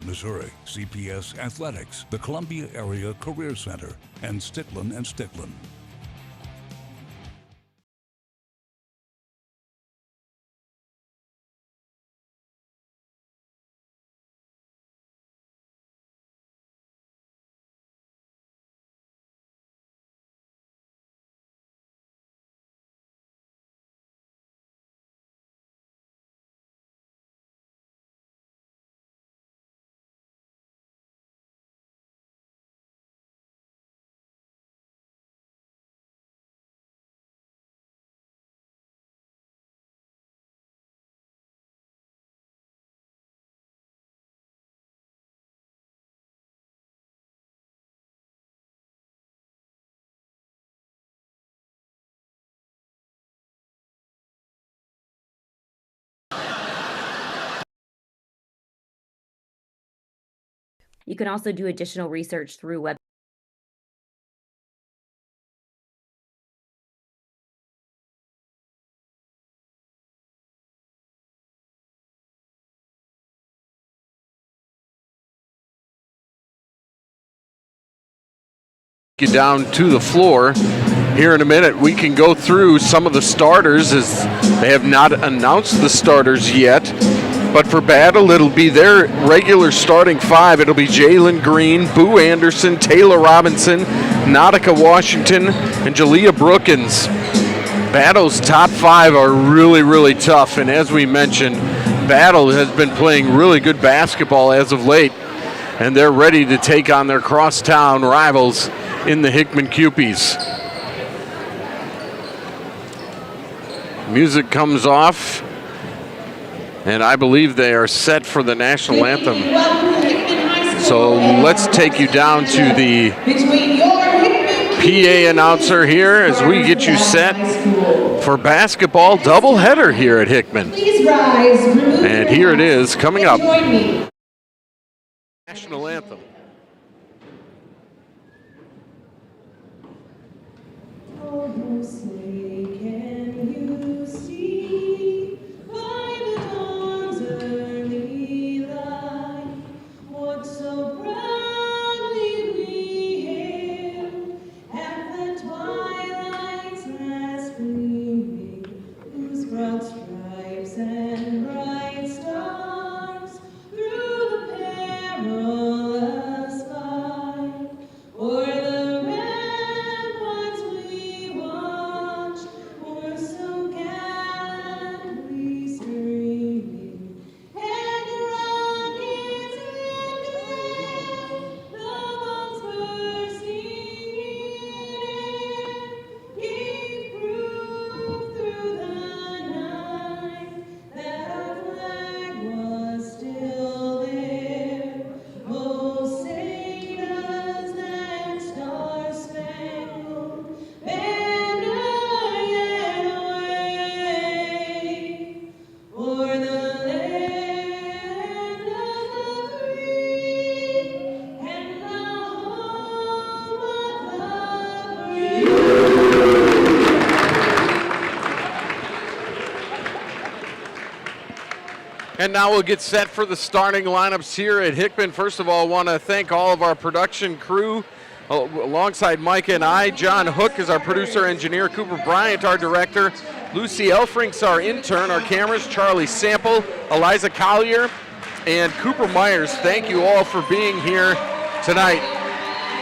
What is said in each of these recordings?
Missouri, CPS Athletics, the Columbia Area Career Center, and Sticklin & Sticklin. You can also do additional research through web. You down to the floor. Here in a minute, we can go through some of the starters as they have not announced the starters yet. But for Battle, it'll be their regular starting five. It'll be Jalen Green, Boo Anderson, Taylor Robinson, Nautica Washington, and Jalea Brookins. Battle's top five are really, really tough. And as we mentioned, Battle has been playing really good basketball as of late. And they're ready to take on their crosstown rivals in the Hickman Cupies. Music comes off, and I believe they are set for the national anthem. So let's take you down to the PA announcer here as we get you set for basketball doubleheader here at Hickman. And here it is coming up. National anthem. And now we'll get set for the starting lineups here at Hickman. First of all, I want to thank all of our production crew alongside Micah and I. John Hook is our producer engineer, Cooper Bryant, our director, Lucy Elfrinks, our intern, our cameras, Charlie Sample, Eliza Collier, and Cooper Myers. Thank you all for being here tonight.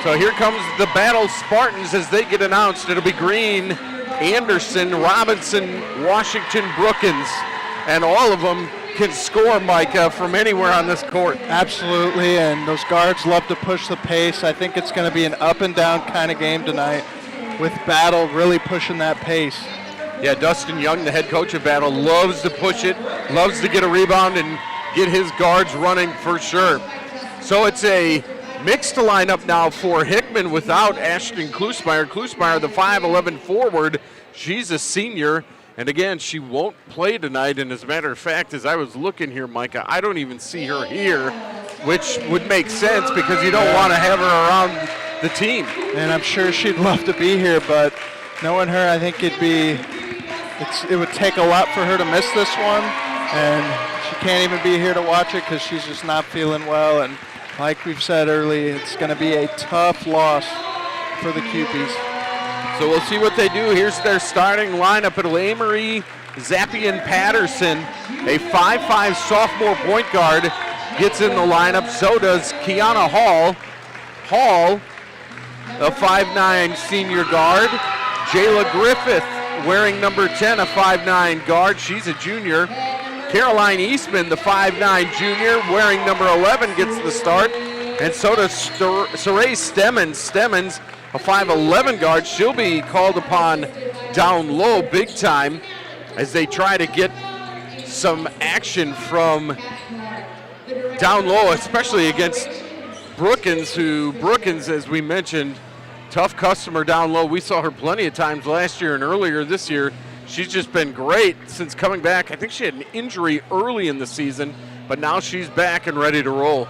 So here comes the Battle Spartans as they get announced. It'll be Green, Anderson, Robinson, Washington, Brookins, and all of them can score, Micah, from anywhere on this court. Absolutely, and those guards love to push the pace. I think it's going to be an up and down kind of game tonight with Battle really pushing that pace. Yeah, Dustin Young, the head coach of Battle, loves to push it, loves to get a rebound and get his guards running for sure. So it's a mixed lineup now for Hickman without Ashton Klusmeyer. Klusmeyer, the 5'11 forward, she's a senior. And again, she won't play tonight, and as a matter of fact, as I was looking here, Micah, I don't even see her here, which would make sense because you don't want to have her around the team. And I'm sure she'd love to be here, but knowing her, I think it would take a lot for her to miss this one, and She can't even be here to watch it because she's just not feeling well. And like we've said earlier, it's going to be a tough loss for the Cupies. So we'll see what they do. Here's their starting lineup. It'll Amory Zappian-Patterson, a 5'5 sophomore point guard, gets in the lineup. So does Kiana Hall. Hall, a 5'9 senior guard. Jayla Griffith, wearing number 10, a 5'9 guard. She's a junior. Caroline Eastman, the 5'9 junior, wearing number 11, gets the start. And so does Saray Stemmons, a 5'11 guard. She'll be called upon down low big time as they try to get some action from down low, especially against Brookins, as we mentioned, tough customer down low. We saw her plenty of times last year and earlier this year. She's just been great since coming back. I think she had an injury early in the season, but now she's back and ready to roll.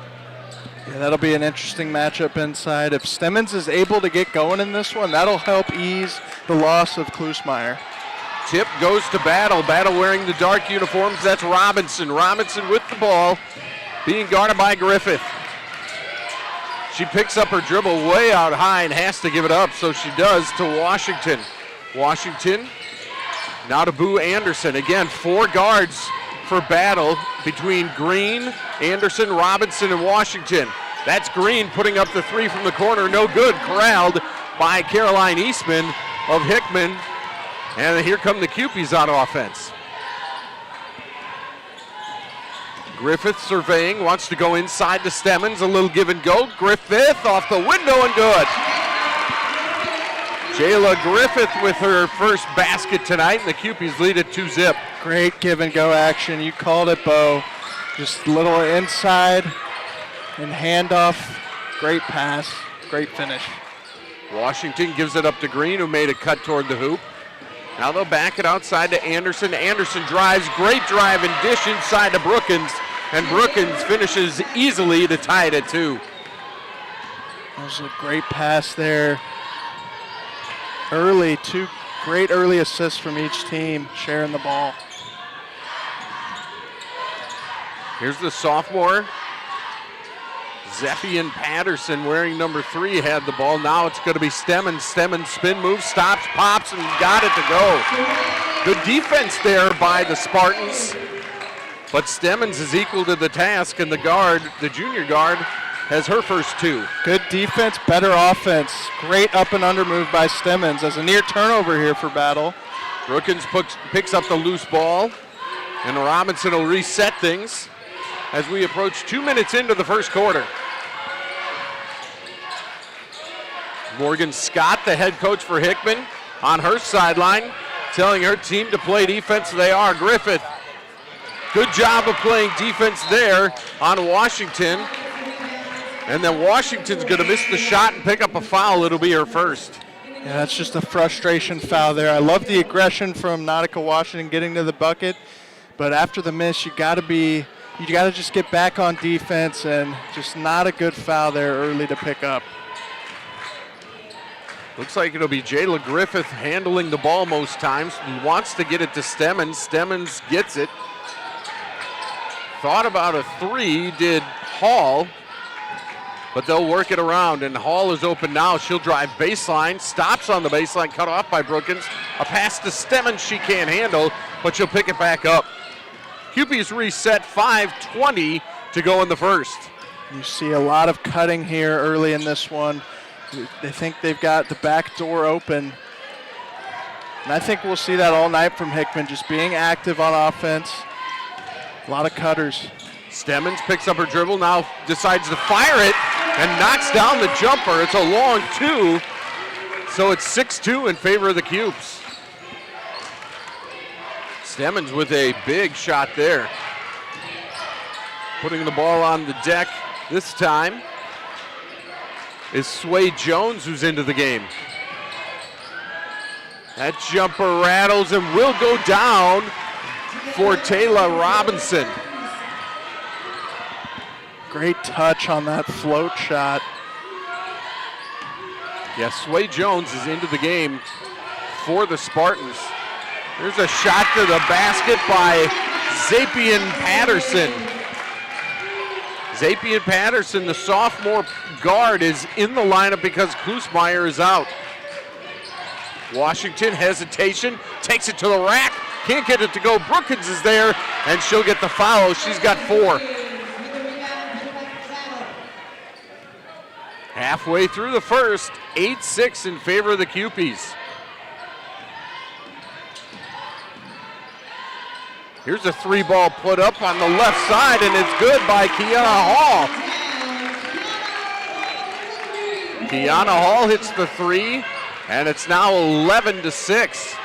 Yeah, that'll be an interesting matchup inside. If Stemmons is able to get going in this one, that'll help ease the loss of Klusmeyer. Tip goes to Battle. Battle wearing the dark uniforms. That's Robinson. Robinson with the ball, being guarded by Griffith. She picks up her dribble way out high and has to give it up, so she does to Washington. Washington now to Boo Anderson. Again, 4 guards for Battle between Green, Anderson, Robinson, and Washington. That's Green putting up the 3 from the corner. No good. Corralled by Caroline Eastman of Hickman. And here come the Cupies on offense. Griffith surveying, wants to go inside to Stemmons. A little give and go. Griffith off the window and good. Jayla Griffith with her first basket tonight, and the Cupies lead at 2-zip. Great give and go action. You called it, Bo. Just a little inside and handoff. Great pass. Great finish. Washington gives it up to Green, who made a cut toward the hoop. Now they'll back it outside to Anderson. Anderson drives, great drive and dish inside to Brookins. And Brookins finishes easily to tie it at 2. That was a great pass there. Early, 2 great early assists from each team sharing the ball. Here's the sophomore. Zappian-Patterson wearing number 3 had the ball. Now it's going to be Stemmons. Stemmons spin move, stops, pops, and got it to go. Good defense there by the Spartans. But Stemmons is equal to the task, and the guard, the junior guard, has her first 2. Good defense, better offense. Great up and under move by Stemmons as a near turnover here for Battle. Brookins picks up the loose ball, and Robinson will reset things as we approach 2 minutes into the first quarter. Morgan Scott, the head coach for Hickman, on her sideline, telling her team to play defense. They are. Griffith, good job of playing defense there on Washington. And then Washington's going to miss the shot and pick up a foul. It'll be her first. Yeah, that's just a frustration foul there. I love the aggression from Nautica Washington getting to the bucket, but after the miss, you got to just get back on defense, and just not a good foul there early to pick up. Looks like it'll be Jayla Griffith handling the ball most times. He wants to get it to Stemmons. Stemmons gets it. Thought about a 3, did Hall, but they'll work it around, and Hall is open now. She'll drive baseline, stops on the baseline, cut off by Brookins. A pass to Stemmons she can't handle, but she'll pick it back up. Cupies reset, 5:20 to go in the first. You see a lot of cutting here early in this one. They think they've got the back door open. And I think we'll see that all night from Hickman, just being active on offense. A lot of cutters. Stemmons picks up her dribble, now decides to fire it and knocks down the jumper. It's a long 2, so it's 6-2 in favor of the Cubes. Stemmons with a big shot there. Putting the ball on the deck this time is Sway Jones, who's into the game. That jumper rattles and will go down for Taylor Robinson. Great touch on that float shot. Yes, Sway Jones is into the game for the Spartans. There's a shot to the basket by Zapian Patterson. Zapian Patterson, the sophomore guard, is in the lineup because Klusmeyer is out. Washington, hesitation, takes it to the rack, can't get it to go. Brookins is there, and she'll get the foul. She's got 4. Halfway through the first, 8-6 in favor of the Cupies. Here's a 3-ball put up on the left side, and it's good by Kiana Hall. Kiana Hall hits the 3, and it's now 11-6.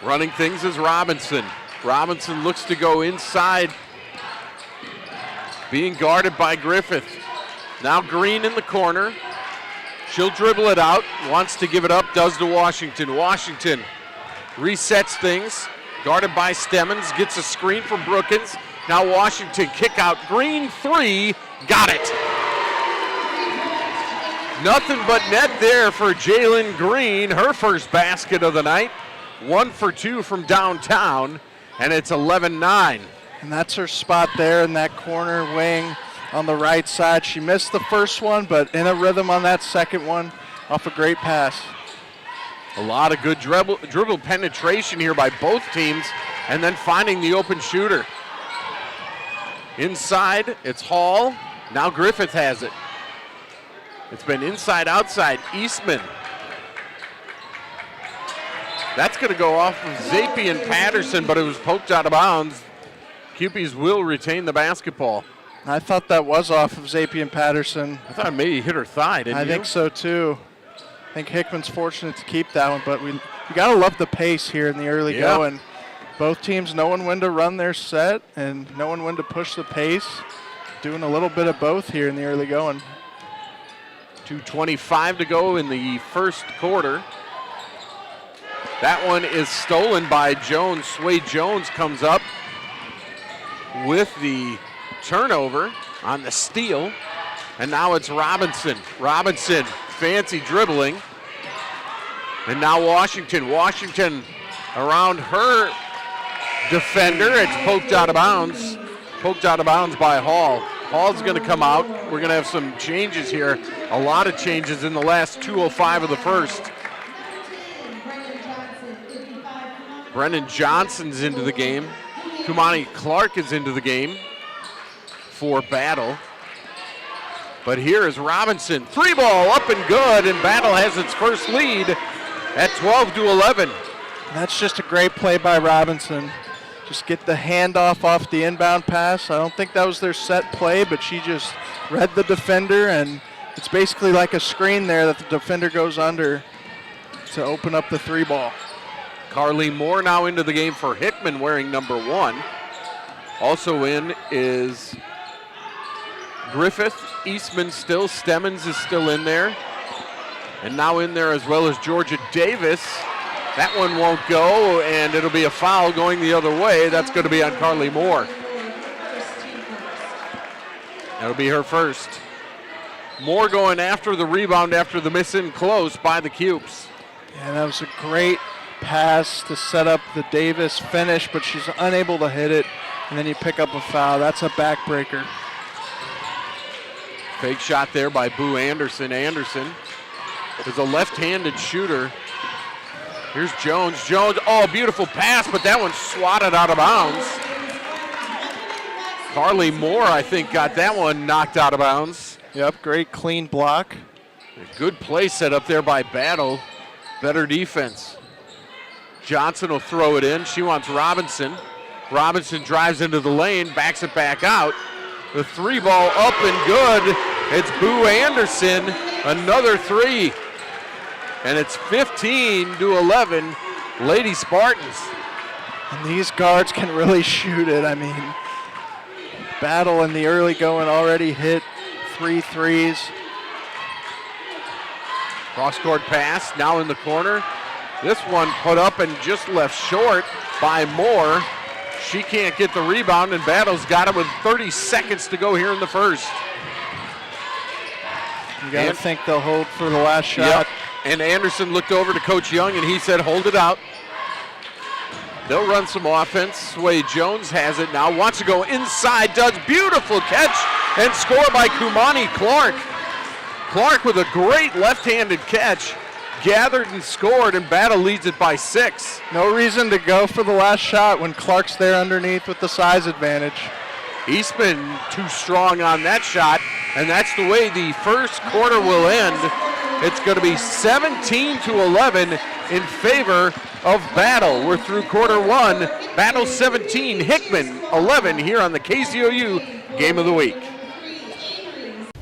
Running things is Robinson. Robinson looks to go inside, being guarded by Griffith. Now Green in the corner. She'll dribble it out, wants to give it up, does to Washington. Washington resets things, guarded by Stemmons, gets a screen from Brookins. Now Washington kick out, Green 3, got it. Nothing but net there for Jalen Green, her first basket of the night. 1 for 2 from downtown, and it's 11-9. And that's her spot there in that corner wing on the right side. She missed the first one, but in a rhythm on that second one off a great pass. A lot of good dribble penetration here by both teams, and then finding the open shooter. Inside, it's Hall. Now Griffith has it. It's been inside, outside. Eastman. That's going to go off of Zapian Patterson, but it was poked out of bounds. Cupies will retain the basketball. I thought that was off of Zapian Patterson. I thought maybe he hit her thigh, didn't you? I think so too. I think Hickman's fortunate to keep that one, but you got to love the pace here in the early going. Both teams knowing when to run their set and knowing when to push the pace. Doing a little bit of both here in the early going. 2:25 to go in the first quarter. That one is stolen by Jones. Sway Jones comes up with the turnover on the steal. And now it's Robinson. Robinson, fancy dribbling. And now Washington. Washington around her defender. It's poked out of bounds. Poked out of bounds by Hall. Hall's going to come out. We're going to have some changes here. A lot of changes in the last 2:05 of the first. Brennan Johnson's into the game. Kumani Clark is into the game for Battle. But here is Robinson. 3-ball up and good, and Battle has its first lead at 12-11. That's just a great play by Robinson. Just get the handoff off the inbound pass. I don't think that was their set play, but she just read the defender, and it's basically like a screen there that the defender goes under to open up the 3-ball. Carly Moore now into the game for Hickman, wearing number 1. Also in is Griffith, Eastman still, Stemmons is still in there. And now in there as well as Georgia Davis. That one won't go, and it'll be a foul going the other way. That's going to be on Carly Moore. That'll be her first. Moore going after the rebound after the miss in close by the Cubes. And that was a great pass to set up the Davis finish, but she's unable to hit it, and then you pick up a foul. That's a backbreaker. Fake shot there by Boo Anderson. Anderson is a left-handed shooter. Here's Jones. Jones, oh, beautiful pass, but that one swatted out of bounds. Carly Moore, I think, got that one knocked out of bounds. Yep, great clean block. A good play set up there by Battle. Better defense. Johnson will throw it in. She wants Robinson. Robinson drives into the lane, backs it back out. The 3-ball up and good. It's Boo Anderson, another 3. And it's 15-11, Lady Spartans. And these guards can really shoot it. I mean, Battle in the early going already hit 3 threes. Cross-court pass, now in the corner. This one put up and just left short by Moore. She can't get the rebound, and Battle's got it with 30 seconds to go here in the first. You got to think they'll hold for the last shot. Yep. And Anderson looked over to Coach Young, and he said, hold it out. They'll run some offense. Sway Jones has it now. Wants to go inside. Does beautiful catch and score by Kumani Clark. Clark with a great left-handed catch. Gathered and scored, and Battle leads it by 6. No reason to go for the last shot when Clark's there underneath with the size advantage. Eastman too strong on that shot, and that's the way the first quarter will end. It's going to be 17-11 in favor of Battle. We're through quarter 1. Battle 17, Hickman 11 here on the KZOU Game of the Week.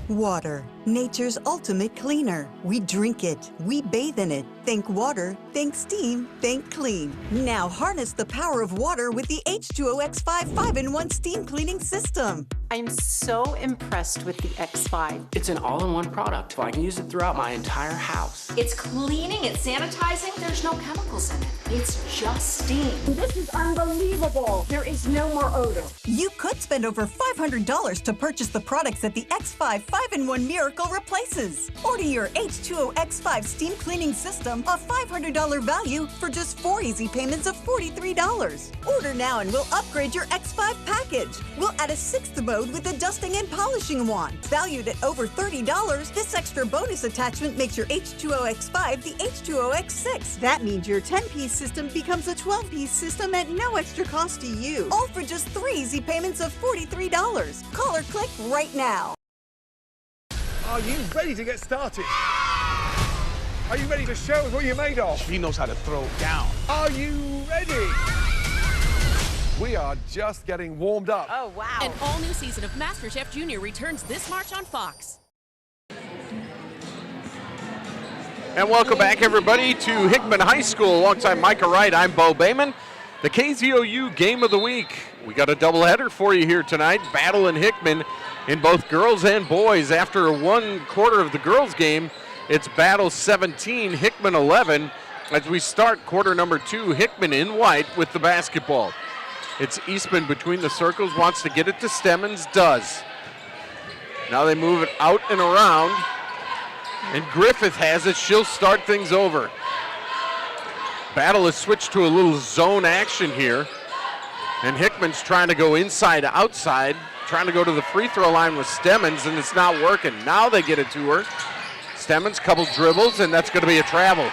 Water, nature's ultimate cleaner. We drink it, we bathe in it. Think water, think steam, think clean. Now harness the power of water with the H2O X5 5-in-1 steam cleaning system. I'm so impressed with the X5. It's an all-in-one product, so I can use it throughout my entire house. It's cleaning, it's sanitizing, there's no chemicals in it. It's just steam. This is unbelievable. There is no more odor. You could spend over $500 to purchase the products that the X5 5-in-1 Miracle replaces. Order your H2O X5 steam cleaning system, a $500 value, for just 4 easy payments of $43. Order now and we'll upgrade your X5 package. We'll add a 6th mode with a dusting and polishing wand. Valued at over $30, this extra bonus attachment makes your H2O X5 the H2O X6. That means your 10-piece system becomes a 12-piece system at no extra cost to you. All for just 3 easy payments of $43. Call or click right now. Are you ready to get started? Are you ready to show us what you're made of? He knows how to throw down. Are you ready? We are just getting warmed up. Oh, wow. An all-new season of MasterChef Junior returns this March on Fox. And welcome back, everybody, to Hickman High School. Alongside Micah Wright, I'm Bo Bayman. The KZOU Game of the Week. We got a doubleheader for you here tonight. Battle and Hickman in both girls and boys. After one quarter of the girls' game, it's Battle 17, Hickman 11. As we start quarter number 2, Hickman in white with the basketball. It's Eastman between the circles, wants to get it to Stemmons, does. Now they move it out and around, and Griffith has it. She'll start things over. Battle has switched to a little zone action here, and Hickman's trying to go inside to outside, trying to go to the free throw line with Stemmons, and it's not working. Now they get it to her. Stemmons, couple dribbles, and that's going to be a travel.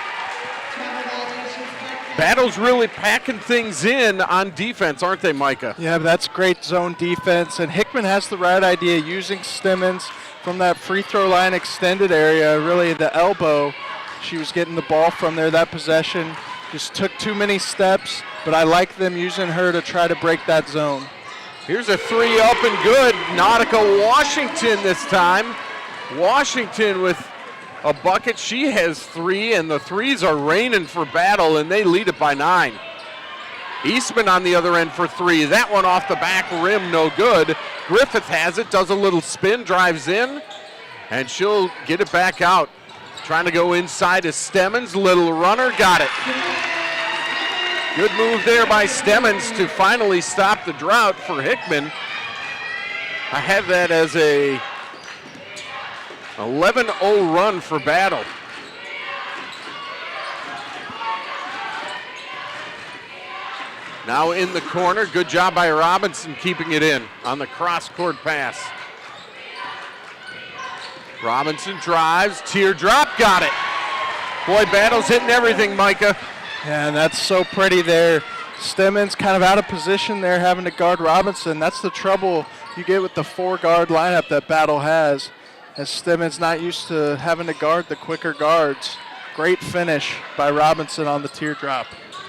Battle's really packing things in on defense, aren't they, Micah? Yeah, but that's great zone defense, and Hickman has the right idea, using Stemmons from that free throw line extended area, really the elbow. She was getting the ball from there. That possession just took too many steps, but I like them using her to try to break that zone. Here's a 3 up and good. Nautica Washington this time. Washington with a bucket. She has 3, and the 3s are raining for Battle, and they lead it by 9. Eastman on the other end for 3. That one off the back rim, no good. Griffith has it, does a little spin, drives in, and she'll get it back out. Trying to go inside to Stemmons, little runner, got it. Good move there by Stemmons to finally stop the drought for Hickman. I have that as a 11-0 run for Battle. Now in the corner, good job by Robinson keeping it in on the cross-court pass. Robinson drives, teardrop, got it. Boy, Battle's hitting everything, Micah. Yeah, and that's so pretty there. Stemmons kind of out of position there, having to guard Robinson. That's the trouble you get with the 4-guard lineup that Battle has, as Stemmons not used to having to guard the quicker guards. Great finish by Robinson on the teardrop.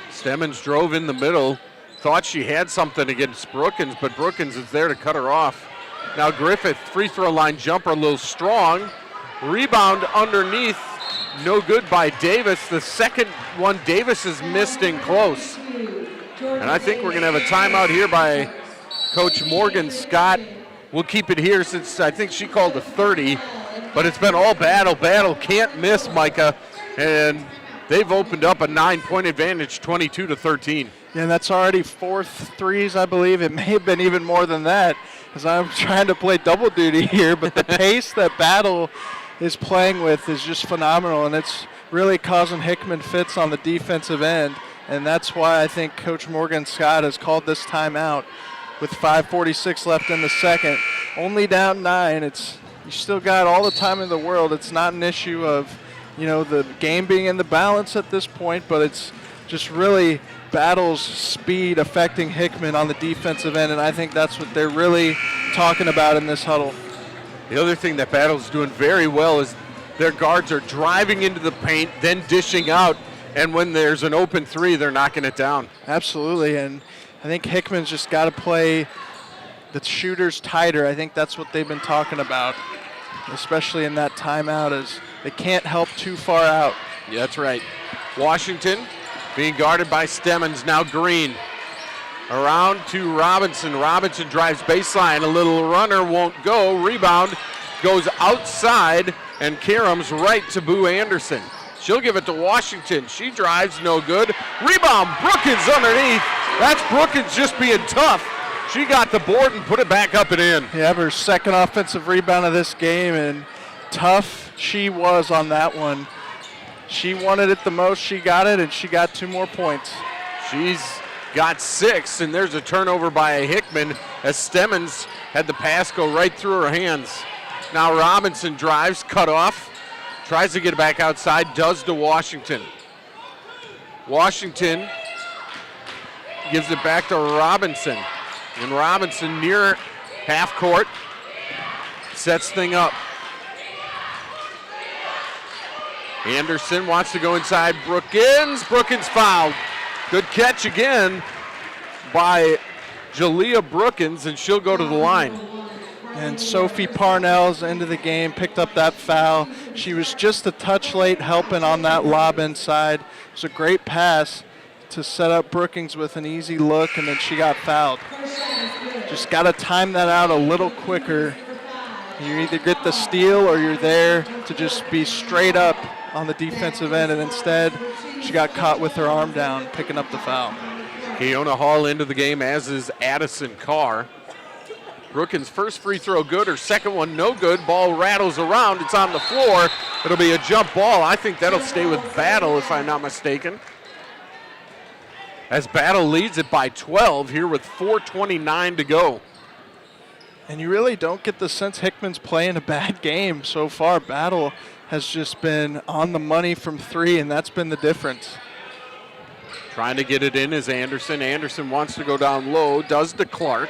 Stemmons drove in the middle, thought she had something against Brookins, but Brookins is there to cut her off. Now Griffith, free throw line jumper, a little strong. Rebound underneath, no good by Davis. The second one Davis has missed in close. And I think we're gonna have a timeout here by Coach Morgan Scott. We'll keep it here since I think she called a 30, but it's been all Battle. Battle can't miss, Micah, and they've opened up a 9-point advantage, 22-13. Yeah, and that's already 4 threes, I believe. It may have been even more than that, as I'm trying to play double duty here, but the pace that Battle is playing with is just phenomenal, and it's really causing Hickman fits on the defensive end, and that's why I think Coach Morgan Scott has called this timeout with 5:46 left in the second. Only down 9. You still got all the time in the world. It's not an issue of, the game being in the balance at this point, but it's just really Battle's speed affecting Hickman on the defensive end, and I think that's what they're really talking about in this huddle. The other thing that Battle's doing very well is their guards are driving into the paint, then dishing out, and when there's an open three, they're knocking it down. Absolutely, and I think Hickman's just got to play the shooters tighter. I think that's what they've been talking about, especially in that timeout, is they can't help too far out. Yeah, that's right. Washington being guarded by Stemmons, now Green. Around to Robinson. Robinson drives baseline. A little runner won't go. Rebound goes outside, and Karam's right to Boo Anderson. She'll give it to Washington. She drives, no good. Rebound, Brookins underneath. That's Brookins just being tough. She got the board and put it back up and in. Yeah, her second offensive rebound of this game, and tough she was on that one. She wanted it the most, she got it, and she got 2 more points. She's got 6, and there's a turnover by Hickman as Stemmons had the pass go right through her hands. Now Robinson drives, cut off, tries to get it back outside, does to Washington. Washington gives it back to Robinson. And Robinson near half court sets thing up. Anderson wants to go inside Brookins. Brookins fouled. Good catch again by Jalea Brookins, and she'll go to the line. And Sophie Parnell's into the game, picked up that foul. She was just a touch late helping on that lob inside. It was a great pass to set up Brookins with an easy look, and then she got fouled. Just got to time that out a little quicker. You either get the steal or you're there to just be straight up on the defensive end, and instead she got caught with her arm down, picking up the foul. Keona Hall into the game, as is Addison Carr. Brookins' first free throw good, her second one no good. Ball rattles around, it's on the floor. It'll be a jump ball. I think that'll stay with Battle if I'm not mistaken. As Battle leads it by 12 here with 4:29 to go. And you really don't get the sense Hickman's playing a bad game so far. Battle has just been on the money from 3, and that's been the difference. Trying to get it in is Anderson. Anderson wants to go down low, does to Clark.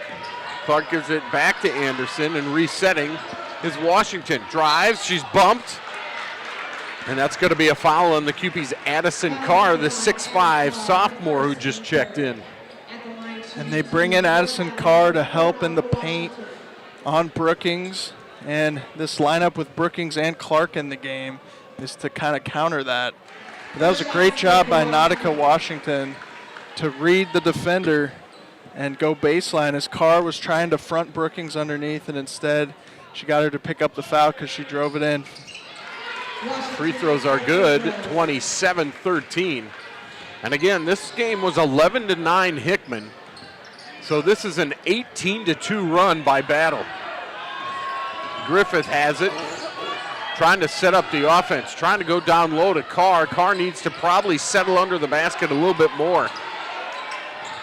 Clark gives it back to Anderson, and resetting is Washington. Drives, she's bumped. And that's going to be a foul on the Cupie's Addison Carr, the 6'5 sophomore who just checked in. And they bring in Addison Carr to help in the paint on Brookings. And this lineup with Brookings and Clark in the game is to kind of counter that. But that was a great job by Nautica Washington to read the defender and go baseline as Carr was trying to front Brookings underneath, and instead she got her to pick up the foul because she drove it in. Free throws are good, 27-13. And again, this game was 11-9 Hickman. So this is an 18-2 run by Battle. Griffith has it, trying to set up the offense, trying to go down low to Carr. Carr needs to probably settle under the basket a little bit more.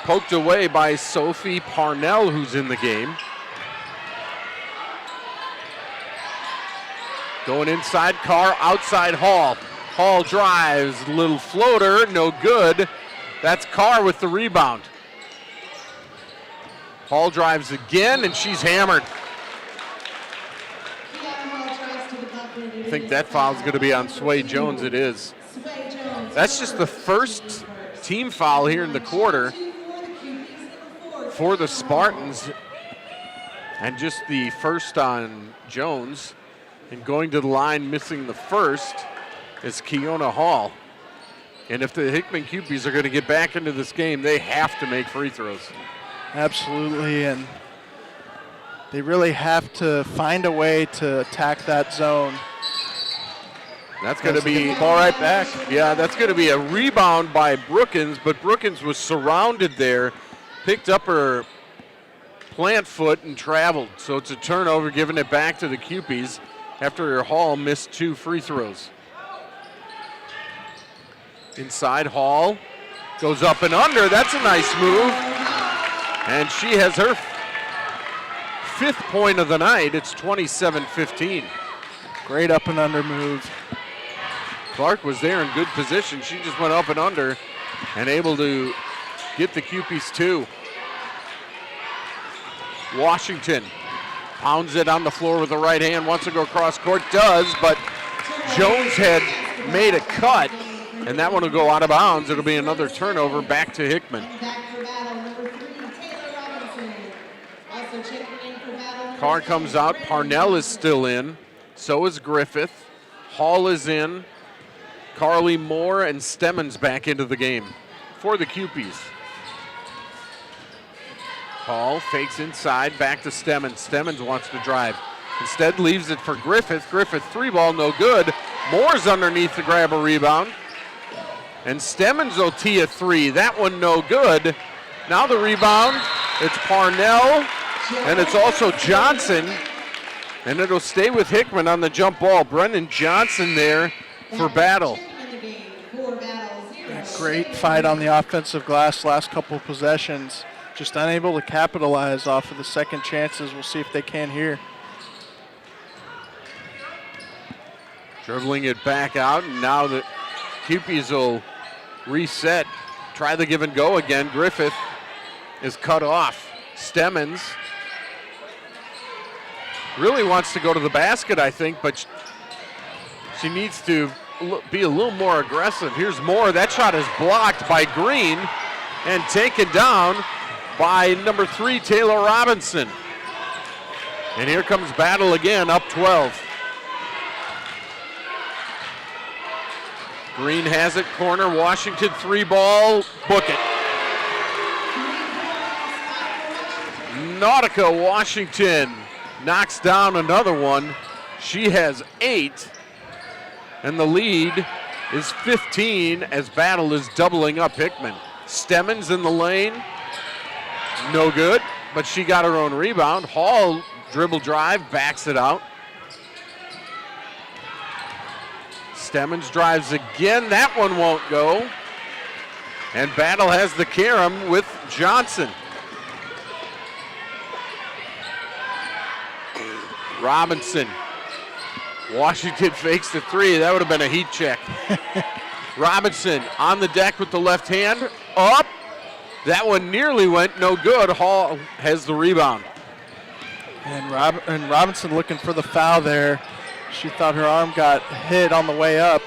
Poked away by Sophie Parnell, who's in the game. Going inside, Carr, outside Hall. Hall drives, little floater, no good. That's Carr with the rebound. Hall drives again, and she's hammered. I think that foul's going to be on Sway Jones. It is. That's just the first team foul here in the quarter for the Spartans, and just the first on Jones. And going to the line, missing the first, is Keona Hall. And if the Hickman Cupies are going to get back into this game, they have to make free throws. Absolutely, and they really have to find a way to attack that zone. That's going to be ball right back. Yeah, that's going to be a rebound by Brookins, but Brookins was surrounded there, picked up her plant foot and traveled. So it's a turnover, giving it back to the Cupies after Hall missed 2 free throws. Inside, Hall goes up and under. That's a nice move. And she has her 5th point of the night. It's 27-15. Great up and under move. Clark was there in good position. She just went up and under and able to get the Cupies 2. Washington pounds it on the floor with the right hand. Wants to go cross court. Does, but Jones had made a cut, and that one will go out of bounds. It'll be another turnover back to Hickman. Carr comes out. Parnell is still in. So is Griffith. Hall is in. Carly Moore and Stemmons back into the game for the Cupies. Hall fakes inside, back to Stemmons. Stemmons wants to drive. Instead leaves it for Griffith. Griffith 3-ball, no good. Moore's underneath to grab a rebound. And Stemmons will tee a 3. That one no good. Now the rebound, it's Parnell, and it's also Johnson. And it'll stay with Hickman on the jump ball. Brendan Johnson there for Battle. Great fight on the offensive glass last couple of possessions. Just unable to capitalize off of the second chances. We'll see if they can here. Dribbling it back out, and now the Cupies will reset. Try the give and go again. Griffith is cut off. Stemmons really wants to go to the basket, I think, but she needs to be a little more aggressive. Here's Moore. That shot is blocked by Green and taken down by number 3, Taylor Robinson. And here comes Battle again, up 12. Green has it, corner, Washington 3-ball, book it. Nautica Washington knocks down another one. She has 8, and the lead is 15 as Battle is doubling up Hickman. Stemmons in the lane, no good, but she got her own rebound. Hall dribble drive, backs it out. Stemmons drives again, that one won't go. And Battle has the carom with Johnson. Robinson. Washington fakes the 3. That would have been a heat check. Robinson on the deck with the left hand. Up. That one nearly went no good. Hall has the rebound. And Robinson looking for the foul there. She thought her arm got hit on the way up.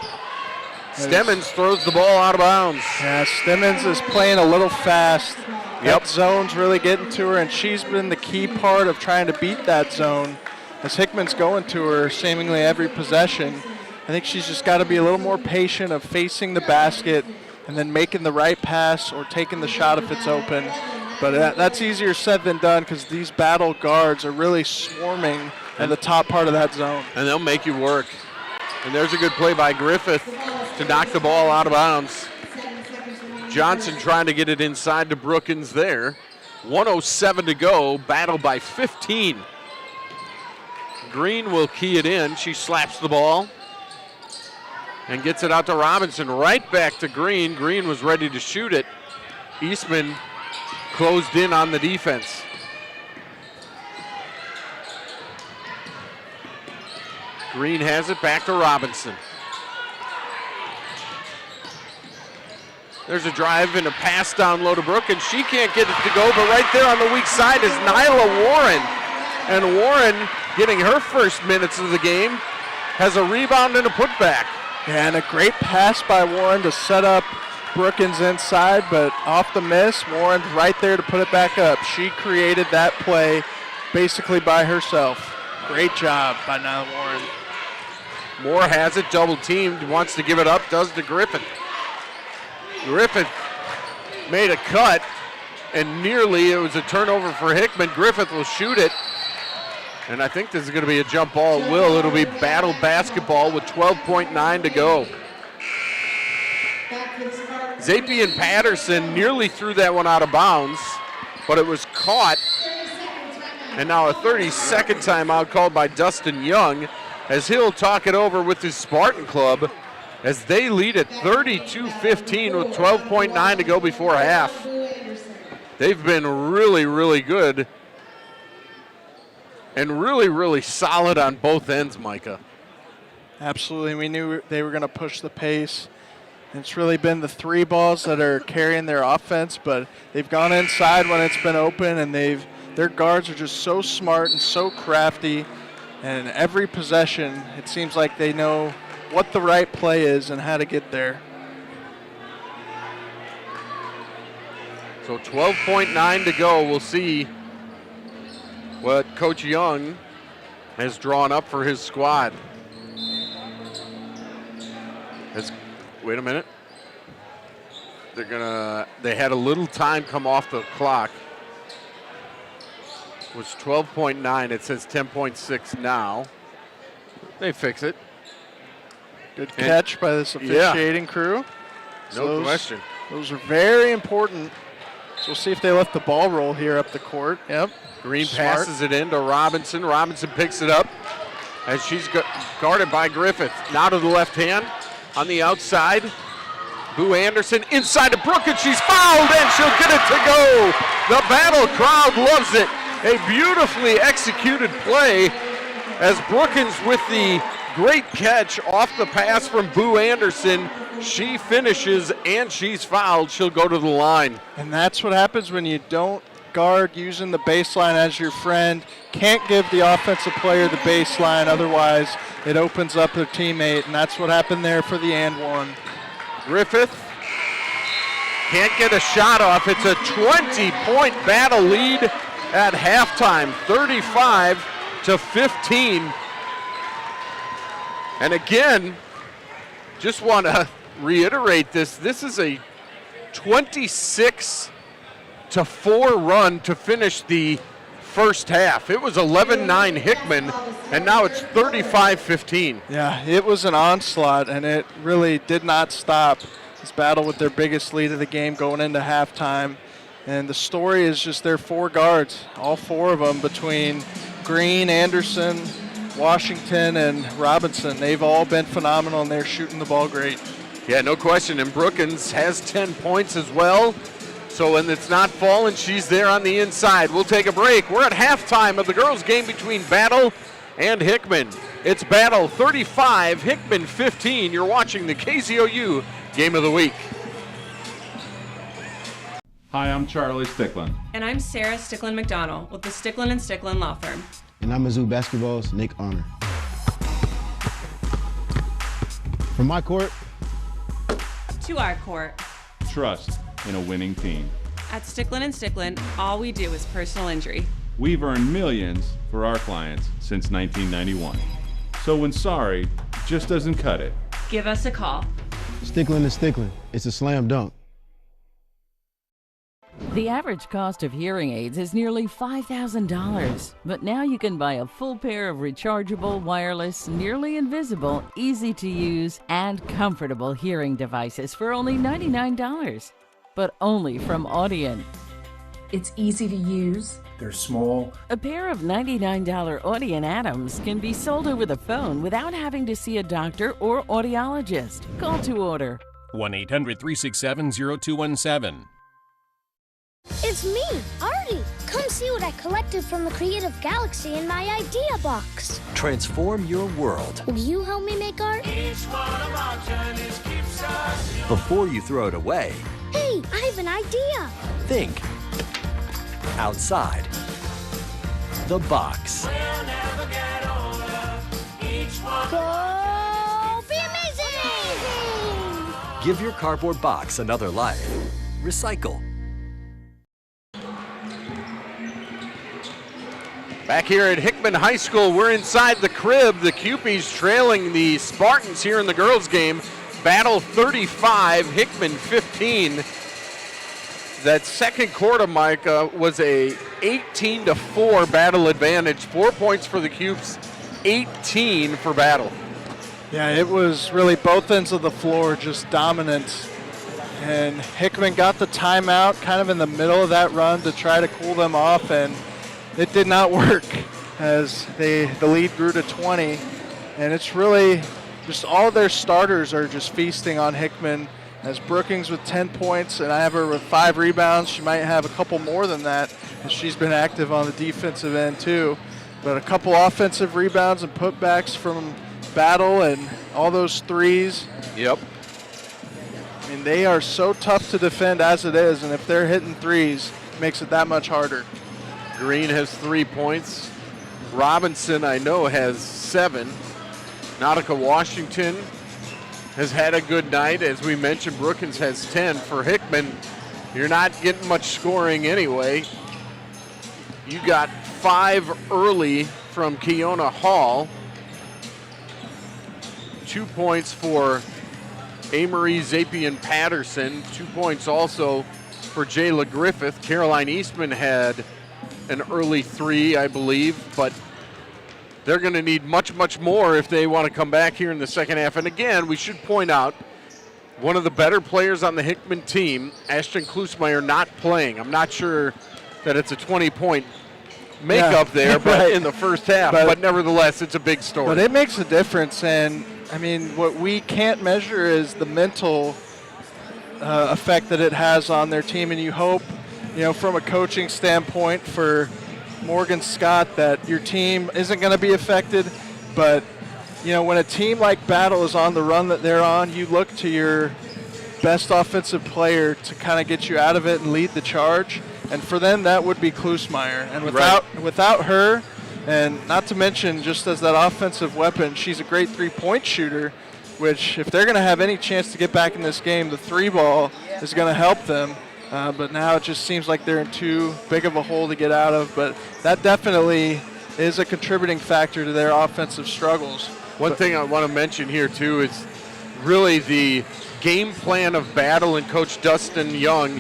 Stemmons throws the ball out of bounds. Yeah, Stemmons is playing a little fast. That zone's really getting to her, and she's been the key part of trying to beat that zone. As Hickman's going to her seemingly every possession, I think she's just got to be a little more patient of facing the basket and then making the right pass or taking the shot if it's open. But that's easier said than done because these Battle guards are really swarming in the top part of that zone. And they'll make you work. And there's a good play by Griffith to knock the ball out of bounds. Johnson trying to get it inside to Brookins there. 1:07 to go, Battle by 15. Green will key it in. She slaps the ball and gets it out to Robinson. Right back to Green. Green was ready to shoot it. Eastman closed in on the defense. Green has it back to Robinson. There's a drive and a pass down low to Brooke, and she can't get it to go, but right there on the weak side is Nyla Warren. And Warren, getting her first minutes of the game, has a rebound and a putback. Yeah, and a great pass by Warren to set up Brookins inside, but off the miss, Warren's right there to put it back up. She created that play basically by herself. Great job by Nyla Warren. Moore has it, double teamed, wants to give it up, does to Griffith. Griffith made a cut, and nearly it was a turnover for Hickman. Griffith will shoot it, and I think this is going to be a jump ball. It will. It'll be Battle basketball with 12.9 to go. Zapian Patterson nearly threw that one out of bounds, but it was caught. And now a 30-second timeout called by Dustin Young as he'll talk it over with his Spartan club as they lead at 32-15 with 12.9 to go before half. They've been really, really good and really, really solid on both ends, Micah. Absolutely. We knew they were going to push the pace. It's really been the three balls that are carrying their offense, but they've gone inside when it's been open, and their guards are just so smart and so crafty. And every possession, it seems like they know what the right play is and how to get there. So 12.9 to go. We'll see what Coach Young has drawn up for his squad. Wait a minute. They had a little time come off the clock. It was 12.9. It says 10.6 now. They fix it. Good catch by this officiating crew. No question. Those are very important. So we'll see if they let the ball roll here up the court. Yep. Green passes it in to Robinson. Robinson picks it up as she's guarded by Griffith. Now to the left hand on the outside. Boo Anderson inside to Brooke, and she's fouled, and she'll get it to go. The Battle crowd loves it. A beautifully executed play as Brookins with the great catch off the pass from Boo Anderson. She finishes, and she's fouled. She'll go to the line. And that's what happens when you don't guard using the baseline as your friend. Can't give the offensive player the baseline, otherwise it opens up their teammate, and that's what happened there for the and one. Griffith can't get a shot off. It's a 20-point Battle lead at halftime, 35-15. And again, just want to reiterate this. This is a 26-4 run to finish the first half. It was 11-9 Hickman, and now it's 35-15. Yeah, it was an onslaught, and it really did not stop. This Battle with their biggest lead of the game going into halftime. And the story is just their four guards, all four of them between Green, Anderson, Washington, and Robinson. They've all been phenomenal, and they're shooting the ball great. Yeah, no question. And Brookins has 10 points as well. So when it's not falling, she's there on the inside. We'll take a break. We're at halftime of the girls' game between Battle and Hickman. It's Battle 35, Hickman 15. You're watching the KZOU Game of the Week. Hi, I'm Charlie Sticklin. And I'm Sarah Sticklin-McDonald with the Sticklin & Sticklin Law Firm. And I'm Mizzou Basketball's Nick Arner. From my court to our court. Trust in a winning team. At Sticklin & Sticklin, all we do is personal injury. We've earned millions for our clients since 1991. So when sorry just doesn't cut it, give us a call. Sticklin & Sticklin. It's a slam dunk. The average cost of hearing aids is nearly $5,000, but now you can buy a full pair of rechargeable, wireless, nearly invisible, easy to use, and comfortable hearing devices for only $99, but only from Audient. It's easy to use. They're small. A pair of $99 Audient Atoms can be sold over the phone without having to see a doctor or audiologist. Call to order. 1-800-367-0217. It's me, Artie. Come see what I collected from the Creative Galaxy in my idea box. Transform your world. Will you help me make art? Each one of our journeys keeps us young. Before you throw it away, hey, I have an idea. Think outside the box. We'll never get older. Each one Go be amazing! Give your cardboard box another life. Recycle. Back here at Hickman High School, we're inside the crib. The Cupies trailing the Spartans here in the girls' game. Battle 35, Hickman 15. That second quarter, Mike, was a 18-4 Battle advantage. 4 points for the Cupes, 18 for Battle. Yeah, it was really both ends of the floor, just dominant. And Hickman got the timeout kind of in the middle of that run to try to cool them off, and it did not work as the lead grew to 20. And it's really just all of their starters are just feasting on Hickman. As Brookings with 10 points, and I have her with 5 rebounds. She might have a couple more than that, as she's been active on the defensive end too. But a couple offensive rebounds and putbacks from Battle and all those threes. Yep. I mean, they are so tough to defend as it is, and if they're hitting threes, it makes it that much harder. Green has 3 points. Robinson, I know, has 7. Nautica Washington has had a good night. As we mentioned, Brookins has 10. For Hickman, you're not getting much scoring anyway. You got 5 early from Keona Hall. 2 points for Amory Zapian Patterson. 2 points also for Jayla Griffith. Caroline Eastman had an early 3, I believe, but they're going to need much, much more if they want to come back here in the second half. And again, we should point out, one of the better players on the Hickman team, Ashton Klusmeyer, not playing. I'm not sure that it's a 20-point makeup there but right. in the first half, but nevertheless, it's a big story. But it makes a difference, and I mean, what we can't measure is the mental effect that it has on their team, and you hope, from a coaching standpoint for Morgan Scott, that your team isn't going to be affected. But when a team like Battle is on the run that they're on, you look to your best offensive player to kind of get you out of it and lead the charge. And for them, that would be Klusmeyer. And without her, and not to mention just as that offensive weapon, she's a great three-point shooter, which if they're going to have any chance to get back in this game, the 3-ball is going to help them. But now it just seems like they're in too big of a hole to get out of. But that definitely is a contributing factor to their offensive struggles. One thing I want to mention here, too, is really the game plan of Battle and Coach Dustin Young.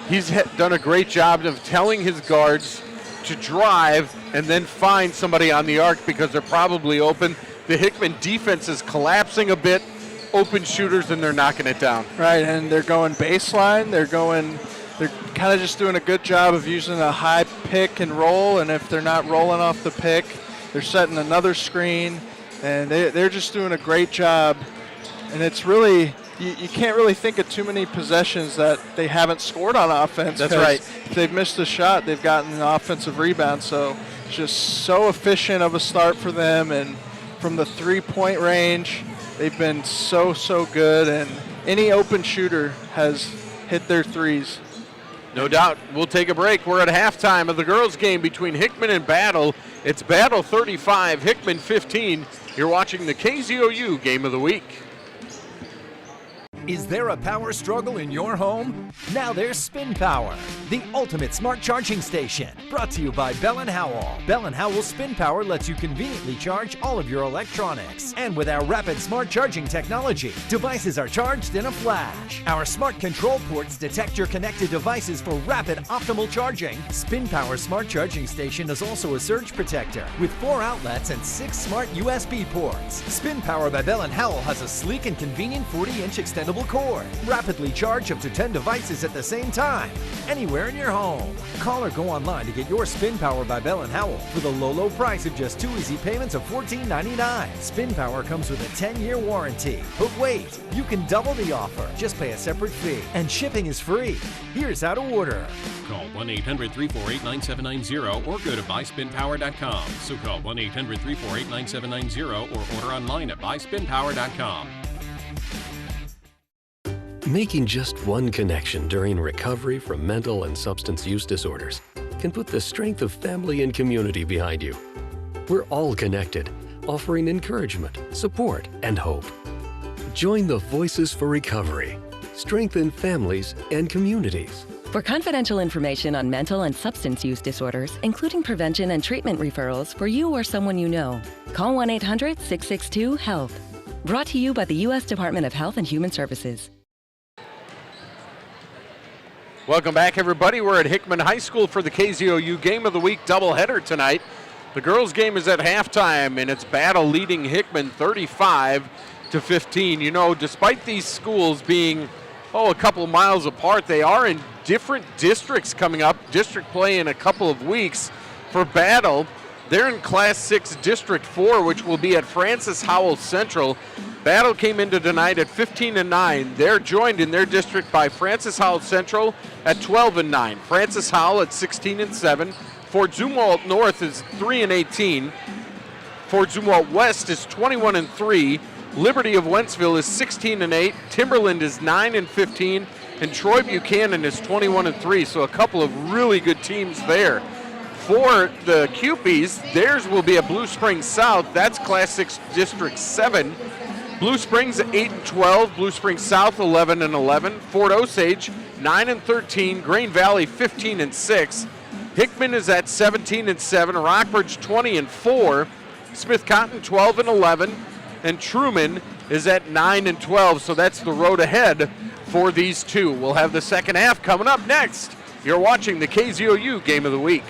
He's done a great job of telling his guards to drive and then find somebody on the arc because they're probably open. The Hickman defense is collapsing a bit. Open shooters, and they're knocking it down. Right, and they're going baseline. They're kind of just doing a good job of using a high pick and roll, and if they're not rolling off the pick, they're setting another screen, and they're just doing a great job. And it's really, you can't really think of too many possessions that they haven't scored on offense. That's right. If they've missed a shot, they've gotten an offensive rebound. So it's just so efficient of a start for them, and from the three-point range, they've been so good, and any open shooter has hit their threes. No doubt. We'll take a break. We're at halftime of the girls' game between Hickman and Battle. It's Battle 35, Hickman 15. You're watching the KZOU Game of the Week. Is there a power struggle in your home? Now there's Spin Power, the ultimate smart charging station. Brought to you by Bell & Howell. Bell & Howell Spin Power lets you conveniently charge all of your electronics. And with our rapid smart charging technology, devices are charged in a flash. Our smart control ports detect your connected devices for rapid optimal charging. Spin Power smart charging station is also a surge protector with 4 outlets and 6 smart USB ports. Spin Power by Bell & Howell has a sleek and convenient 40-inch extendable cord. Rapidly charge up to 10 devices at the same time, anywhere in your home. Call or go online to get your Spin Power by Bell & Howell for the low price of just 2 easy payments of $14.99. Spin Power comes with a 10-year warranty. But wait, you can double the offer. Just pay a separate fee, and shipping is free. Here's how to order. Call 1-800-348-9790 or go to buyspinpower.com. So call 1-800-348-9790 or order online at buyspinpower.com. Making just one connection during recovery from mental and substance use disorders can put the strength of family and community behind you. We're all connected, offering encouragement, support, and hope. Join the Voices for Recovery. Strengthen families and communities. For confidential information on mental and substance use disorders, including prevention and treatment referrals for you or someone you know, call 1-800-662-HEALTH. Brought to you by the U.S. Department of Health and Human Services. Welcome back, everybody. We're at Hickman High School for the KZOU Game of the Week doubleheader tonight. The girls' game is at halftime, and it's Battle leading Hickman 35-15. Despite these schools being, a couple miles apart, they are in different districts coming up. District play in a couple of weeks. For Battle, They're in Class 6 District 4, which will be at Francis Howell Central. Battle came into tonight at 15-9. They're joined in their district by Francis Howell Central at 12-9. Francis Howell at 16-7. Fort Zumwalt North is 3-18. Fort Zumwalt West is 21-3. Liberty of Wentzville is 16-8. Timberland is 9-15. And Troy Buchanan is 21-3. So a couple of really good teams there. For the Cupies, theirs will be at Blue Springs South. That's Class 6 District 7. Blue Springs 8-12, Blue Springs South 11-11, Fort Osage 9-13, Grain Valley 15-6, Hickman is at 17-7, Rockbridge 20-4, Smith Cotton 12-11, and Truman is at 9-12. So that's the road ahead for these two. We'll have the second half coming up next. You're watching the KZOU Game of the Week.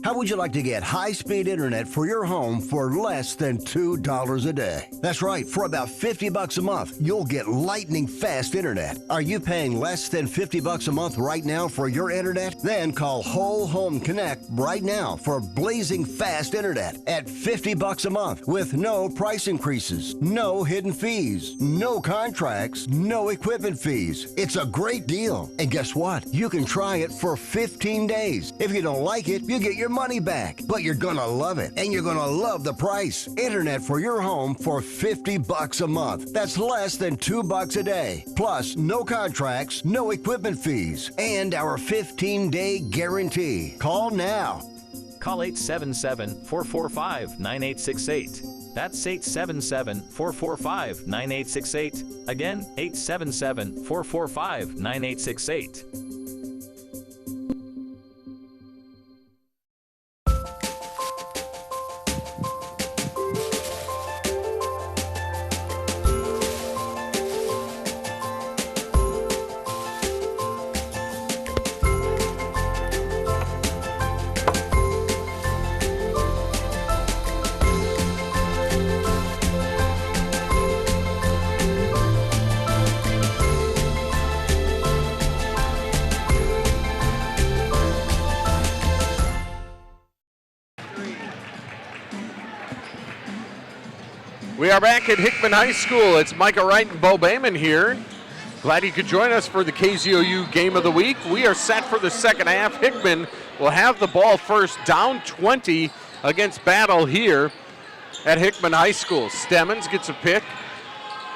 How would you like to get high-speed internet for your home for less than $2 a day? That's right, for about $50 a month, you'll get lightning fast internet. Are you paying less than $50 a month right now for your internet? Then call Whole Home Connect right now for blazing fast internet at $50 a month with no price increases, no hidden fees, no contracts, no equipment fees. It's a great deal. And guess what? You can try it for 15 days. If you don't like it, you get your money back, but you're gonna love it, and you're gonna love the price. Internet for your home for $50 a month. That's less than $2 a day. Plus, no contracts, no equipment fees, and our 15-day guarantee. Call now. Call 877-445-9868. That's 877-445-9868. Again, 877-445-9868. We are back at Hickman High School. It's Micah Wright and Bo Bayman here. Glad you could join us for the KZOU Game of the Week. We are set for the second half. Hickman will have the ball first, down 20 against Battle here at Hickman High School. Stemmons gets a pick,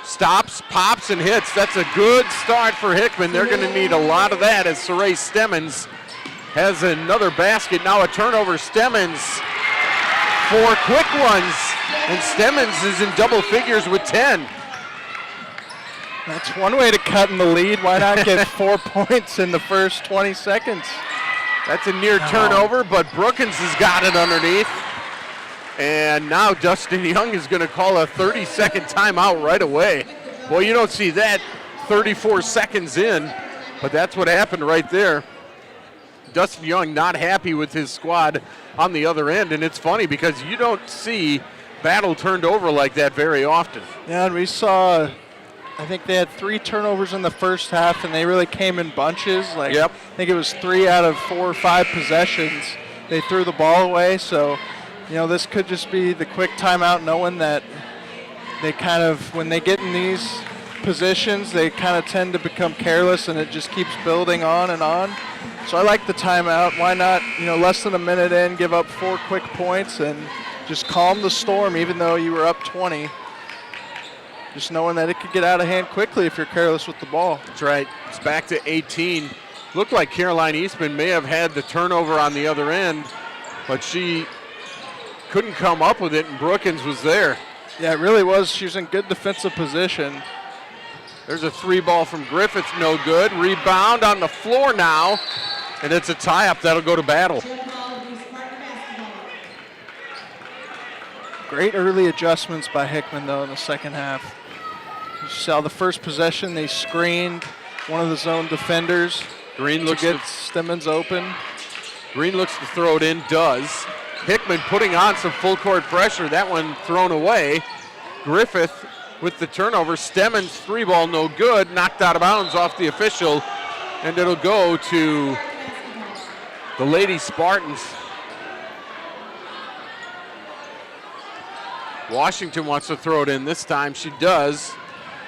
stops, pops, and hits. That's a good start for Hickman. They're going to need a lot of that as Saray Stemmons has another basket. Now a turnover. Stemmons, 4 quick ones. And Stemmons is in double figures with 10. That's one way to cut in the lead. Why not get 4 points in the first 20 seconds? That's a near turnover, but Brookins has got it underneath. And now Dustin Young is going to call a 30-second timeout right away. Well, you don't see that 34 seconds in, but that's what happened right there. Dustin Young not happy with his squad on the other end, and it's funny because you don't see Battle turned over like that very often. Yeah, and we saw, I think they had 3 turnovers in the first half, and they really came in bunches. Like, yep. I think it was 3 out of 4 or 5 possessions. They threw the ball away, so, you know, this could just be the quick timeout, knowing that they kind of, when they get in these positions, they kind of tend to become careless, and it just keeps building on and on. So I like the timeout. Why not, you know, less than a minute in, give up 4 quick points and just calm the storm, even though you were up 20. Just knowing that it could get out of hand quickly if you're careless with the ball. That's right. It's back to 18. Looked like Caroline Eastman may have had the turnover on the other end, but she couldn't come up with it, and Brookins was there. Yeah, it really was. She was in good defensive position. There's a 3 ball from Griffith, no good. Rebound on the floor now, and it's a tie-up. That'll go to Battle. Great early adjustments by Hickman, though, in the second half. You saw the first possession, they screened one of the zone defenders Green looks to get Stemmons open. Green looks to throw it in, does. Hickman putting on some full court pressure. That one thrown away. Griffith with the turnover. Stemmons 3 ball, no good. Knocked out of bounds off the official, and it'll go to the Lady Spartans. Washington wants to throw it in. This time she does.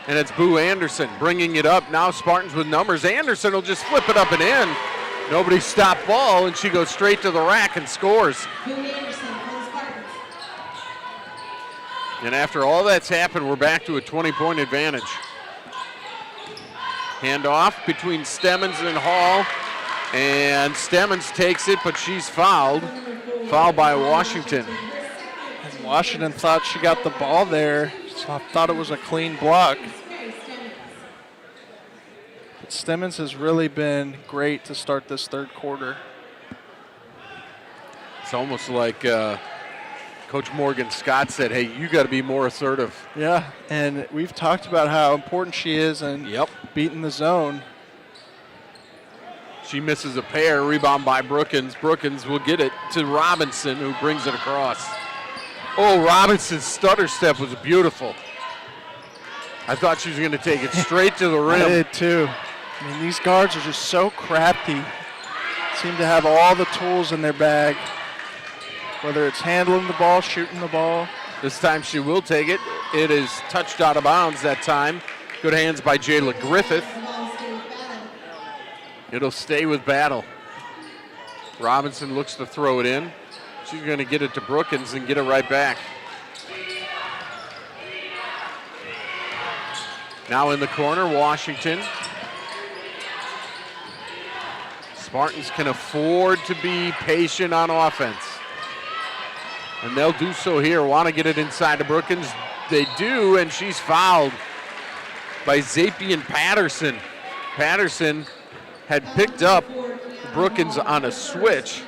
And it's Boo Anderson bringing it up. Now Spartans with numbers. Anderson will just flip it up and in. Nobody stopped ball, and she goes straight to the rack and scores. And after all that's happened, we're back to a 20-point advantage. Handoff between Stemmons and Hall. And Stemmons takes it, but she's fouled. Fouled by Washington. And Washington thought she got the ball there, so I thought it was a clean block. But Stemmons has really been great to start this third quarter. It's almost like Coach Morgan Scott said, hey, you got to be more assertive. Yeah, and we've talked about how important she is in beating the zone. She misses a pair, rebound by Brookins. Brookins will get it to Robinson, who brings it across. Oh, Robinson's stutter step was beautiful. I thought she was going to take it straight to the rim. I did too. I mean, these guards are just so crafty. Seem to have all the tools in their bag, whether it's handling the ball, shooting the ball. This time she will take it. It is touched out of bounds that time. Good hands by Jayla Griffith. It'll stay with Battle. Robinson looks to throw it in. She's going to get it to Brookins and get it right back. Now in the corner, Washington. Spartans can afford to be patient on offense. And they'll do so here. Want to get it inside to Brookins. They do, and she's fouled by Zapian Patterson. Patterson had picked up Brookins on a switch.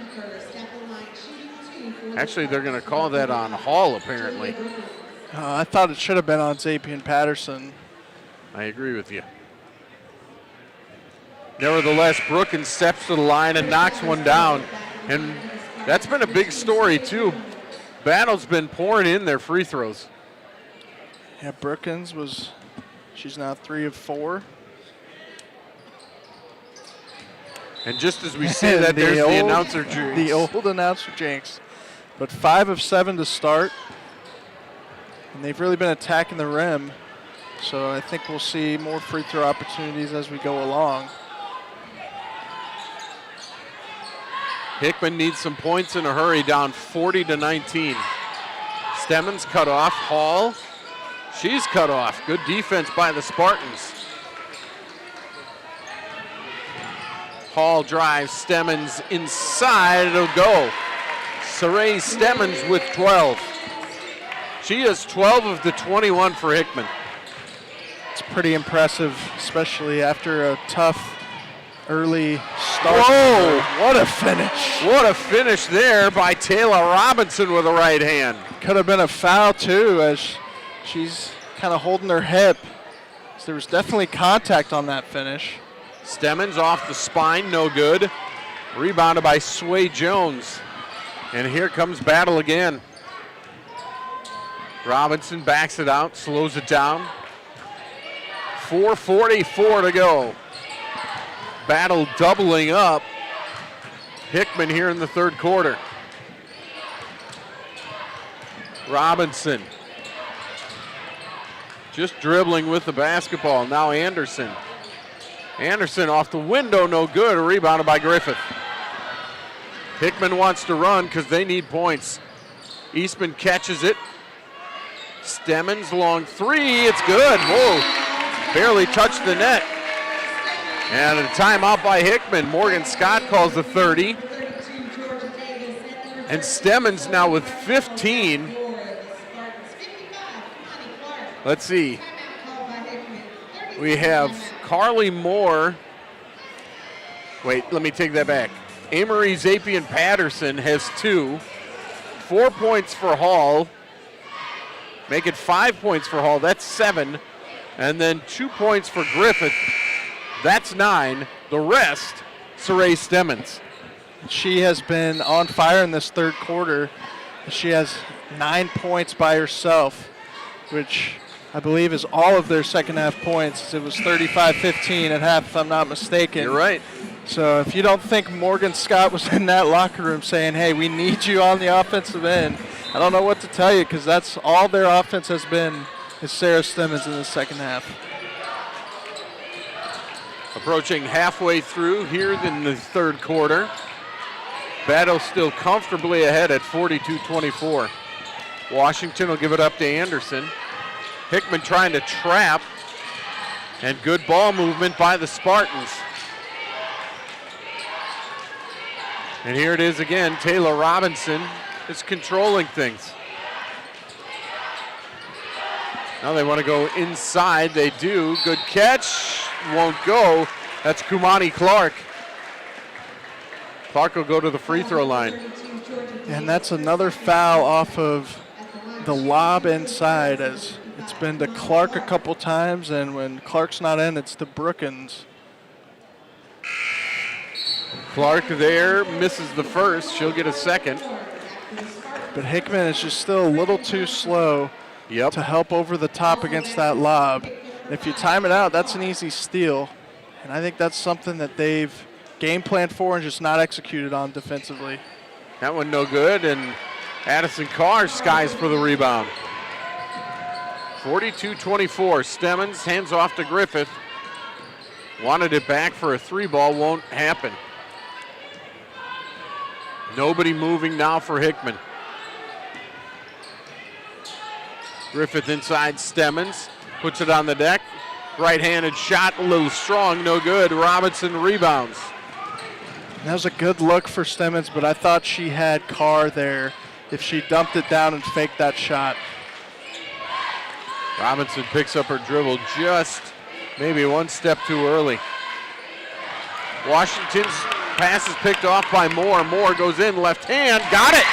Actually, they're going to call that on Hall, apparently. I thought it should have been on Zapian Patterson. I agree with you. Nevertheless, Brookins steps to the line and knocks one down. And that's been a big story, too. Battle's been pouring in their free throws. Yeah, Brookins she's now 3 of 4. And just as we say that, there's the announcer jinx. The old announcer jinx. But 5 of 7 to start. And they've really been attacking the rim. So I think we'll see more free throw opportunities as we go along. Hickman needs some points in a hurry, down 40-19. Stemmons cut off. Hall, she's cut off. Good defense by the Spartans. Hall drives, Stemmons inside, it'll go. Saray Stemmons with 12. She is 12 of the 21 for Hickman. It's pretty impressive, especially after a tough early start. Whoa, what a finish. What a finish there by Taylor Robinson with a right hand. Could have been a foul too, as she's kind of holding her hip. So there was definitely contact on that finish. Stemmons off the spine, no good. Rebounded by Sway Jones. And here comes Battle again. Robinson backs it out, slows it down. 4:44 to go. Battle doubling up. Hickman here in the third quarter. Robinson just dribbling with the basketball. Now Anderson. Anderson off the window, no good. Rebounded by Griffith. Hickman wants to run because they need points. Eastman catches it. Stemmons long three, it's good. Whoa, barely touched the net. And a timeout by Hickman. Morgan Scott calls the 30. And Stemmons now with 15. Let's see. We have Carly Moore. Wait, let me take that back. Amory Zapian Patterson has 2. 4 points for Hall. Make it 5 points for Hall. That's 7. And then 2 points for Griffith. That's 9. The rest, Saray Stemmons. She has been on fire in this third quarter. She has 9 points by herself, which I believe is all of their second half points. It was 35-15 at half, if I'm not mistaken. You're right. So if you don't think Morgan Scott was in that locker room saying, hey, we need you on the offensive end, I don't know what to tell you because that's all their offense has been is Sarah Stemmons in the second half. Approaching halfway through here in the third quarter. Battle still comfortably ahead at 42-24. Washington will give it up to Anderson. Hickman trying to trap, and good ball movement by the Spartans. And here it is again. Taylor Robinson is controlling things. Now they want to go inside. They do. Good catch. Won't go. That's Kumani Clark. Clark will go to the free throw line. And that's another foul off of the lob inside, as it's been to Clark a couple times, and when Clark's not in, it's to Brookins. Clark there misses the first. She'll get a second. But Hickman is just still a little too slow to help over the top against that lob. If you time it out, that's an easy steal. And I think that's something that they've game planned for and just not executed on defensively. That one no good, and Addison Carr skies for the rebound. 42-24, Stemmons hands off to Griffith. Wanted it back for a three ball, won't happen. Nobody moving now for Hickman. Griffith inside Stemmons, puts it on the deck. Right-handed shot, a little strong, no good. Robinson rebounds. That was a good look for Stemmons, but I thought she had Carr there if she dumped it down and faked that shot. Robinson picks up her dribble just maybe one step too early. Washington's pass is picked off by Moore. Moore goes in, left hand, got it.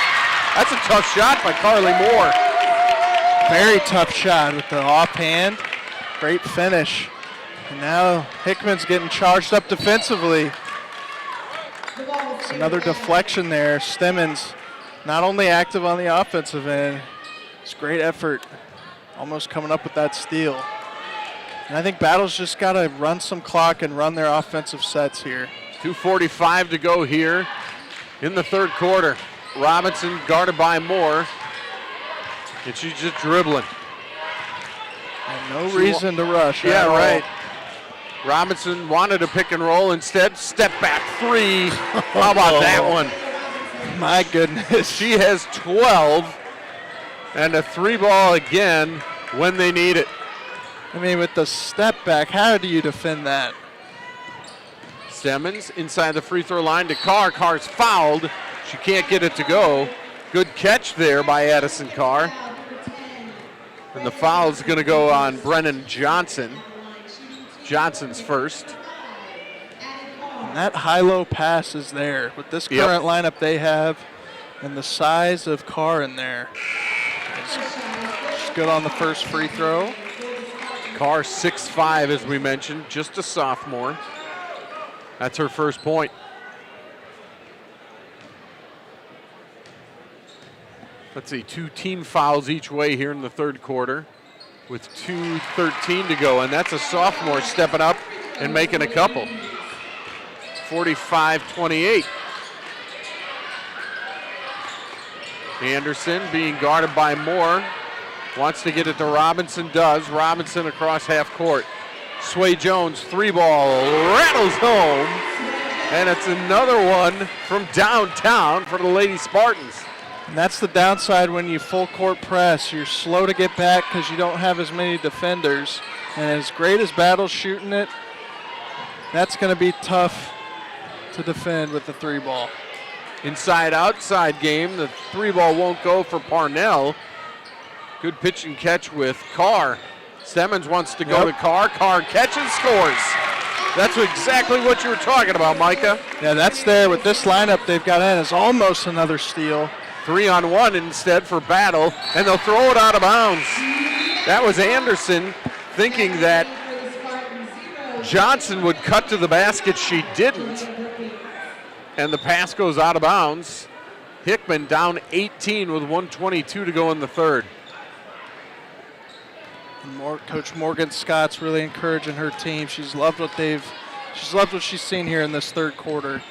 That's a tough shot by Carly Moore. Very tough shot with the offhand. Great finish. And now Hickman's getting charged up defensively. It's another deflection there. Stemmons not only active on the offensive end, it's great effort. Almost coming up with that steal. And I think Battle's just got to run some clock and run their offensive sets here. 2:45 to go here in the third quarter. Robinson guarded by Moore, and she's just dribbling. And no reason to rush. Yeah, right. Robinson wanted a pick and roll, instead step back three. How about that one? My goodness. She has 12 and a three ball again when they need it. I mean, with the step back, how do you defend that? Stemmons inside the free throw line to Carr. Carr's fouled. She can't get it to go. Good catch there by Addison Carr. And the foul is going to go on Brennan Johnson. Johnson's first. And that high-low pass is there. With this current lineup they have and the size of Carr in there. She's good on the first free throw. Carr 6'5", as we mentioned, just a sophomore. That's her first point. Let's see, 2 team fouls each way here in the third quarter with 2:13 to go, and that's a sophomore stepping up and making a couple. 45-28. Anderson being guarded by Moore. Wants to get it to Robinson, does. Robinson across half court. Sway Jones, three ball, rattles home. And it's another one from downtown for the Lady Spartans. And that's the downside when you full court press. You're slow to get back because you don't have as many defenders. And as great as Battle's shooting it, that's going to be tough to defend with the three ball. Inside-outside game. The three ball won't go for Parnell. Good pitch and catch with Carr. Stemmons wants to go to Carr. Carr catches, scores. That's exactly what you were talking about, Micah. Yeah, that's there. With this lineup they've got in is almost another steal. 3-on-1 instead for Battle, and they'll throw it out of bounds. That was Anderson thinking that Johnson would cut to the basket. She didn't. And the pass goes out of bounds. Hickman down 18 with 1:22 to go in the third. Coach Morgan Scott's really encouraging her team. She's loved what she's seen here in this third quarter.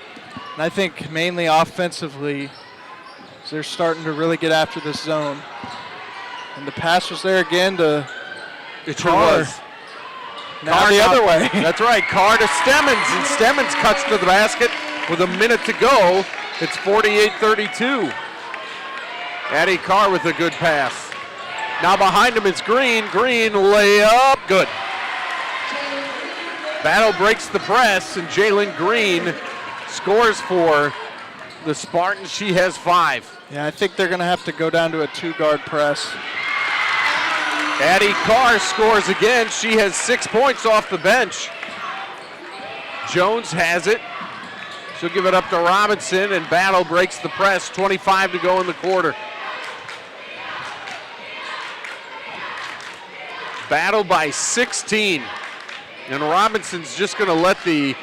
And I think mainly offensively, They're starting to really get after this zone. And the pass was there again to It sure Carr. was. Now the other way. That's right, Carr to Stemmons, and Stemmons cuts to the basket with a minute to go. It's 48-32. Addie Carr with a good pass. Now behind him it's Green. Green layup, good. Battle breaks the press, and Jalen Green scores for the Spartans. She has 5. Yeah, I think they're going to have to go down to a 2-guard press. Addie Carr scores again. She has 6 points off the bench. Jones has it. She'll give it up to Robinson, and Battle breaks the press. 25 to go in the quarter. Battle by 16. And Robinson's just going to let the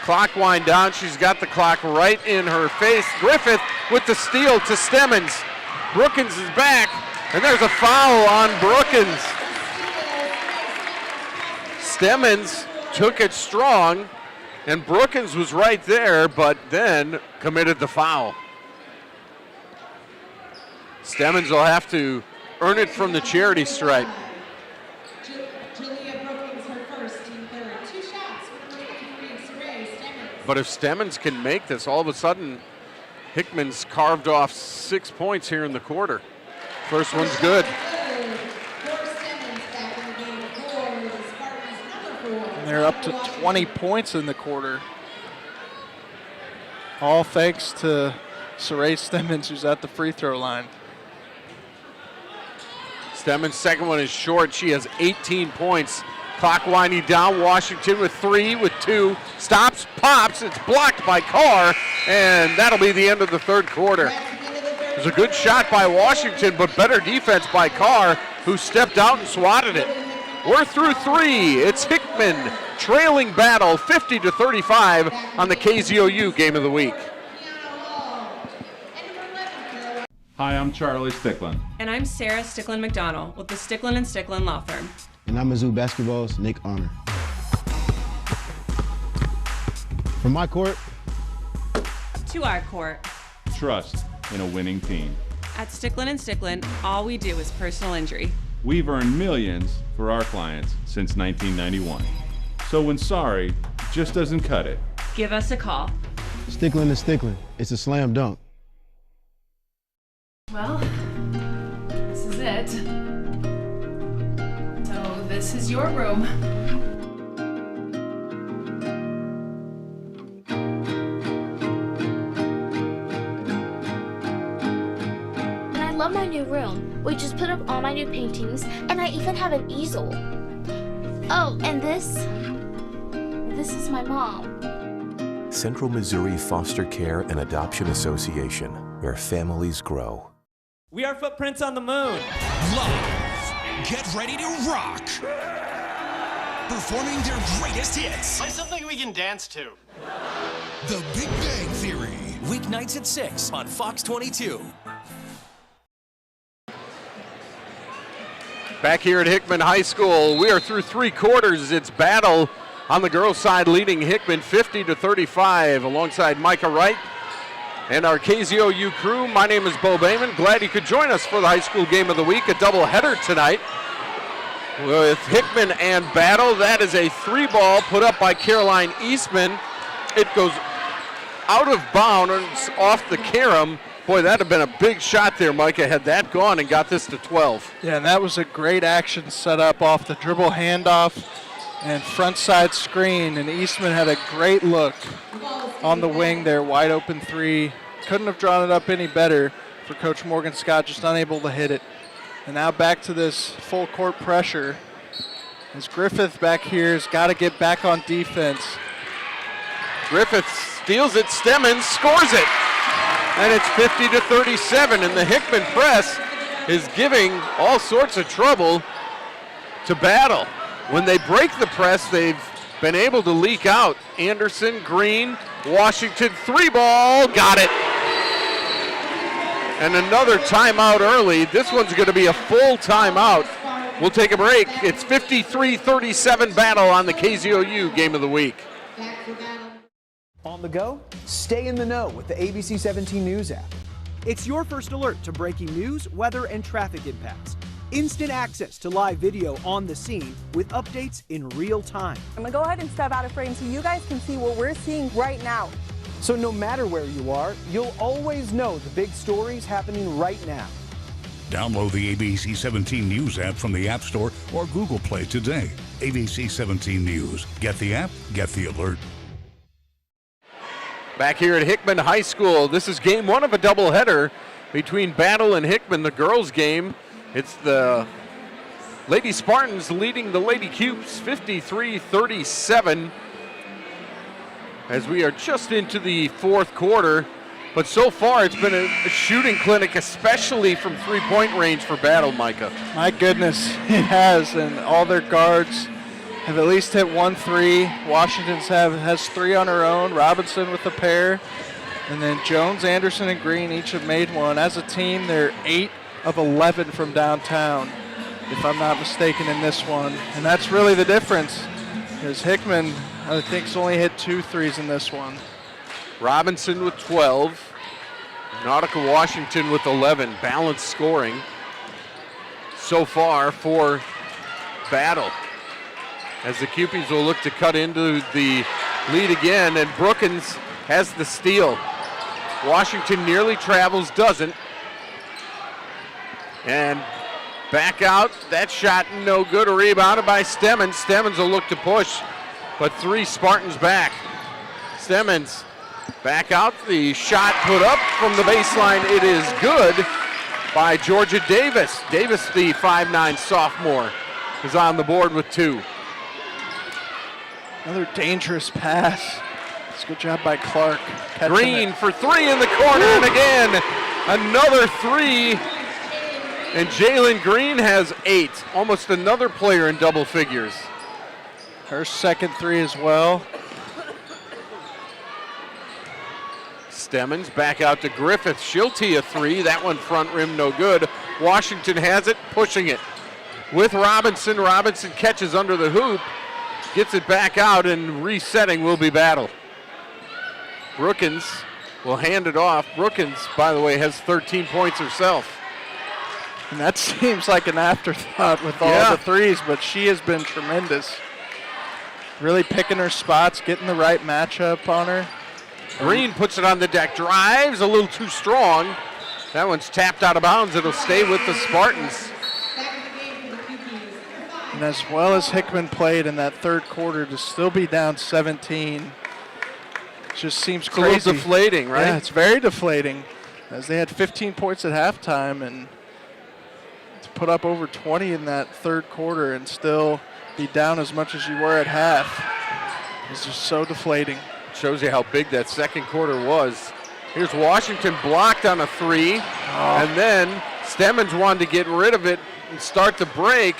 clock wind down. She's got the clock right in her face. Griffith with the steal to Stemmons. Brookins is back, and there's a foul on Brookins. Stemmons took it strong, and Brookins was right there, but then committed the foul. Stemmons will have to earn it from the charity stripe. But if Stemmons can make this, all of a sudden, Hickman's carved off 6 points here in the quarter. First one's good. And they're up to 20 points in the quarter. All thanks to Saray Stemmons, who's at the free throw line. Stemmons' second one is short. She has 18 points. Clock winding down. Washington with 3, with 2. Stops, pops. It's blocked by Carr, and that'll be the end of the third quarter. It was a good shot by Washington, but better defense by Carr, who stepped out and swatted it. We're through 3. It's Hickman trailing Battle 50-35 on the KZOU Game of the Week. Hi, I'm Charlie Sticklin. And I'm Sarah Sticklin McDonald with the Sticklin & Sticklin Law Firm. And I'm Mizzou Basketball's Nick Honor. From my court To our court. Trust in a winning team. At Sticklin & Sticklin, all we do is personal injury. We've earned millions for our clients since 1991. So when sorry just doesn't cut it, Give us a call. Sticklin is Sticklin. It's a slam dunk. Well, this is it. So this is your room. And I love my new room. We just put up all my new paintings, and I even have an easel. Oh, and this is my mom. Central Missouri Foster Care and Adoption Association, where families grow. We are Footprints on the Moon. Live. Get ready to rock. Performing their greatest hits. Play something we can dance to. The Big Bang Theory. Weeknights at 6 on Fox 22. Back here at Hickman High School, we are through 3 quarters. It's Battle on the girls' side leading Hickman 50-35 alongside Micah Wright and our KZOU crew. My name is Bo Bayman. Glad you could join us for the high school game of the week, a doubleheader tonight with Hickman and Battle. That is a 3-ball put up by Caroline Eastman. It goes out of bounds off the carom. Boy, that'd have been a big shot there, Micah, had that gone and got this to 12. Yeah, and that was a great action set up off the dribble handoff and front side screen, and Eastman had a great look on the wing there, wide open 3. Couldn't have drawn it up any better for Coach Morgan Scott, just unable to hit it. And now back to this full court pressure as Griffith back here has got to get back on defense. Griffith steals it, Stemmons scores it. And it's 50-37, and the Hickman press is giving all sorts of trouble to Battle. When they break the press, they've been able to leak out. Anderson, Green, Washington, 3-ball, got it. And another timeout early. This one's going to be a full timeout. We'll take a break. It's 53-37 Battle on the KZOU Game of the Week. On the go, stay in the know with the ABC 17 News app. It's your first alert to breaking news, weather, and traffic impacts. Instant access to live video on the scene with updates in real time. I'm gonna go ahead and step out of frame so you guys can see what we're seeing right now. So no matter where you are, you'll always know the big stories happening right now. Download the ABC 17 News app from the App Store or Google Play today. ABC 17 News. Get the app, get the alert. Back here at Hickman High School, this is game one of a doubleheader between Battle and Hickman, the girls' game. It's the Lady Spartans leading the Lady Cubes 53-37 as we are just into the fourth quarter. But so far it's been a shooting clinic, especially from three-point range for Battle, Micah. My goodness, it has, and all their guards have at least hit 1 3. Washington's has 3 on her own, Robinson with a pair, and then Jones, Anderson, and Green each have made one. As a team, they're 8 of 11 from downtown, if I'm not mistaken, in this one. And that's really the difference, because Hickman, I think, has only hit 2 threes in this one. Robinson with 12. Nautica Washington with 11. Balanced scoring so far for Battle, as the Cupies will look to cut into the lead again, and Brookins has the steal. Washington nearly travels, doesn't. And back out, that shot no good, rebounded by Stemmons. Stemmons will look to push, but 3 Spartans back. Stemmons back out, the shot put up from the baseline. It is good by Georgia Davis. Davis, the 5'9" sophomore, is on the board with 2. Another dangerous pass. It's a good job by Clark. Green for 3 in the corner, and again, another 3. And Jalen Green has 8, almost another player in double figures. Her second 3 as well. Stemmons back out to Griffith. She'll tee a 3. That one front rim no good. Washington has it, pushing it with Robinson. Robinson catches under the hoop, gets it back out, and resetting will be Battle. Brookins will hand it off. Brookins, by the way, has 13 points herself. And that seems like an afterthought with all the threes, but she has been tremendous. Really picking her spots, getting the right matchup on her. Green puts it on the deck, drives a little too strong. That one's tapped out of bounds. It'll stay with the Spartans. And as well as Hickman played in that third quarter, to still be down 17 just seems crazy. It's a little deflating, right? Yeah, it's very deflating, as they had 15 points at halftime, and to put up over 20 in that third quarter and still be down as much as you were at half is just so deflating. Shows you how big that second quarter was. Here's Washington blocked on a 3, and then Stemmons wanted to get rid of it and start the break,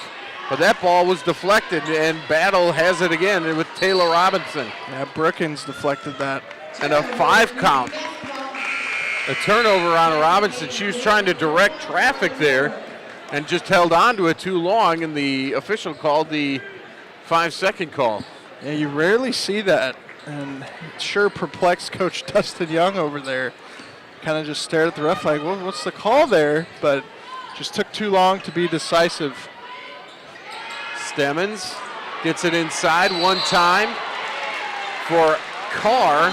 but that ball was deflected, and Battle has it again with Taylor Robinson. Yeah, Brookins deflected that. And a 5 count. A turnover on Robinson. She was trying to direct traffic there and just held on to it too long, and the official called the 5-second call. Yeah, you rarely see that, and it sure perplexed Coach Dustin Young over there. Kind of just stared at the ref like, well, what's the call there? But just took too long to be decisive. Stemmons gets it inside one time for Carr.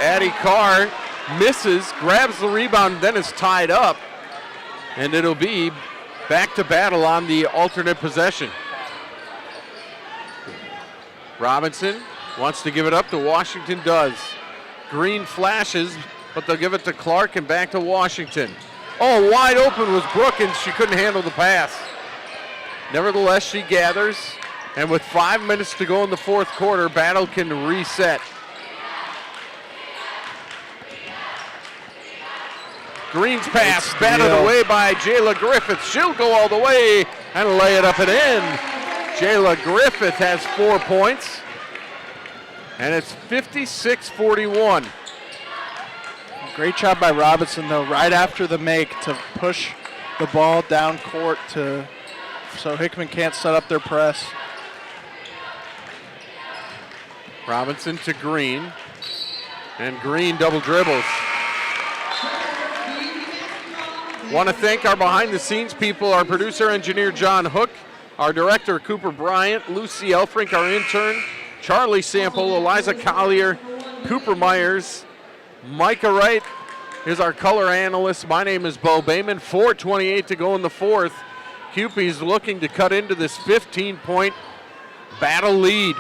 Addie Carr misses, grabs the rebound, then is tied up. And it'll be back to Battle on the alternate possession. Robinson wants to give it up to Washington, does. Green flashes, but they'll give it to Clark and back to Washington. Oh, wide open was Brookins. She couldn't handle the pass. Nevertheless, she gathers, and with 5 minutes to go in the fourth quarter, Battle can reset. Green's pass batted away by Jayla Griffith. She'll go all the way and lay it up and in. Jayla Griffith has 4 points, and it's 56-41. Great job by Robinson, though, right after the make to push the ball down court so Hickman can't set up their press. Robinson to Green, and Green double dribbles. Want to thank our behind-the-scenes people, our producer engineer John Hook, our director Cooper Bryant, Lucy Elfrink, our intern, Charlie Sample, Eliza Collier, Cooper Myers, Micah Wright is our color analyst. My name is Bo Bayman. 4:28 to go in the fourth. Cupie's looking to cut into this 15-point battle lead.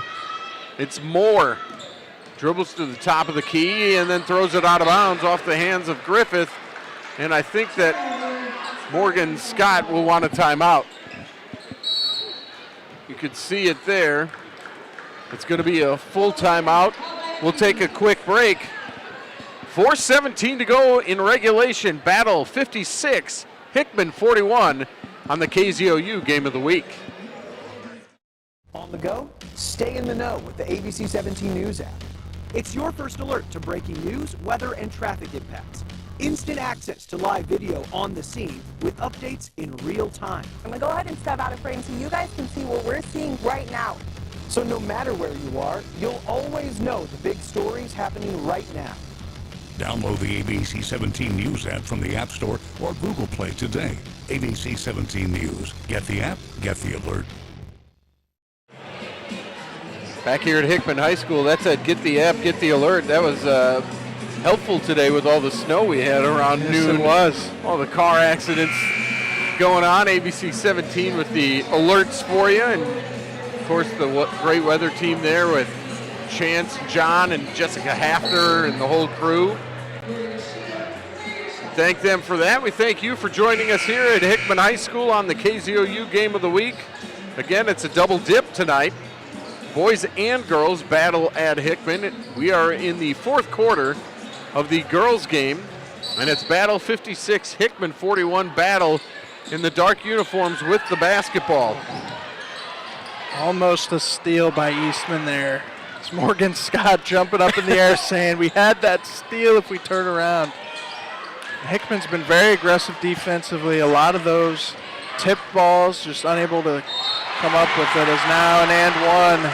It's Moore. Dribbles to the top of the key and then throws it out of bounds off the hands of Griffith. And I think that Morgan Scott will want a timeout. You can see it there. It's going to be a full timeout. We'll take a quick break. 4:17 to go in regulation. Battle 56, Hickman 41 on the KZOU Game of the Week. On the go, stay in the know with the ABC 17 News app. It's your first alert to breaking news, weather, and traffic impacts. Instant access to live video on the scene with updates in real time. I'm gonna go ahead and step out of frame so you guys can see what we're seeing right now. So no matter where you are, you'll always know the big stories happening right now. Download the ABC 17 News app from the App Store or Google Play today. ABC 17 News. Get the app, get the alert. Back here at Hickman High School, that's at Get the App, Get the Alert. That was helpful today with all the snow we had around noon. It was. All the car accidents going on. ABC 17 with the alerts for you. And, of course, the great weather team there with Chance, John, and Jessica Hafner and the whole crew. Thank them for that. We thank you for joining us here at Hickman High School on the KZOU Game of the Week. Again, it's a double dip tonight. Boys and girls battle at Hickman. We are in the fourth quarter of the girls game, and it's battle 56, Hickman 41 battle in the dark uniforms with the basketball. Almost a steal by Eastman there. It's Morgan Scott jumping up in the air saying, we had that steal if we turn around. Hickman's been very aggressive defensively. A lot of those tip balls, just unable to come up with it, is now an and one.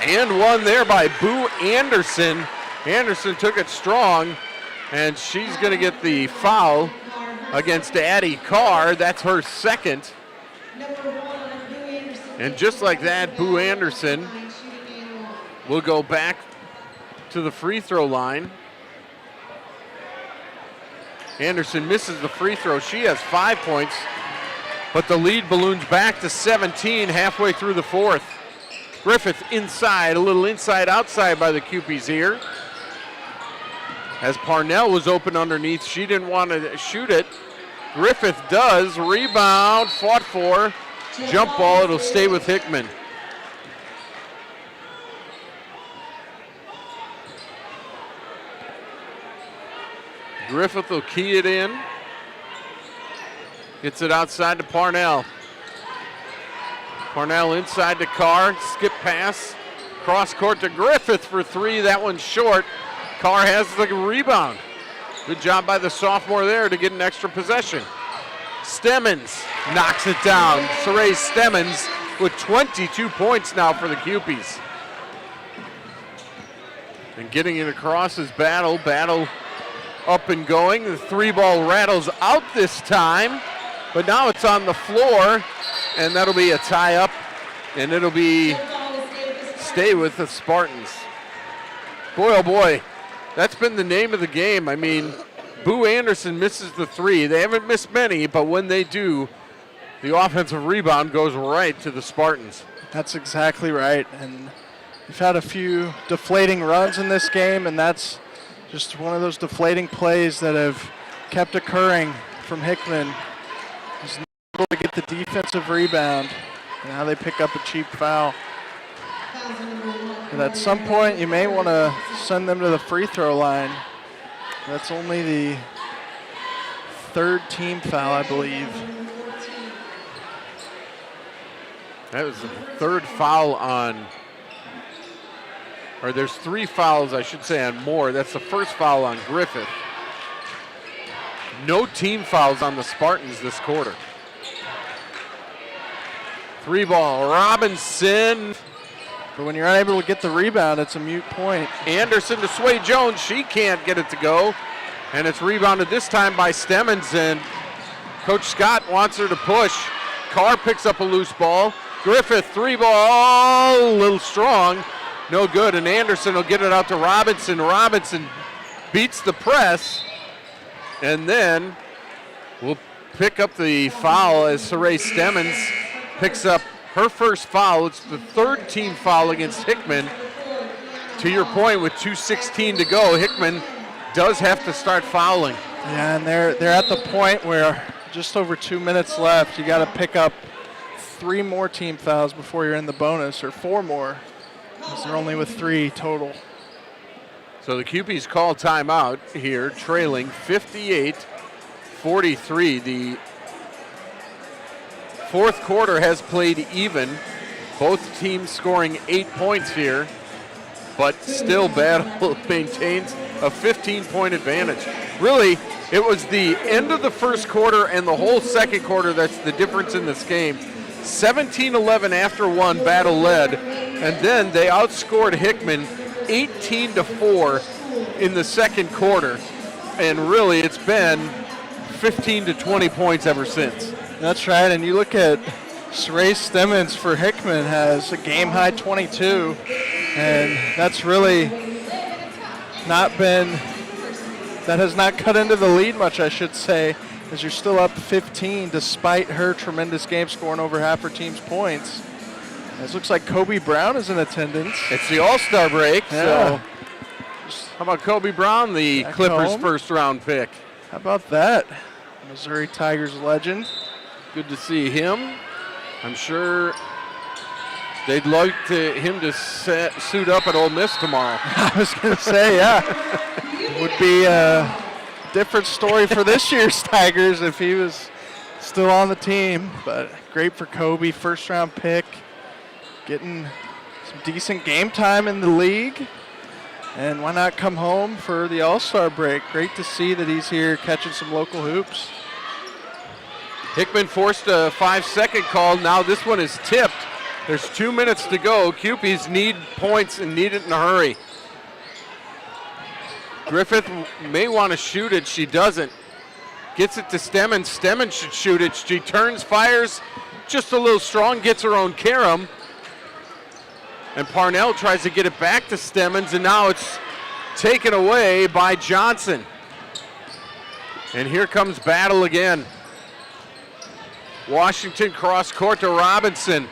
And one there by Boo Anderson. Anderson took it strong, and she's going to get the foul against Addie Carr. That's her second. And just like that, Boo Anderson will go back to the free throw line. Anderson misses the free throw. She has 5 points, but the lead balloons back to 17 halfway through the fourth. Griffith inside, a little inside-outside by the Cupies here. As Parnell was open underneath, she didn't want to shoot it. Griffith does, rebound, fought for, jump ball, it'll stay with Hickman. Griffith will key it in. Gets it outside to Parnell. Parnell inside to Carr, skip pass, cross court to Griffith for three, that one's short. Carr has the rebound. Good job by the sophomore there to get an extra possession. Stemmons knocks it down. Saray Stemmons with 22 points now for the Cupies. And getting it across is Battle. Battle up and going. The three ball rattles out this time, but now it's on the floor, and that'll be a tie up, and it'll be stay with the Spartans. Boy, oh boy, that's been the name of the game. I mean, Boo Anderson misses the three. They haven't missed many, but when they do, the offensive rebound goes right to the Spartans. That's exactly right, and we've had a few deflating runs in this game, and that's just one of those deflating plays that have kept occurring from Hickman. He's not able to get the defensive rebound, and now they pick up a cheap foul. But at some point, you may want to send them to the free throw line. That's only the third team foul, I believe. That was the third foul on, or there's three fouls, I should say, on Moore. That's the first foul on Griffith. No team fouls on the Spartans this quarter. Three ball, Robinson. But when you're unable to get the rebound, it's a moot point. Anderson to Sway Jones. She can't get it to go. And it's rebounded this time by Stemmons. And Coach Scott wants her to push. Carr picks up a loose ball. Griffith, 3 ball, a little strong. No good, and Anderson will get it out to Robinson. Robinson beats the press, and then we'll pick up the foul as Saray Stemmons picks up her first foul. It's the 3rd team foul against Hickman. To your point, with 2:16 to go, Hickman does have to start fouling. Yeah, and they're at the point where just over 2 minutes left. You got to pick up 3 more team fouls before you're in the bonus, or 4 more, because they're only with 3 total. So the Cupies call timeout here, trailing 58-43. The fourth quarter has played even. Both teams scoring 8 points here, but still Battle maintains a 15-point advantage. Really, it was the end of the first quarter and the whole second quarter that's the difference in this game. 17-11 after 1, Battle led, and then they outscored Hickman 18-4 in the second quarter, and really it's been 15 to 20 points ever since. That's right, and you look at Saray Stemmons for Hickman has a game-high 22, and that's really not been, that has not cut into the lead much, I should say, as you're still up 15 despite her tremendous game, scoring over half her team's points. It looks like Kobe Brown is in attendance. It's the All-Star break, yeah. So how about Kobe Brown, the Back Clippers' home. first-round pick? How about that? Missouri Tigers legend. Good to see him. I'm sure they'd like him to suit up at Ole Miss tomorrow. I was going to say, yeah. Would be a different story for this year's Tigers if he was still on the team. But great for Kobe, first-round pick. Getting some decent game time in the league. And why not come home for the All-Star break? Great to see that he's here catching some local hoops. Hickman forced a 5-second call. Now this one is tipped. There's 2 minutes to go. Cupies need points and need it in a hurry. Griffith may want to shoot it. She doesn't. Gets it to Stemmons. Stemmons should shoot it. She turns, fires, just a little strong, gets her own carom. And Parnell tries to get it back to Stemmons, and now it's taken away by Johnson. And here comes Battle again. Washington cross court to Robinson.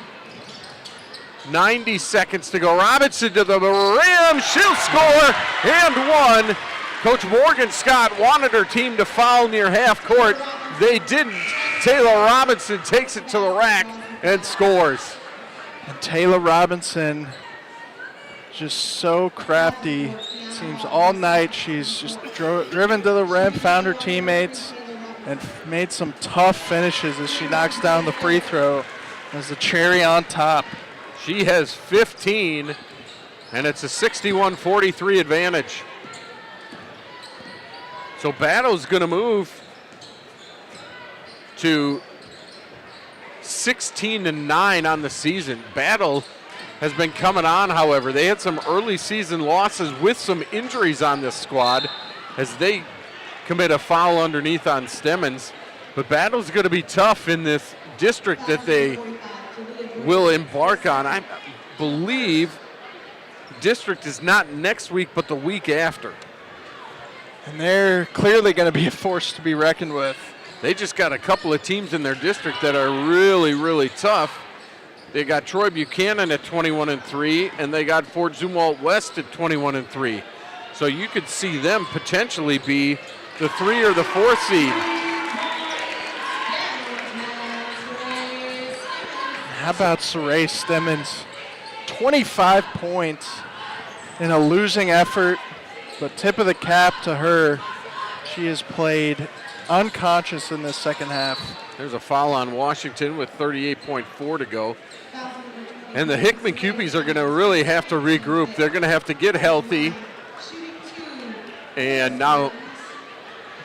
90 seconds to go. Robinson to the rim. She'll score and one. Coach Morgan Scott wanted her team to foul near half court. They didn't. Taylor Robinson takes it to the rack and scores. And Taylor Robinson, just so crafty. Seems all night she's just driven to the rim, found her teammates, and made some tough finishes as she knocks down the free throw as the cherry on top. She has 15, and it's a 61-43 advantage. So Battle's going to move to 16-9 on the season. Battle has been coming on, however. They had some early season losses with some injuries on this squad as they commit a foul underneath on Stemmons. But Battle's going to be tough in this district that they will embark on. I believe district is not next week, but the week after. And they're clearly going to be a force to be reckoned with. They just got a couple of teams in their district that are really, really tough. They got Troy Buchanan at 21-3, and they got Fort Zumwalt West at 21-3. So you could see them potentially be the 3 or the 4 seed. How about Saray Stemmons? 25 points in a losing effort, but tip of the cap to her. She has played unconscious in this second half. There's a foul on Washington with 38.4 to go. And the Hickman Cupies are going to really have to regroup. They're going to have to get healthy. And now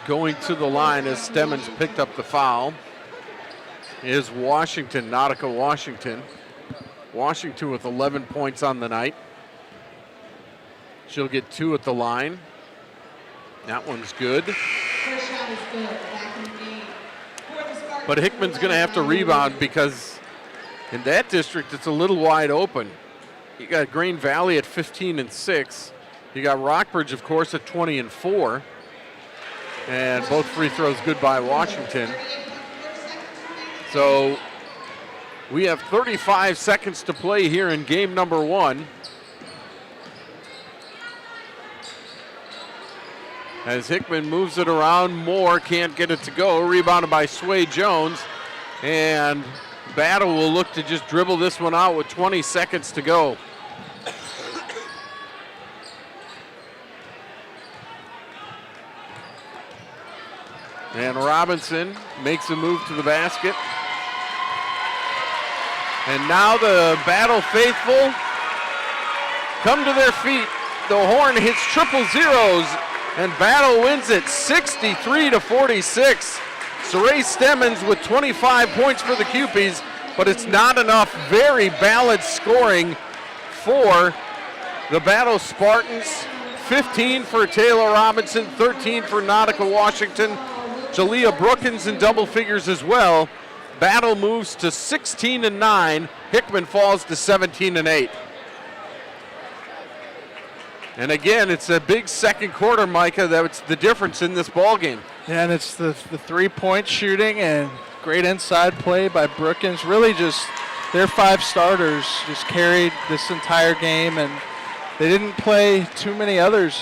going to the line as Stemmons picked up the foul is Washington, Nautica Washington. Washington with 11 points on the night. She'll get 2 at the line. That one's good. First shot is good. Back in the game. For the But Hickman's going to have to rebound because in that district it's a little wide open. You got Green Valley at 15-6. You got Rockbridge, of course, at 20-4. And both free throws good by Washington. So we have 35 seconds to play here in game number 1. As Hickman moves it around, Moore can't get it to go. Rebounded by Sway Jones. And Battle will look to just dribble this one out with 20 seconds to go. And Robinson makes a move to the basket. And now the Battle faithful come to their feet. The horn hits triple zeros, and Battle wins it 63-46. Saray Stemmons with 25 points for the Cupies, but it's not enough. Very balanced scoring for the Battle Spartans. 15 for Taylor Robinson, 13 for Nautica Washington. Jalea Brookins in double figures as well. Battle moves to 16-9. Hickman falls to 17-8. And again, it's a big second quarter, Micah. That's the difference in this ball game. Yeah, and it's the three-point shooting and great inside play by Brookins. Really just their 5 starters just carried this entire game, and they didn't play too many others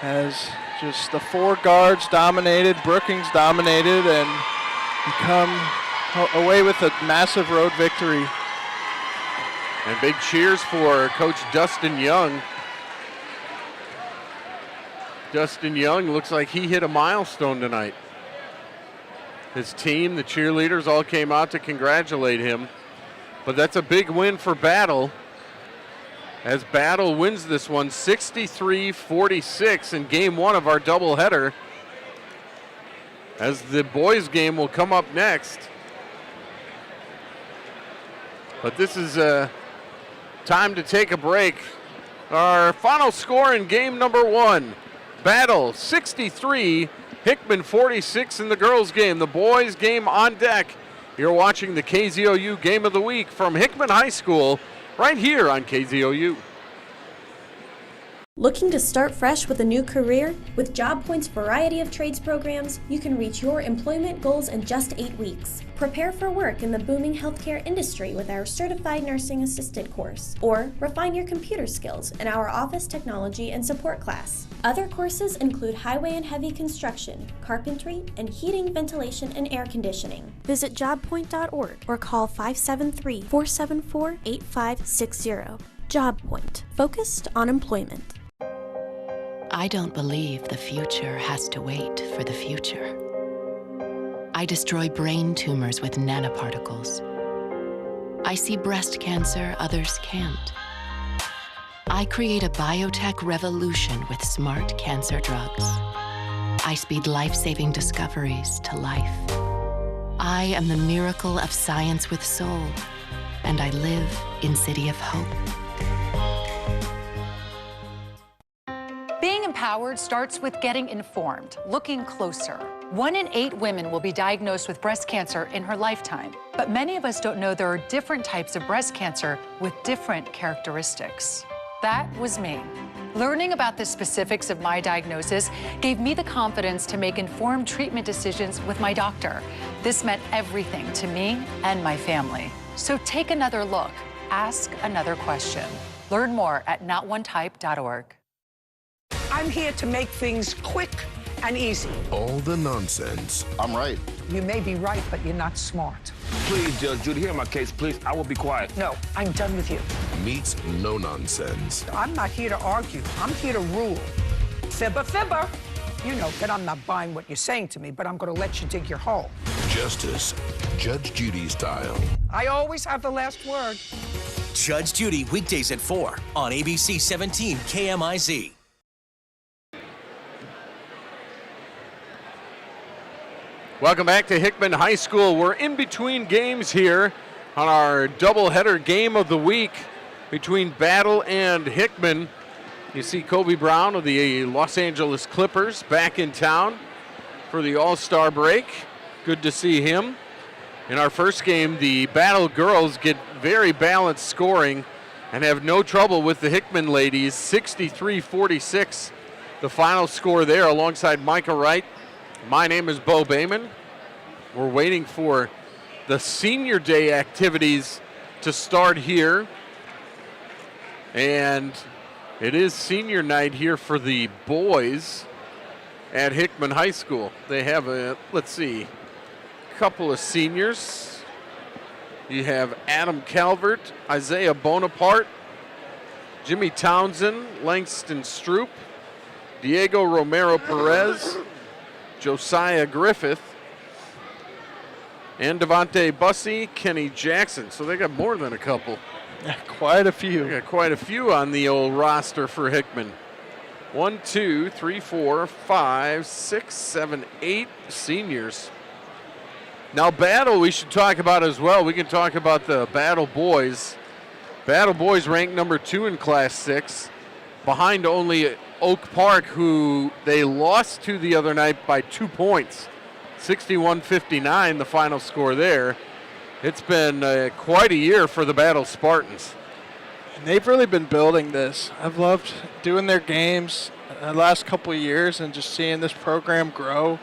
as just the 4 guards dominated, Brookins dominated, and come away with a massive road victory. And big cheers for Coach Dustin Young. Dustin Young looks like he hit a milestone tonight. His team, the cheerleaders, all came out to congratulate him. But that's a big win for Battle, as Battle wins this one 63-46 in game 1 of our doubleheader, as the boys game will come up next. But this is time to take a break. Our final score in game number 1, Battle 63, Hickman 46 in the girls game. The boys game on deck. You're watching the KZOU Game of the Week from Hickman High School right here on KZOU. Looking to start fresh with a new career? With JobPoint's variety of trades programs, you can reach your employment goals in just 8 weeks. Prepare for work in the booming healthcare industry with our Certified Nursing Assistant course, or refine your computer skills in our Office Technology and Support class. Other courses include highway and heavy construction, carpentry, and heating, ventilation, and air conditioning. Visit jobpoint.org or call 573-474-8560. JobPoint, focused on employment. I don't believe the future has to wait for the future. I destroy brain tumors with nanoparticles. I see breast cancer others can't. I create a biotech revolution with smart cancer drugs. I speed life-saving discoveries to life. I am the miracle of science with soul, and I live in City of Hope. Being empowered starts with getting informed, looking closer. 1 in 8 women will be diagnosed with breast cancer in her lifetime. But many of us don't know there are different types of breast cancer with different characteristics. That was me. Learning about the specifics of my diagnosis gave me the confidence to make informed treatment decisions with my doctor. This meant everything to me and my family. So take another look. Ask another question. Learn more at notonetype.org. I'm here to make things quick and easy. All the nonsense. I'm right. You may be right, but you're not smart. Please, Judge Judy, hear my case, please. I will be quiet. No, I'm done with you. Meets no nonsense. I'm not here to argue. I'm here to rule. Fibber, fibber. You know that I'm not buying what you're saying to me, but I'm going to let you dig your hole. Justice, Judge Judy style. I always have the last word. Judge Judy, weekdays at 4 on ABC 17 KMIZ. Welcome back to Hickman High School. We're in between games here on our doubleheader game of the week between Battle and Hickman. You see Kobe Brown of the Los Angeles Clippers back in town for the All-Star break. Good to see him. In our first game, the Battle girls get very balanced scoring and have no trouble with the Hickman ladies. 63-46, the final score there, alongside Micah Wright. My name is Bo Bayman. We're waiting for the Senior Day activities to start here. And it is senior night here for the boys at Hickman High School. They have a couple of seniors. You have Adam Calvert, Isaiah Bonaparte, Jimmy Townsend, Langston Stroop, Diego Romero Perez, Josiah Griffith, and Devontae Bussey, Kenny Jackson. So they got more than a couple. Yeah, quite a few. They got quite a few on the old roster for Hickman. 1, 2, 3, 4, 5, 6, 7, 8 seniors. Now Battle we should talk about as well. We can talk about the Battle boys. Battle boys ranked number 2 in Class 6, behind only Oak Park, who they lost to the other night by 2 points. 61-59, the final score there. It's been quite a year for the Battle Spartans. And they've really been building this. I've loved doing their games the last couple of years and just seeing this program grow.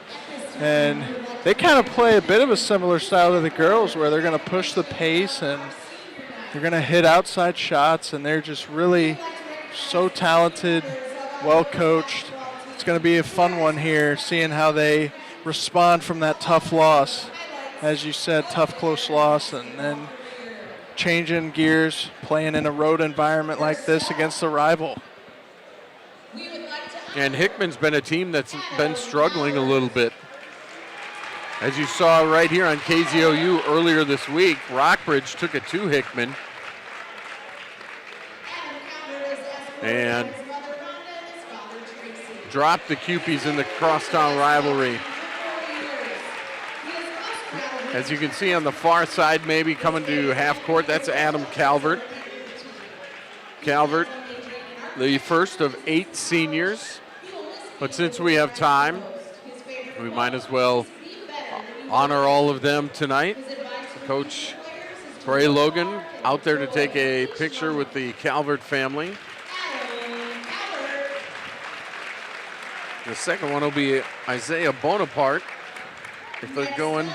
And they kind of play a bit of a similar style to the girls, where they're going to push the pace and they're going to hit outside shots, and they're just really so talented, well coached. It's going to be a fun one here, seeing how they respond from that tough loss. As you said, tough, close loss, and then changing gears, playing in a road environment like this against a rival. And Hickman's been a team that's been struggling a little bit. As you saw right here on KZOU earlier this week, Rockbridge took it to Hickman. And dropped the Cupies in the crosstown rivalry. As you can see on the far side, maybe coming to half court, that's Adam Calvert. Calvert, the first of 8 seniors. But since we have time, we might as well honor all of them tonight. Coach Trey Logan out there to take a picture with the Calvert family. The second one will be Isaiah Bonaparte, if they're going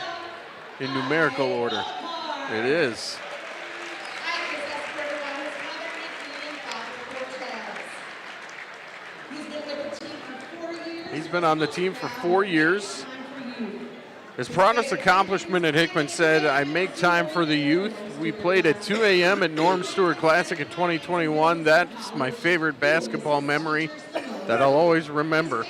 in numerical order. It is. He's been on the team for 4 years. His proudest accomplishment at Hickman said, "I make time for the youth. We played at 2 a.m. at Norm Stewart Classic in 2021. That's my favorite basketball memory that I'll always remember."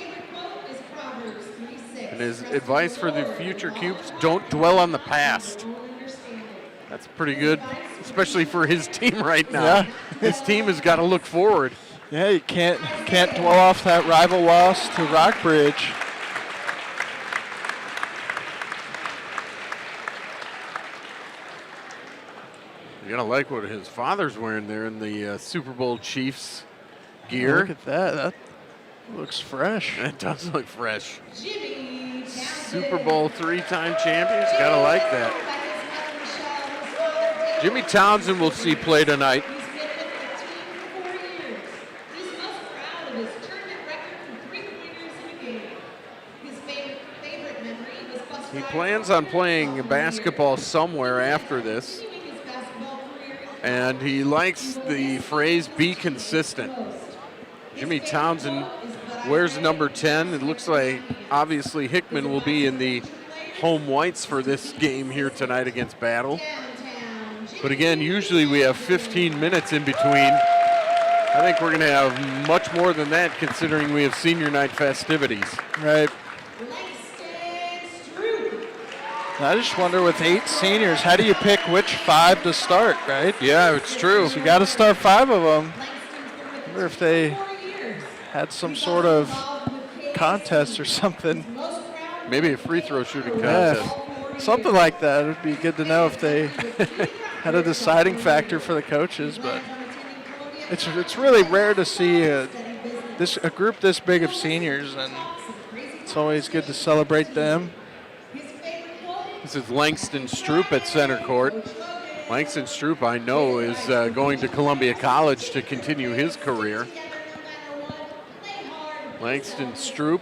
And his advice for the future Cubes, don't dwell on the past. That's pretty good, especially for his team right now. Yeah. His team has got to look forward. Yeah, you can't dwell off that rival loss to Rockbridge. You're going to like what his father's wearing there in the Super Bowl Chiefs gear. Look at that. That looks fresh. It does look fresh. Super Bowl 3-time champions. Got to like that. Jimmy Townsend will see play tonight. He plans on playing basketball somewhere after this. And he likes the phrase, be consistent. Jimmy Townsend wears number 10. It looks like, obviously, Hickman will be in the home whites for this game here tonight against Battle. But again, usually we have 15 minutes in between. I think we're going to have much more than that, considering we have senior night festivities. Right. I just wonder, with 8 seniors, how do you pick which 5 to start, right? Yeah, it's true. So you got to start 5 of them. I wonder if they had some sort of contest or something. Maybe a free throw shooting contest. Yeah, something like that. It would be good to know if they had a deciding factor for the coaches. But it's really rare to see a group this big of seniors, and it's always good to celebrate them. This is Langston Stroop at center court. Langston Stroop, I know, is going to Columbia College to continue his career. Langston Stroop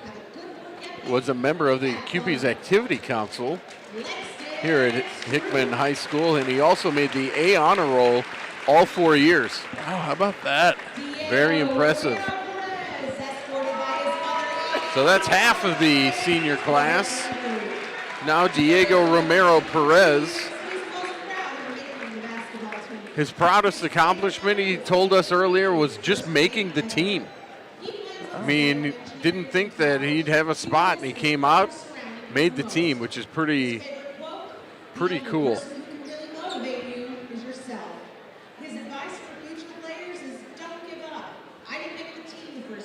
was a member of the CUPE's Activity Council here at Hickman High School, and he also made the A honor roll all 4 years. Wow, how about that? Very impressive. So that's half of the senior class. Now Diego Romero Perez. His proudest accomplishment, he told us earlier, was just making the team. I mean, didn't think that he'd have a spot, and he came out, made the team, which is pretty cool.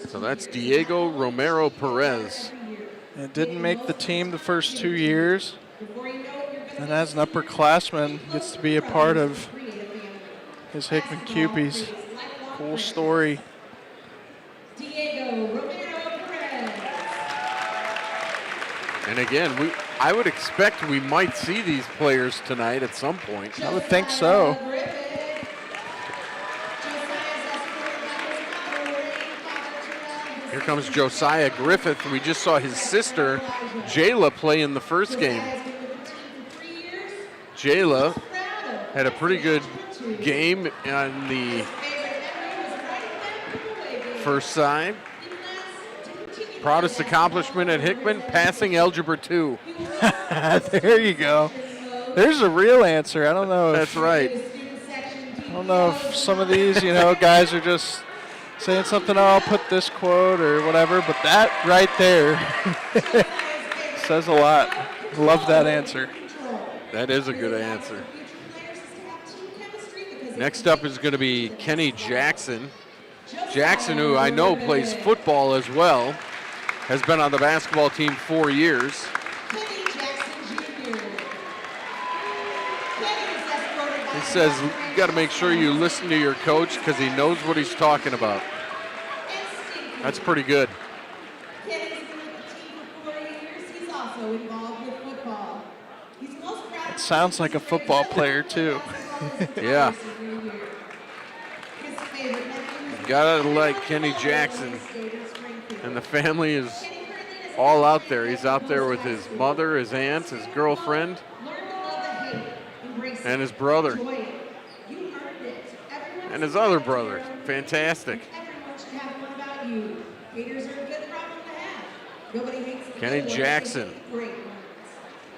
So that's Diego Romero Perez. It didn't make the team the first 2 years. And as an upperclassman, gets to be a part of his Hickman CUPE's. Cool story. And again, I would expect we might see these players tonight at some point. I would think so. Here comes Josiah Griffith. We just saw his sister, Jayla, play in the first game. Jayla had a pretty good game on the first side. Proudest accomplishment at Hickman, passing Algebra 2. There you go. There's a real answer. I don't know. That's right. I don't know if some of these, guys are just saying something, I'll put this quote or whatever, but that right there says a lot. Love that answer. That is a good answer. Next up is going to be Kenny Jackson. Jackson, who I know plays football as well, has been on the basketball team 4 years. He says, you got to make sure you listen to your coach because he knows what he's talking about. That's pretty good. It sounds like a football player, too. Yeah. Gotta like Kenny Jackson. And the family is all out there. He's out there with his mother, his aunts, his girlfriend, and his brother. And his other brother. Fantastic. Kenny Jackson.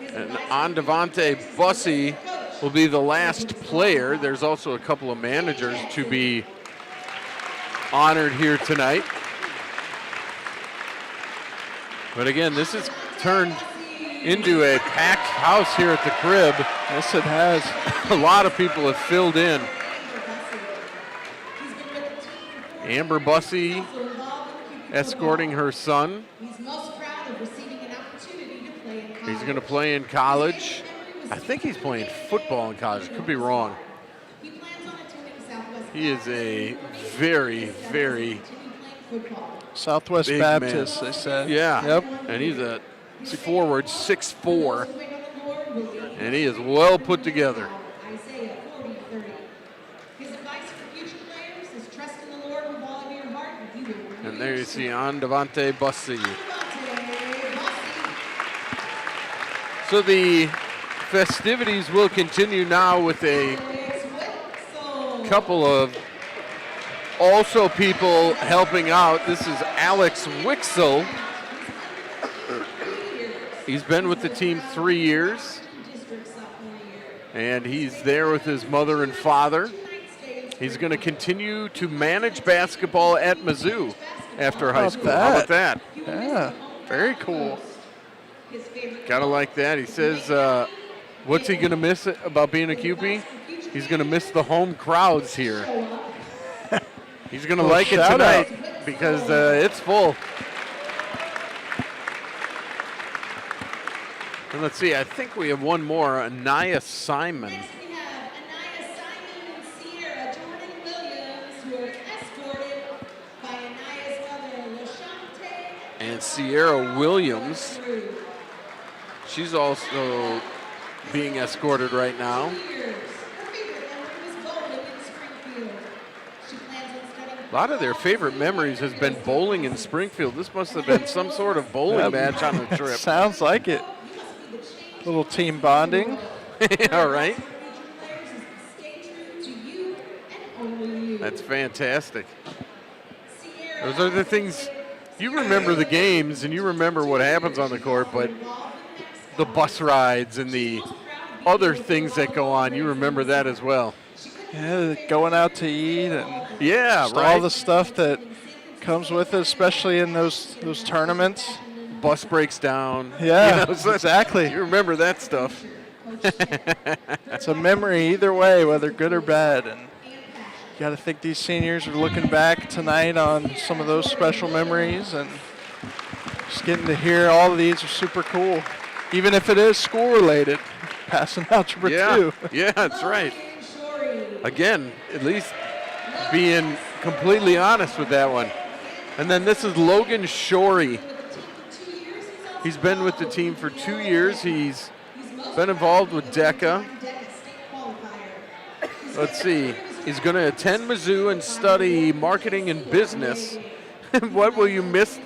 And Andavante Bussey will be the last player. There's also a couple of managers to be honored here tonight. But again, this has turned into a packed house here at the crib. Yes, it has. A lot of people have filled in. Amber Bussey escorting her son. He's going to play in college. I think he's playing football in college. Could be wrong. He is a very, very Southwest big Baptist, man. they said. Yeah. Yep. And he's a forward, 6'4", and he is well put together. And there you see Andavante Bussey. So the festivities will continue now with a couple of also people helping out. This is Alex Wixel. He's been with the team 3 years, and he's there with his mother and father. He's going to continue to manage basketball at Mizzou after high school. How about that? Yeah, very cool. Gotta like that. He says, what's he going to miss about being a CUPE? He's going to miss the home crowds here. He's going to like it tonight because it's full. And let's see, I think we have one more, Anaya Simon. And Sierra Williams. She's also being escorted right now. A lot of their favorite memories has been bowling in Springfield. This must have been some sort of bowling match on the trip. Sounds like it. Little team bonding. All right. That's fantastic. Those are the things, you remember the games and you remember what happens on the court, but the bus rides and the other things that go on, you remember that as well. Yeah, going out to eat and right. all the stuff that comes with it, especially in those tournaments. Bus breaks down. Yeah, exactly. You remember that stuff. It's a memory either way, whether good or bad. And you got to think these seniors are looking back tonight on some of those special memories, and just getting to hear all of these are super cool. Even if it is school related, passing out number 2. Yeah, that's right. Again, at least being completely honest with that one. And then this is Logan Shorey. He's been with the team for 2 years. He's been involved with DECA. Let's see. He's going to attend Mizzou and study marketing and business. What will you miss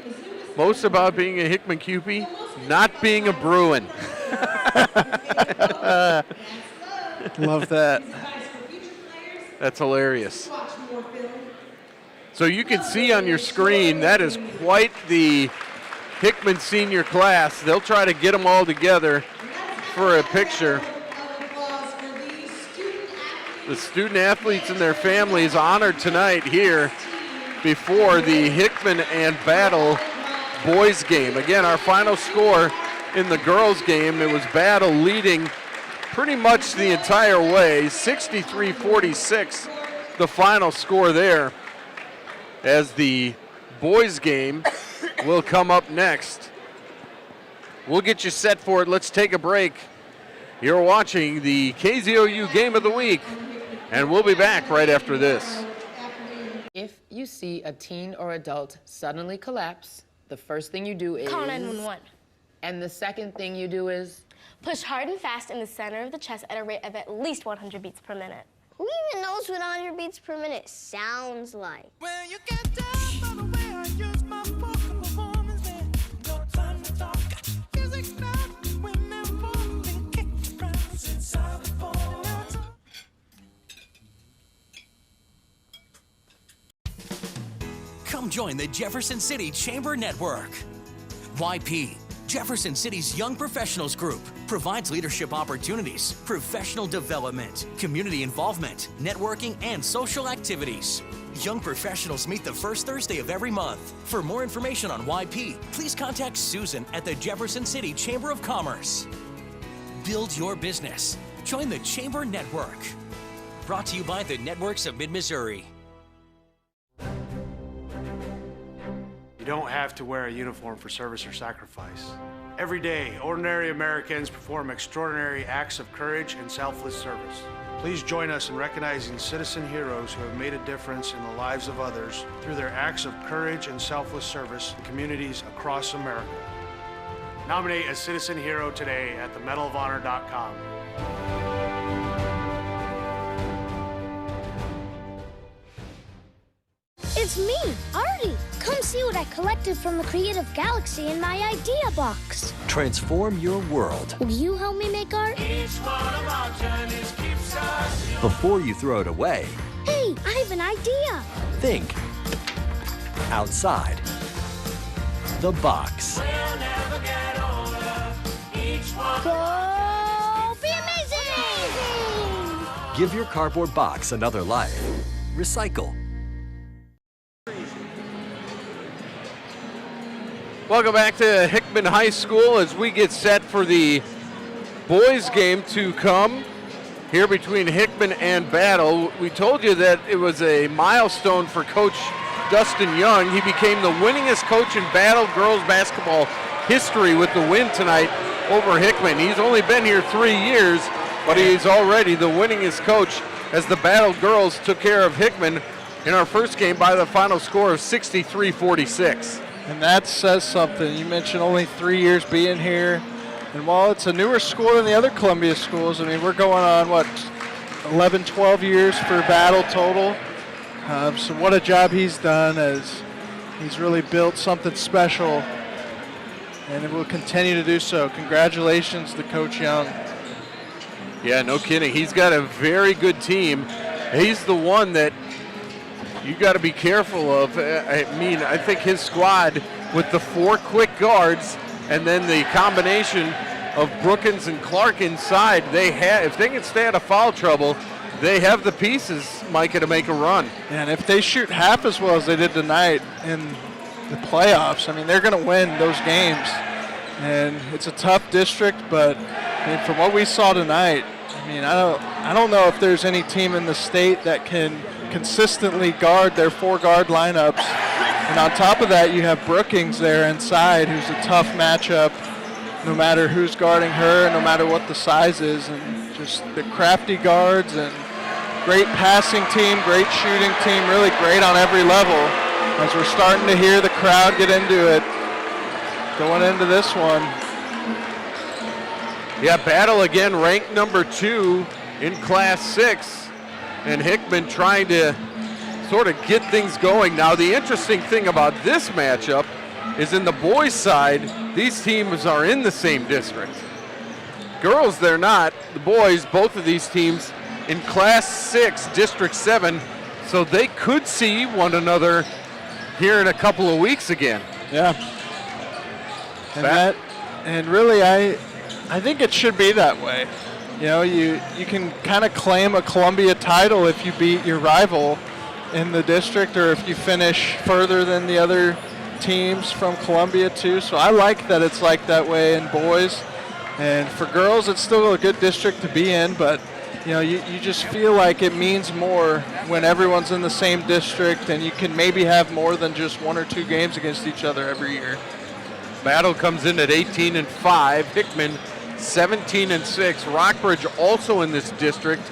most about being a Hickman Cupie? Not being a Bruin. Love that. That's hilarious. So you can see on your screen, that is quite the Hickman senior class. They'll try to get them all together for a picture. The student athletes and their families honored tonight here before the Hickman and Battle boys game. Again, our final score in the girls game, it was Battle leading pretty much the entire way, 63-46, the final score there, as the boys game will come up next. We'll get you set for it. Let's take a break. You're watching the KZOU Game of the Week, and we'll be back right after this. If you see a teen or adult suddenly collapse, the first thing you do is... Call 911. And the second thing you do is... Push hard and fast in the center of the chest at a rate of at least 100 beats per minute. Who even knows what 100 beats per minute sounds like? When you get down by the way I use my vocal performance, then no time to talk. Music's not whenever and kick around since I was born. Come join the Jefferson City Chamber Network. YP, Jefferson City's Young Professionals Group, provides leadership opportunities, professional development, community involvement, networking, and social activities. Young professionals meet the first Thursday of every month. For more information on YP, please contact Susan at the Jefferson City Chamber of Commerce. Build your business. Join the Chamber Network. Brought to you by the Networks of Mid-Missouri. You don't have to wear a uniform for service or sacrifice. Every day, ordinary Americans perform extraordinary acts of courage and selfless service. Please join us in recognizing citizen heroes who have made a difference in the lives of others through their acts of courage and selfless service in communities across America. Nominate a citizen hero today at themedalofhonor.com. It's me, Artie. Come see what I collected from the Creative Galaxy in my idea box. Transform your world. Will you help me make art? Each one of our journeys keeps us. Before you throw it away, Hey, I have an idea. think outside the box. We'll never get older. Each one Go be amazing! Give your cardboard box another life. Recycle. Welcome back to Hickman High School as we get set for the boys game to come here between Hickman and Battle. We told you that it was a milestone for Coach Dustin Young. He became the winningest coach in Battle girls basketball history with the win tonight over Hickman. He's only been here 3 years, but he's already the winningest coach as the Battle girls took care of Hickman in our first game by the final score of 63-46. And that says something. You mentioned only 3 years being here. And while it's a newer school than the other Columbia schools, I mean, we're going on, 11, 12 years for Battle total. So what a job he's done, as he's really built something special, and it will continue to do so. Congratulations to Coach Young. Yeah, no kidding. He's got a very good team. He's the one that you got to be careful of. I mean, I think his squad with the 4 quick guards and then the combination of Brookins and Clark inside, if they can stay out of foul trouble, they have the pieces, Micah, to make a run. And if they shoot half as well as they did tonight in the playoffs, I mean, they're going to win those games. And it's a tough district, but I mean, from what we saw tonight, I mean, I don't know if there's any team in the state that can consistently guard their 4-guard lineups. And on top of that, you have Brookings there inside, who's a tough matchup, no matter who's guarding her, no matter what the size is, and just the crafty guards and great passing team, great shooting team, really great on every level. As we're starting to hear the crowd get into it, going into this one. Yeah, Battle again ranked number 2 in Class 6, and Hickman trying to sort of get things going. Now, the interesting thing about this matchup is in the boys' side, these teams are in the same district. Girls, they're not. The boys, both of these teams in Class 6, District 7, so they could see one another here in a couple of weeks again. Yeah. And really, I think it should be that way. You know, you can kind of claim a Columbia title if you beat your rival in the district, or if you finish further than the other teams from Columbia too. So I like that it's like that way in boys. And for girls, it's still a good district to be in, but you know, you just feel like it means more when everyone's in the same district, and you can maybe have more than just 1 or 2 games against each other every year. Battle comes in at 18-5. Hickman 17-6. Rockbridge also in this district,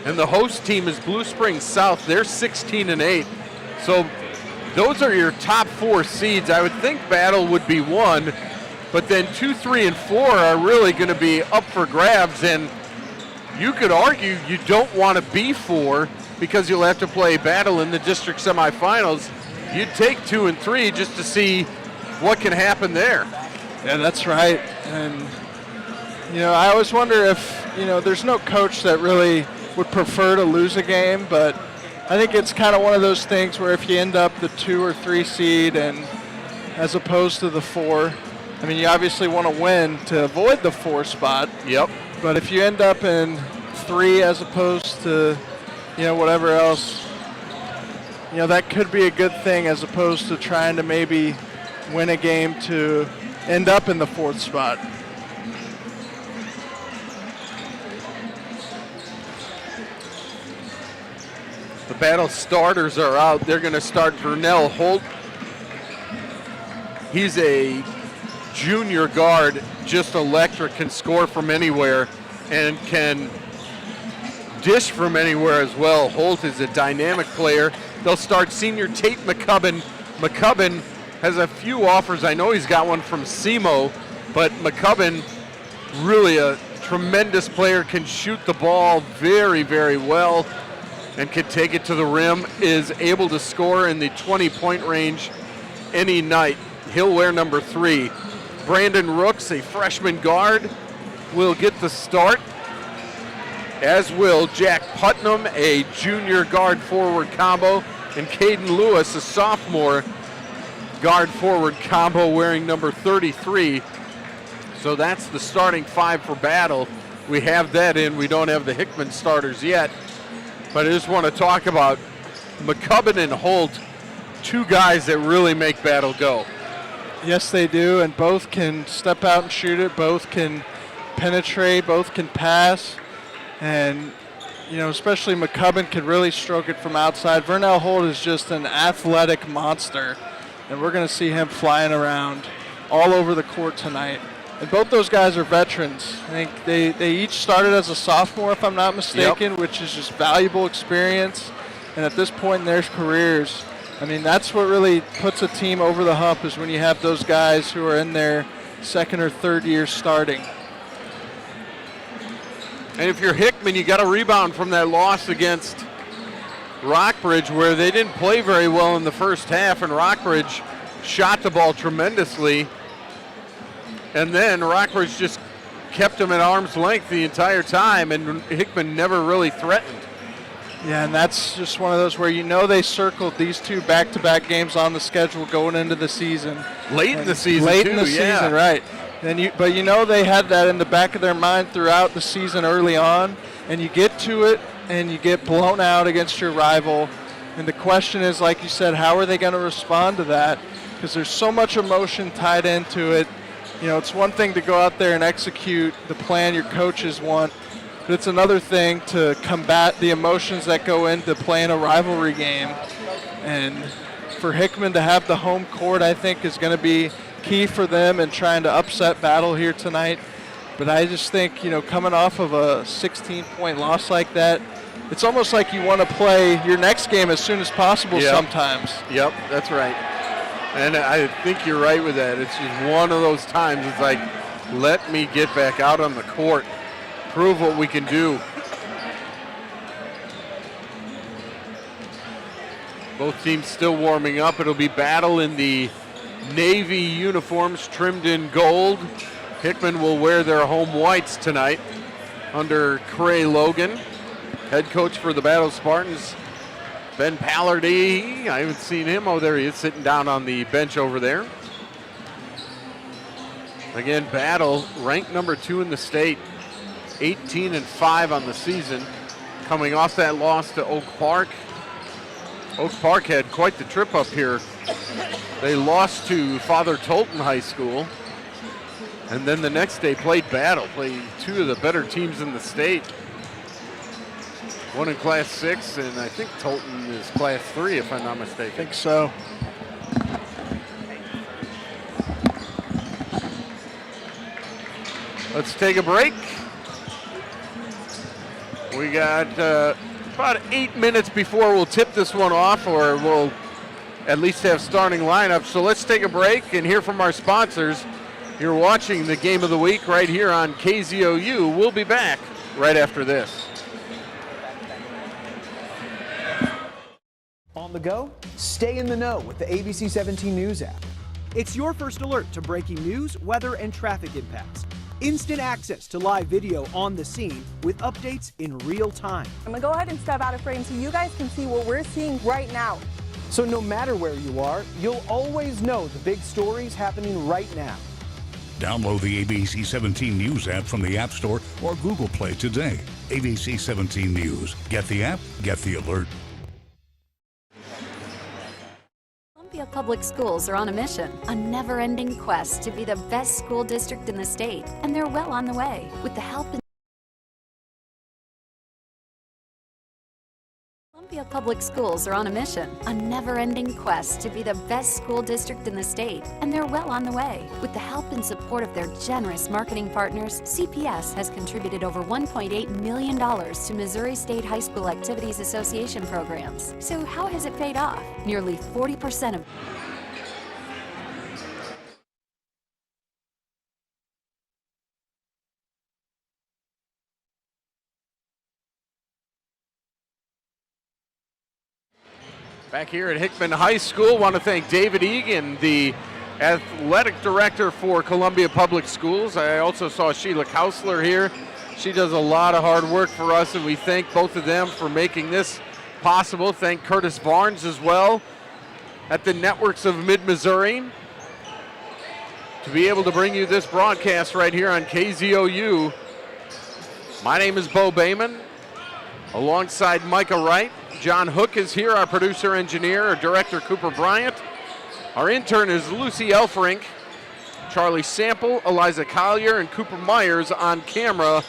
and the host team is Blue Springs South. They're 16-8. So those are your top 4 seeds. I would think Battle would be 1, but then 2, 3, and 4 are really going to be up for grabs, and you could argue you don't want to be 4 because you'll have to play Battle in the district semifinals. You'd take 2 and 3 just to see what can happen there. Yeah, that's right. And, you know, I always wonder if, you know, there's no coach that really would prefer to lose a game, but I think it's kind of one of those things where if you end up the 2 or 3 seed and as opposed to the 4, I mean, you obviously want to win to avoid the 4 spot. Yep. But if you end up in 3 as opposed to, you know, whatever else, you know, that could be a good thing as opposed to trying to maybe win a game to end up in the 4th spot. The Battle starters are out. They're going to start Vernell Holt. He's a junior guard, just electric, can score from anywhere and can dish from anywhere as well. Holt is a dynamic player. They'll start senior Tate McCubbin. McCubbin has a few offers. I know he's got one from SEMO, but McCubbin, really a tremendous player, can shoot the ball very, very well and can take it to the rim, is able to score in the 20-point range any night. He'll wear number 3. Brandon Rooks, a freshman guard, will get the start, as will Jack Putnam, a junior guard-forward combo, and Caden Lewis, a sophomore guard-forward combo wearing number 33. So that's the starting 5 for Battle. We have that in. We don't have the Hickman starters yet. But I just want to talk about McCubbin and Holt, 2 guys that really make Battle go. Yes, they do, and both can step out and shoot it. Both can penetrate. Both can pass. And, you know, especially McCubbin can really stroke it from outside. Vernell Holt is just an athletic monster, and we're going to see him flying around all over the court tonight. And both those guys are veterans. I think they each started as a sophomore, if I'm not mistaken, which is just valuable experience. And at this point in their careers, I mean, that's what really puts a team over the hump, is when you have those guys who are in their 2nd or 3rd year starting. And if you're Hickman, you got to rebound from that loss against Rockbridge, where they didn't play very well in the first half, and Rockbridge shot the ball tremendously. And then Rockbridge just kept them at arm's length the entire time, and Hickman never really threatened. Yeah, and that's just one of those where you know they circled these two back-to-back games on the schedule going into the season. Late in the season, late too, in the season, right. But you know they had that in the back of their mind throughout the season early on, and you get to it and you get blown out against your rival. And the question is, like you said, how are they going to respond to that? Because there's so much emotion tied into it. You know, it's one thing to go out there and execute the plan your coaches want, but it's another thing to combat the emotions that go into playing a rivalry game. And for Hickman to have the home court, I think, is going to be key for them in trying to upset Battle here tonight. But I just think, you know, coming off of a 16-point loss like that, it's almost like you want to play your next game as soon as possible sometimes. Yep, that's right. And I think you're right with that. It's just one of those times. It's like, let me get back out on the court, prove what we can do. Both teams still warming up. It'll be Battle in the navy uniforms trimmed in gold. Hickman will wear their home whites tonight under Cray Logan. Head coach for the Battle Spartans, Ben Pallardy. I haven't seen him. Oh, there he is, sitting down on the bench over there. Again, Battle ranked number 2 in the state, 18-5 on the season, coming off that loss to Oak Park. Oak Park had quite the trip up here. They lost to Father Tolton High School, and then the next day played Battle, played two of the better teams in the state. One in Class 6, and I think Tolton is Class 3, if I'm not mistaken. I think so. Let's take a break. We got about 8 minutes before we'll tip this one off, or we'll at least have starting lineup. So let's take a break and hear from our sponsors. You're watching the Game of the Week right here on KZOU. We'll be back right after this. On the go, stay in the know with the ABC 17 News app. It's your first alert to breaking news, weather, and traffic impacts. Instant access to live video on the scene with updates in real time. I'm gonna go ahead and step out of frame so you guys can see what we're seeing right now. So no matter where you are, you'll always know the big stories happening right now. Download the ABC 17 News app from the App Store or Google Play today. ABC 17 News. Get the app, get the alert. Columbia Public Schools are on a mission, a never-ending quest to be the best school district in the state, and they're well on the way. With the help and Columbia Public Schools are on a mission, a never-ending quest to be the best school district in the state, and they're well on the way. With the help and support of their generous marketing partners, CPS has contributed over $1.8 million to Missouri State High School Activities Association programs. So how has it paid off? Nearly 40% of Back here at Hickman High School, want to thank David Egan, the athletic director for Columbia Public Schools. I also saw Sheila Kausler here. She does a lot of hard work for us, and we thank both of them for making this possible. Thank Curtis Barnes as well at the Networks of Mid-Missouri to be able to bring you this broadcast right here on KZOU. My name is Bo Bayman, alongside Micah Wright. John Hook is here, our producer, engineer, our director, Cooper Bryant. Our intern is Lucy Elfrink. Charlie Sample, Eliza Collier, and Cooper Myers on camera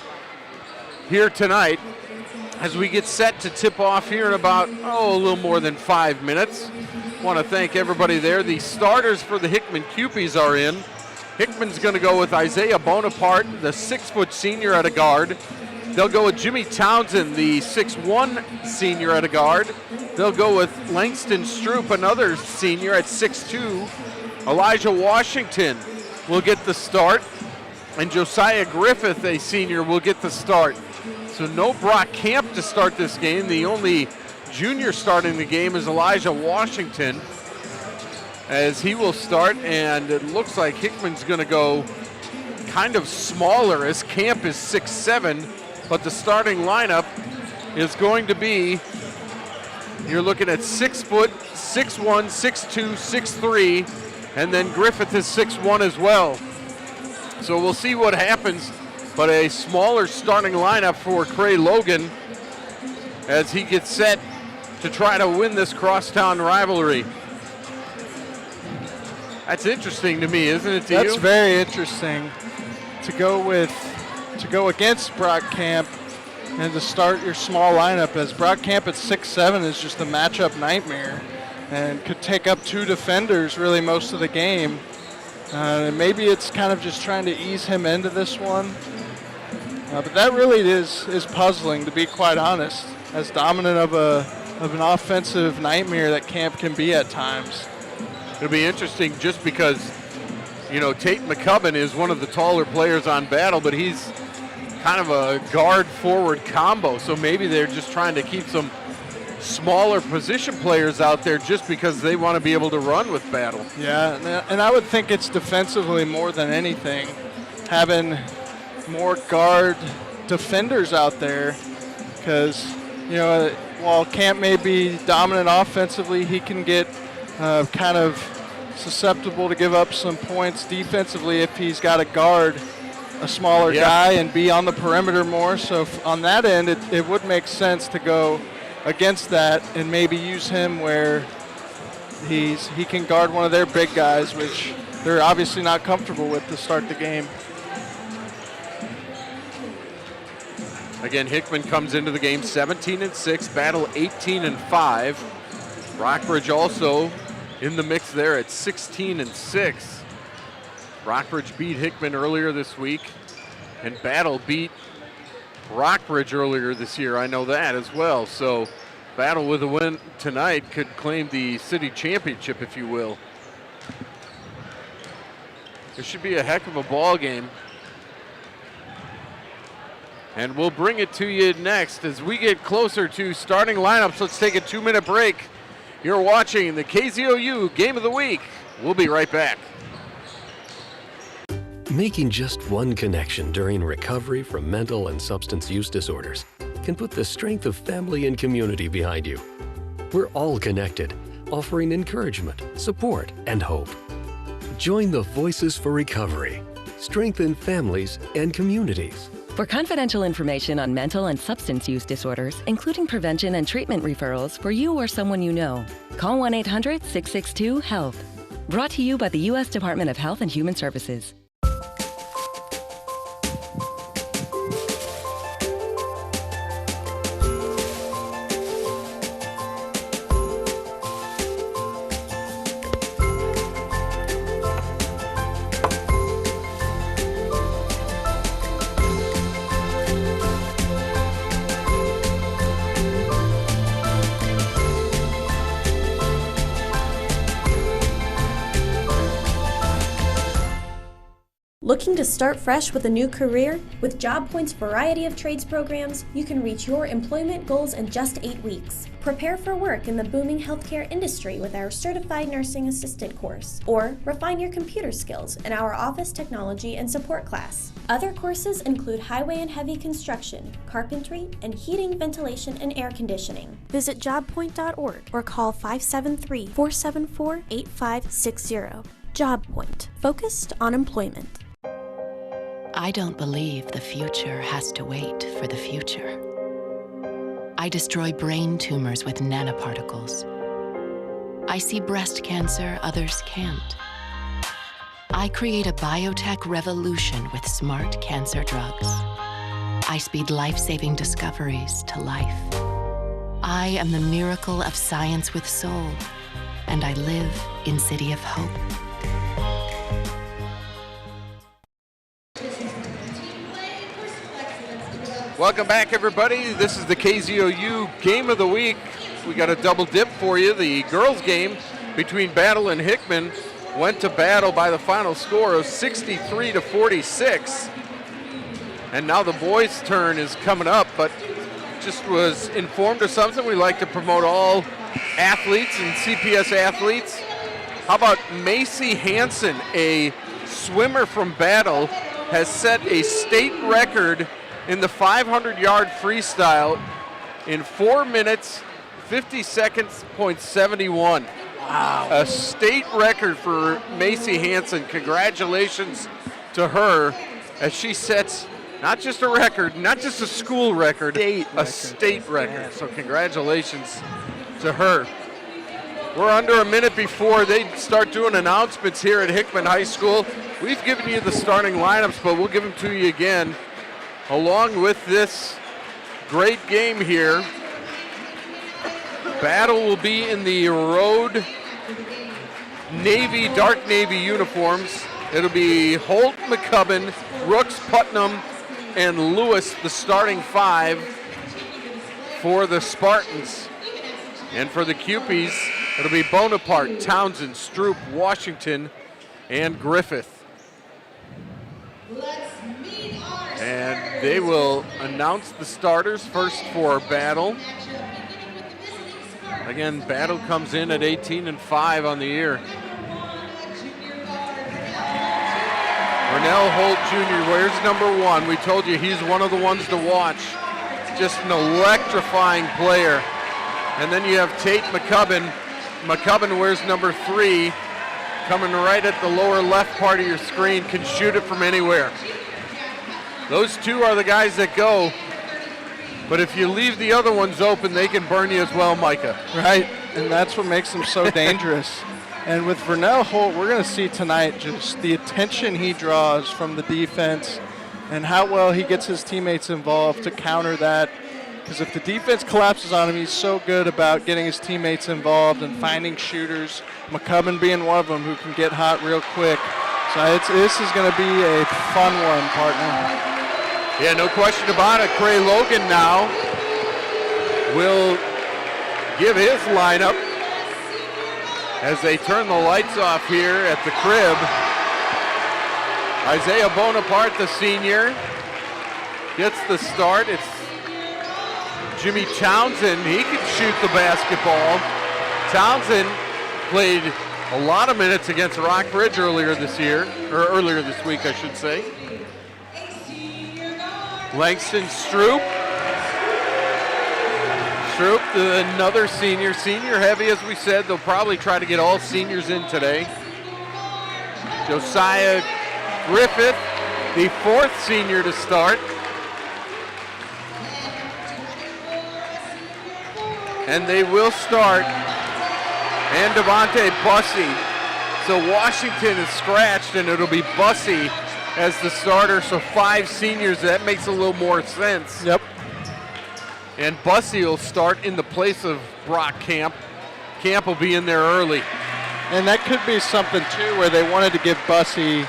here tonight as we get set to tip off here in about, a little more than 5 minutes. Want to thank everybody there. The starters for the Hickman Cupies are in. Hickman's going to go with Isaiah Bonaparte, the 6-foot senior at a guard. They'll go with Jimmy Townsend, the 6'1 senior at a guard. They'll go with Langston Stroop, another senior at 6'2. Elijah Washington will get the start. And Josiah Griffith, a senior, will get the start. So no Brock Camp to start this game. The only junior starting the game is Elijah Washington, as he will start, and it looks like Hickman's going to go kind of smaller, as Camp is 6'7", but the starting lineup is going to be, you're looking at 6 foot, 6'1", 6'2", 6'3", and then Griffith is 6'1" as well. So we'll see what happens, but a smaller starting lineup for Cray Logan as he gets set to try to win this crosstown rivalry. That's interesting to me, isn't it to you? That's very interesting to go against Brock Camp and to start your small lineup, as Brock Camp at 6'7" is just a matchup nightmare and could take up 2 defenders really most of the game. And maybe it's kind of just trying to ease him into this one. But that really is puzzling, to be quite honest, as dominant of an offensive nightmare that Camp can be at times. It'll be interesting just because, Tate McCubbin is one of the taller players on Battle, but he's kind of a guard-forward combo, so maybe they're just trying to keep some smaller position players out there just because they want to be able to run with Battle. Yeah, and I would think it's defensively more than anything, having more guard defenders out there, because, while Camp may be dominant offensively, he can get kind of susceptible to give up some points defensively if he's got to guard a smaller guy and be on the perimeter more. So on that end, it would make sense to go against that and maybe use him where he can guard one of their big guys, which they're obviously not comfortable with to start the game. Again, Hickman comes into the game 17-6, Battle 18-5. Rockbridge also in the mix there at 16-6. Rockbridge beat Hickman earlier this week, and Battle beat Rockbridge earlier this year. I know that as well. So Battle with a win tonight could claim the city championship, if you will. It should be a heck of a ball game. And we'll bring it to you next as we get closer to starting lineups. Let's take a 2-minute break. You're watching the KZOU Game of the Week. We'll be right back. Making just one connection during recovery from mental and substance use disorders can put the strength of family and community behind you. We're all connected, offering encouragement, support, and hope. Join the Voices for Recovery. Strengthen families and communities. For confidential information on mental and substance use disorders, including prevention and treatment referrals for you or someone you know, call 1-800-662-HEALTH. Brought to you by the U.S. Department of Health and Human Services. Looking to start fresh with a new career? With JobPoint's variety of trades programs, you can reach your employment goals in just 8 weeks. Prepare for work in the booming healthcare industry with our Certified Nursing Assistant course, or refine your computer skills in our Office Technology and Support class. Other courses include highway and heavy construction, carpentry, and heating, ventilation, and air conditioning. Visit jobpoint.org or call 573-474-8560. JobPoint, focused on employment. I don't believe the future has to wait for the future. I destroy brain tumors with nanoparticles. I see breast cancer others can't. I create a biotech revolution with smart cancer drugs. I speed life-saving discoveries to life. I am the miracle of science with soul, and I live in City of Hope. Welcome back, everybody. This is the KZOU Game of the Week. We got a double dip for you. The girls' game between Battle and Hickman went to Battle by the final score of 63-46. And now the boys' turn is coming up, but just was informed of something. We like to promote all athletes and CPS athletes. How about Macy Hansen, a swimmer from Battle, has set a state record in the 500-yard freestyle in 4 minutes, 50 seconds, .71. Wow. A state record for Macy Hansen. Congratulations to her as she sets not just a record, not just a school record, a state record. So congratulations to her. We're under a minute before they start doing announcements here at Hickman High School. We've given you the starting lineups, but we'll give them to you again. Along with this great game here, Battle will be in the road navy, dark navy uniforms. It'll be Holt, McCubbin, Rooks, Putnam, and Lewis, the starting 5 for the Spartans. And for the Cupies, it'll be Bonaparte, Townsend, Stroop, Washington, and Griffith. And they will announce the starters first for Battle. Again, Battle comes in at 18-5 on the year. Vernell Holt Jr. wears number 1. We told you he's one of the ones to watch. Just an electrifying player. And then you have Tate McCubbin. McCubbin wears number 3. Coming right at the lower left part of your screen, can shoot it from anywhere. Those two are the guys that go. But if you leave the other ones open, they can burn you as well, Micah. Right, and that's what makes them so dangerous. And with Vernell Holt, we're going to see tonight just the attention he draws from the defense and how well he gets his teammates involved to counter that. Because if the defense collapses on him, he's so good about getting his teammates involved and finding shooters, McCubbin being one of them who can get hot real quick. So this is going to be a fun one, partner. Yeah, no question about it. Cray Logan now will give his lineup as they turn the lights off here at the crib. Isaiah Bonaparte, the senior, gets the start. It's Jimmy Townsend. He can shoot the basketball. Townsend played a lot of minutes against Rockbridge earlier this week, I should say. Langston Stroop. Stroop, another senior. Senior heavy, as we said. They'll probably try to get all seniors in today. Josiah Griffith, the 4th senior to start. And they will start. And Devontae Bussey. So Washington is scratched, and it'll be Bussey as the starter. So 5 seniors. That makes a little more sense. Yep. And Bussey will start in the place of Brock Camp. Camp will be in there early. And that could be something, too, where they wanted to give Bussey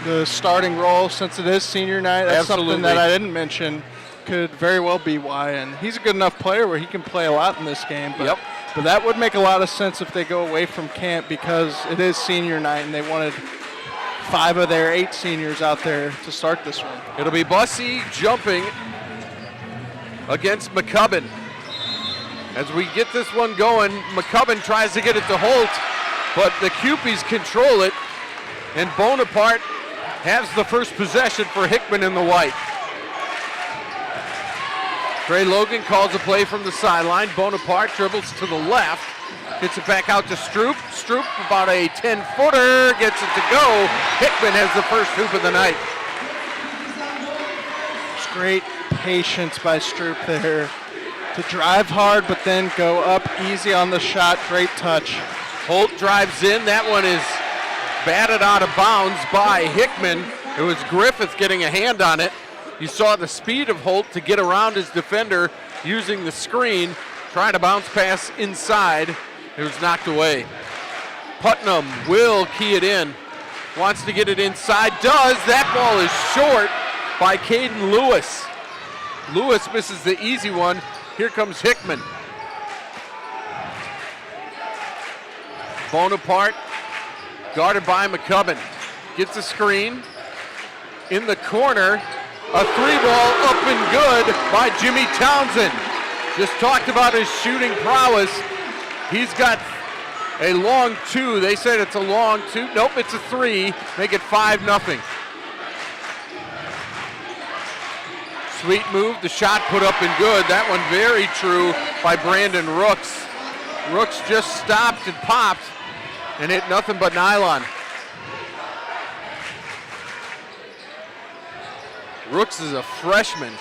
the starting role since it is senior night. That's Absolutely. Something that I didn't mention. Could very well be why. And he's a good enough player where he can play a lot in this game. But, but that would make a lot of sense if they go away from camp because it is senior night and they wanted 5 of their 8 seniors out there to start this one. It'll be Bussey jumping against McCubbin. As we get this one going, McCubbin tries to get it to Holt, but the Cupies control it, and Bonaparte has the first possession for Hickman in the white. Trey Logan calls a play from the sideline. Bonaparte dribbles to the left, gets it back out to Stroop. Stroop, about a 10-footer, gets it to go. Hickman has the first hoop of the night. It's great patience by Stroop there to drive hard, but then go up easy on the shot. Great touch. Holt drives in. That one is batted out of bounds by Hickman. It was Griffith getting a hand on it. You saw the speed of Holt to get around his defender using the screen, trying to bounce pass inside. It was knocked away. Putnam will key it in. Wants to get it inside. Does. That ball is short by Caden Lewis. Lewis misses the easy one. Here comes Hickman. Bonaparte guarded by McCubbin. Gets a screen in the corner. A 3-ball up and good by Jimmy Townsend. Just talked about his shooting prowess. He's got a long 2. They said it's a long 2. Nope, it's a 3. Make it 5-0. Sweet move. The shot put up and good. That one very true by Brandon Rooks. Rooks just stopped and popped and hit nothing but nylon. Rooks is a freshman.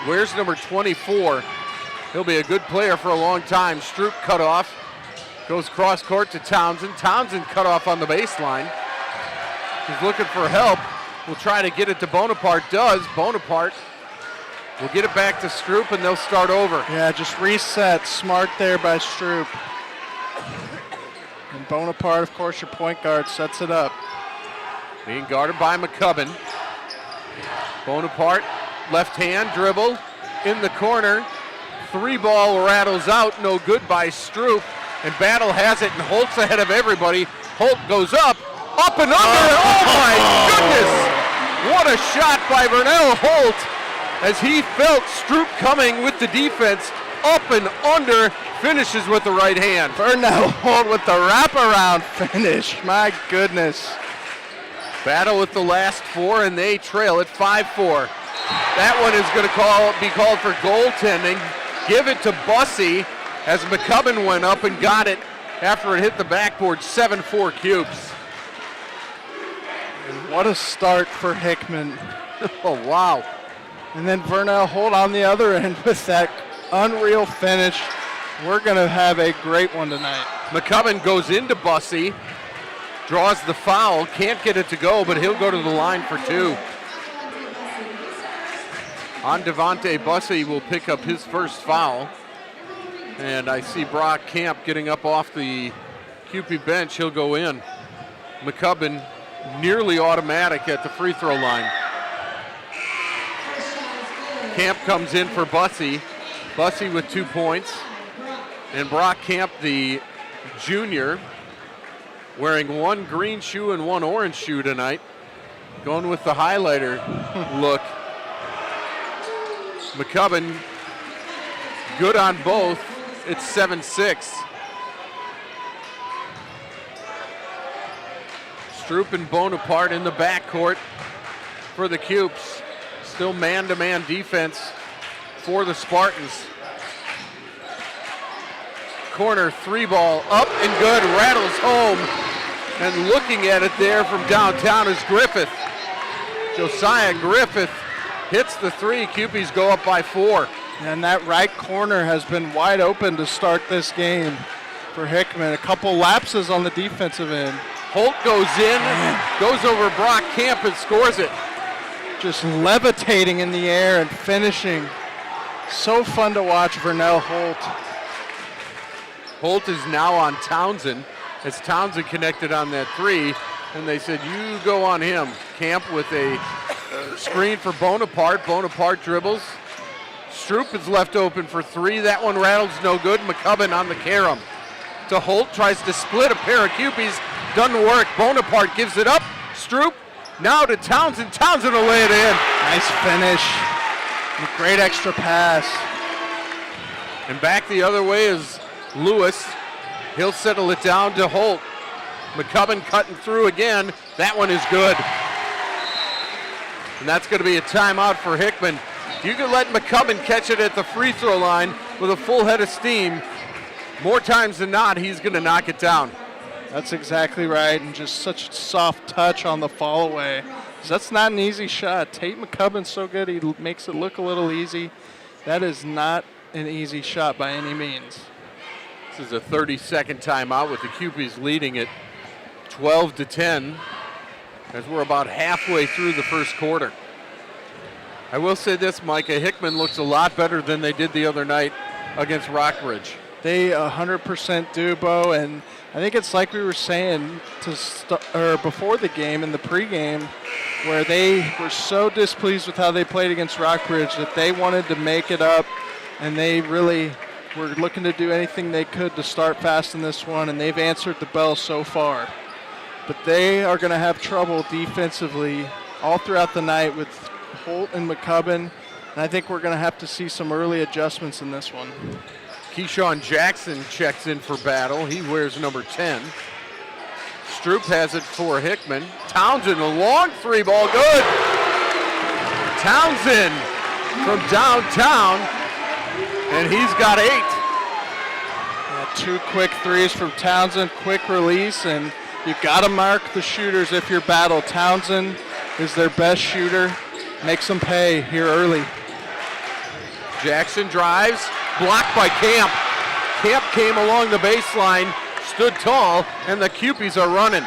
Wears number 24. He'll be a good player for a long time. Stroop cut off. Goes cross court to Townsend. Townsend cut off on the baseline. He's looking for help. Will try to get it to Bonaparte. Does. Bonaparte will get it back to Stroop and they'll start over. Yeah, just reset. Smart there by Stroop. And Bonaparte, of course, your point guard, sets it up. Being guarded by McCubbin. Bonaparte, left hand dribble in the corner. 3-ball rattles out, no good by Stroop. And Battle has it, and Holt's ahead of everybody. Holt goes up and under. Oh my goodness! What a shot by Vernell Holt as he felt Stroop coming with the defense. Up and under, finishes with the right hand. Vernell Holt with the wraparound finish. My goodness. Battle with the last 4, and they trail at 5-4. That one is going to be called for goaltending. Give it to Bussey as McCubbin went up and got it after it hit the backboard. 7-4 Cubes. And what a start for Hickman. Oh, wow. And then Vernell Holt on the other end with that unreal finish. We're going to have a great one tonight. McCubbin goes into Bussey. Draws the foul, can't get it to go, but he'll go to the line for 2. On Devontae Bussey will pick up his first foul. And I see Brock Camp getting up off the QP bench. He'll go in. McCubbin nearly automatic at the free throw line. Camp comes in for Bussey. Bussey with 2 points. And Brock Camp, the junior, wearing 1 green shoe and 1 orange shoe tonight. Going with the highlighter look. McCubbin, good on both. It's 7-6. Stroop and Bonaparte in the backcourt for the Cubes. Still man-to-man defense for the Spartans. Corner 3-ball up and good, rattles home. And looking at it there from downtown is Griffith. Josiah Griffith hits the 3. Cupies go up by 4. And that right corner has been wide open to start this game for Hickman. A couple lapses on the defensive end. Holt goes in, goes over Brock Camp and scores it. Just levitating in the air and finishing. So fun to watch Vernell Holt. Holt is now on Townsend as Townsend connected on that 3, and they said, you go on him. Camp with a screen for Bonaparte. Bonaparte dribbles. Stroop is left open for 3. That one rattles no good. McCubbin on the carom. To Holt, tries to split a pair of Cupies. Doesn't work. Bonaparte gives it up. Stroop now to Townsend. Townsend will lay it in. Nice finish. And a great extra pass. And back the other way is Lewis. He'll settle it down to Holt. McCubbin cutting through again. That one is good. And that's going to be a timeout for Hickman. You can let McCubbin catch it at the free throw line with a full head of steam. More times than not, he's going to knock it down. That's exactly right, and just such a soft touch on the fall away. That's not an easy shot. Tate McCubbin's so good, he makes it look a little easy. That is not an easy shot by any means. This is a 30-second timeout with the Cupies leading it 12-10 as we're about halfway through the first quarter. I will say this, Micah, Hickman looks a lot better than they did the other night against Rockbridge. They 100% do, Bo, and I think it's like we were saying before the game in the pregame, where they were so displeased with how they played against Rockbridge that they wanted to make it up, and they really were looking to do anything they could to start fast in this one, and they've answered the bell so far. But they are going to have trouble defensively all throughout the night with Holt and McCubbin. And I think we're going to have to see some early adjustments in this one. Keyshawn Jackson checks in for Battle. He wears number 10. Stroop has it for Hickman. Townsend, a long three ball, good. Townsend from downtown, and he's got 8. Yeah, 2 quick threes from Townsend, quick release, and you got to mark the shooters if you're Battle. Townsend is their best shooter. Makes them pay here early. Jackson drives, blocked by Camp. Camp came along the baseline, stood tall, and the Cupies are running.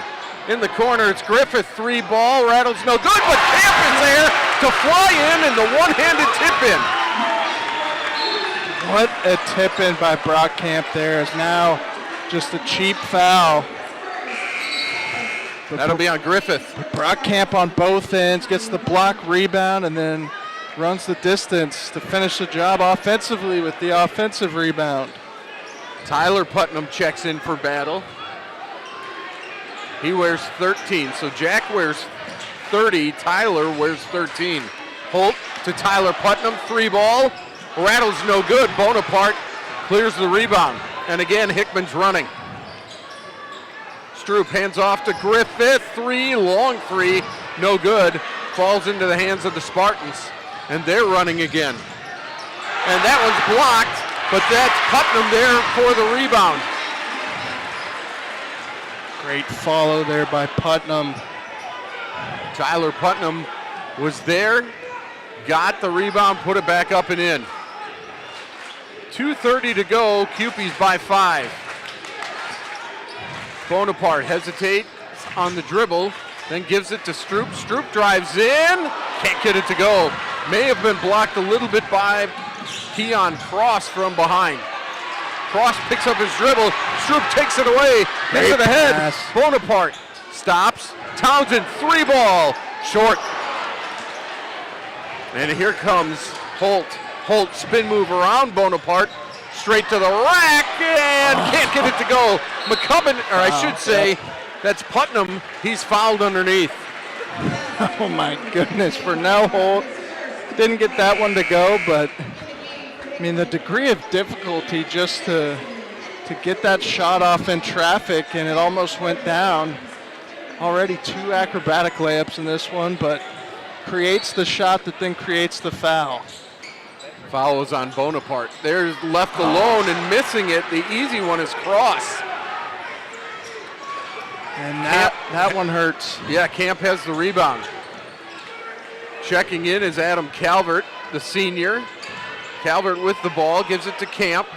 In the corner, it's Griffith, 3 ball, rattles no good, but Camp is there to fly in and the one-handed tip-in. What a tip-in by Brock Camp there is now just a cheap foul. That'll be on Griffith. Brock Camp on both ends, gets the block rebound, and then runs the distance to finish the job offensively with the offensive rebound. Tyler Putnam checks in for Battle. He wears 13, so Jack wears 30, Tyler wears 13. Holt to Tyler Putnam, 3 ball, rattles no good. Bonaparte clears the rebound, and again Hickman's running. Stroop hands off to Griffith, 3, long 3, no good. Falls into the hands of the Spartans, and they're running again. And that one's blocked, but that's Putnam there for the rebound. Great follow there by Putnam. Tyler Putnam was there, got the rebound, put it back up and in. 2:30 to go, Cupies by 5. Bonaparte hesitates on the dribble, then gives it to Stroop. Stroop drives in, can't get it to go. May have been blocked a little bit by Keon Cross from behind. Cross picks up his dribble, Stroop takes it away, hits it ahead. Bonaparte stops, Townsend, 3 ball, short. And here comes Holt. Holt spin move around Bonaparte, straight to the rack, and can't get it to go. McCubbin, or I should say, that's Putnam. He's fouled underneath. Oh my goodness, for now Holt. Didn't get that one to go, but I mean the degree of difficulty just to get that shot off in traffic, and it almost went down. Already 2 acrobatic layups in this one, but creates the shot that then creates the foul. Foul was on Bonaparte. They're left alone and missing it. The easy one is Cross. And that one hurts. Yeah, Camp has the rebound. Checking in is Adam Calvert, the senior. Calvert with the ball, gives it to Camp.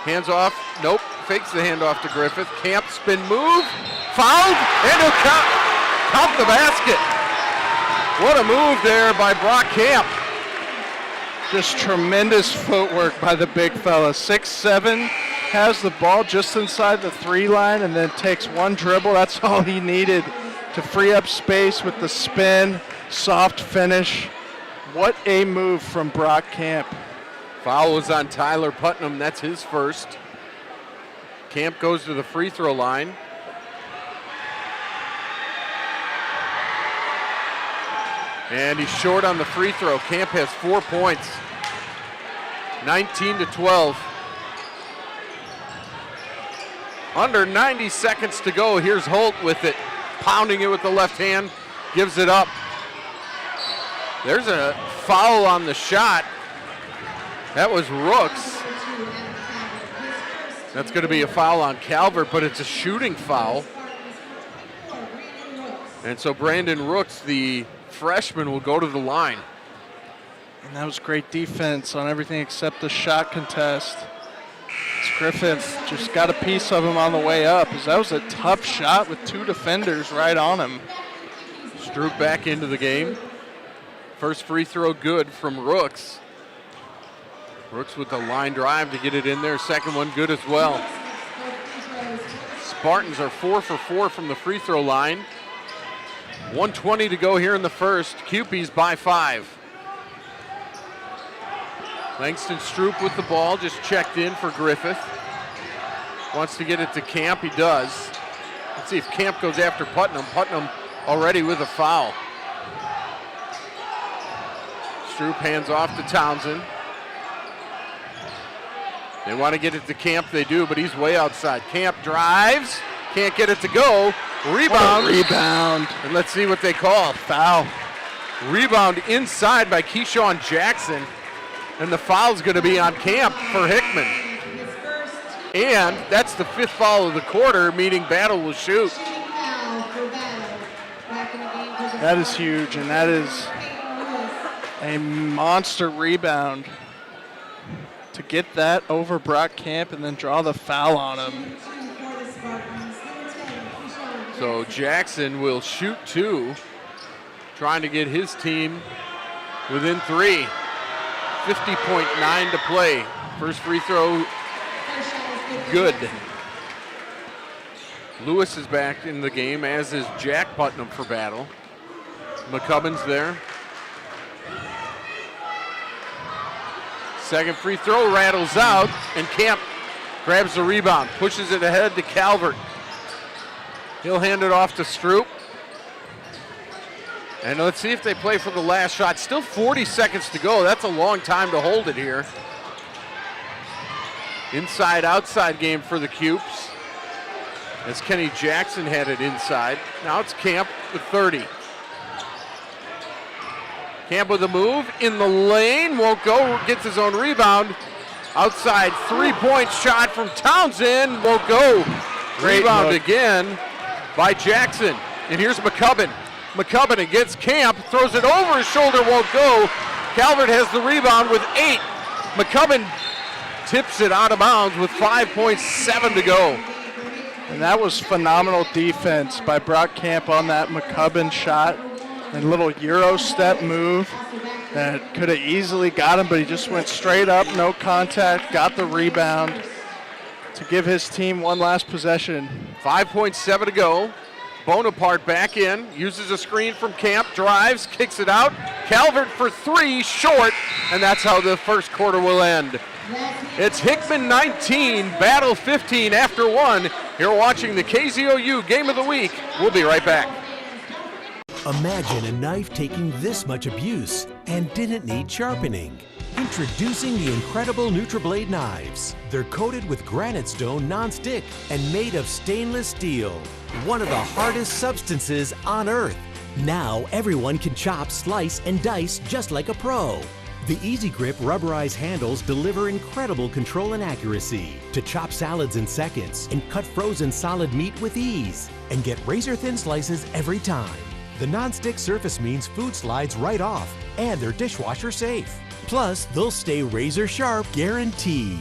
Hands off, nope, fakes the handoff to Griffith. Camp spin move, fouled, and he'll count the basket. What a move there by Brock Camp. Just tremendous footwork by the big fella. 6'7", has the ball just inside the 3 line and then takes 1 dribble. That's all he needed to free up space with the spin, soft finish. What a move from Brock Camp. Foul was on Tyler Putnam. That's his first. Camp goes to the free throw line. And he's short on the free throw. Camp has 4 points. 19-12. Under 90 seconds to go. Here's Holt with it. Pounding it with the left hand. Gives it up. There's a foul on the shot. That was Rooks. That's going to be a foul on Calvert, but it's a shooting foul. And so Brandon Rooks, the freshman, will go to the line. And that was great defense on everything except the shot contest. Griffith just got a piece of him on the way up, as that was a tough shot with 2 defenders right on him. Stroop back into the game. First free throw good from Rooks. Rooks with the line drive to get it in there. Second one good as well. Spartans are 4 for 4 from the free throw line. 1:20 to go here in the first. Cupies by 5. Langston Stroop with the ball, just checked in for Griffith. Wants to get it to Camp, he does. Let's see if Camp goes after Putnam. Putnam already with a foul. Stroop hands off to Townsend. They want to get it to Camp, they do, but he's way outside. Camp drives, can't get it to go. Rebound. Rebound. And let's see what they call. Foul. Rebound inside by Keyshawn Jackson. And the foul's going to be on Camp for Hickman. And that's the 5th foul of the quarter, meaning Battle will shoot. That is huge, and that is a monster rebound to get that over Brock Camp and then draw the foul on him. So Jackson will shoot 2, trying to get his team within 3. 50.9 to play. First free throw, good. Lewis is back in the game, as is Jack Putnam for Battle. McCubbin's there. Second free throw rattles out, and Camp grabs the rebound, pushes it ahead to Calvert. He'll hand it off to Stroop. And let's see if they play for the last shot. Still 40 seconds to go. That's a long time to hold it here. Inside-outside game for the Cupes, as Kenny Jackson had it inside. Now it's Camp with 30. Camp with a move in the lane, won't go, gets his own rebound. Outside three-point shot from Townsend, won't go. Rebound again by Jackson. And here's McCubbin. McCubbin against Camp, throws it over his shoulder, won't go. Calvert has the rebound with 8. McCubbin tips it out of bounds with 5.7 to go. And that was phenomenal defense by Brock Camp on that McCubbin shot. A little Euro step move that could have easily got him, but he just went straight up, no contact, got the rebound to give his team one last possession. 5.7 to go. Bonaparte back in, uses a screen from Camp, drives, kicks it out. Calvert for 3, short, and that's how the first quarter will end. It's Hickman 19, Battle 15 after 1. You're watching the KZOU Game of the Week. We'll be right back. Imagine a knife taking this much abuse and didn't need sharpening. Introducing the incredible NutriBlade knives. They're coated with granite stone non-stick and made of stainless steel, one of the hardest substances on earth. Now everyone can chop, slice, and dice just like a pro. The Easy Grip rubberized handles deliver incredible control and accuracy to chop salads in seconds and cut frozen solid meat with ease and get razor-thin slices every time. The non-stick surface means food slides right off and they're dishwasher safe. Plus, they'll stay razor sharp guaranteed.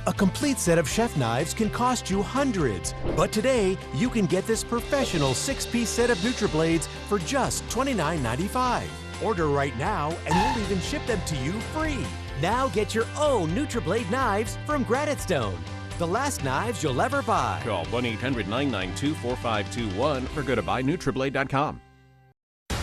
A complete set of chef knives can cost you hundreds, but today you can get this professional 6-piece set of NutriBlades for just $29.95. Order right now and we'll even ship them to you free. Now get your own NutriBlade knives from Granite Stone. The last knives you'll ever buy. Call 1-800-992-4521 or go to buyNutriBlade.com.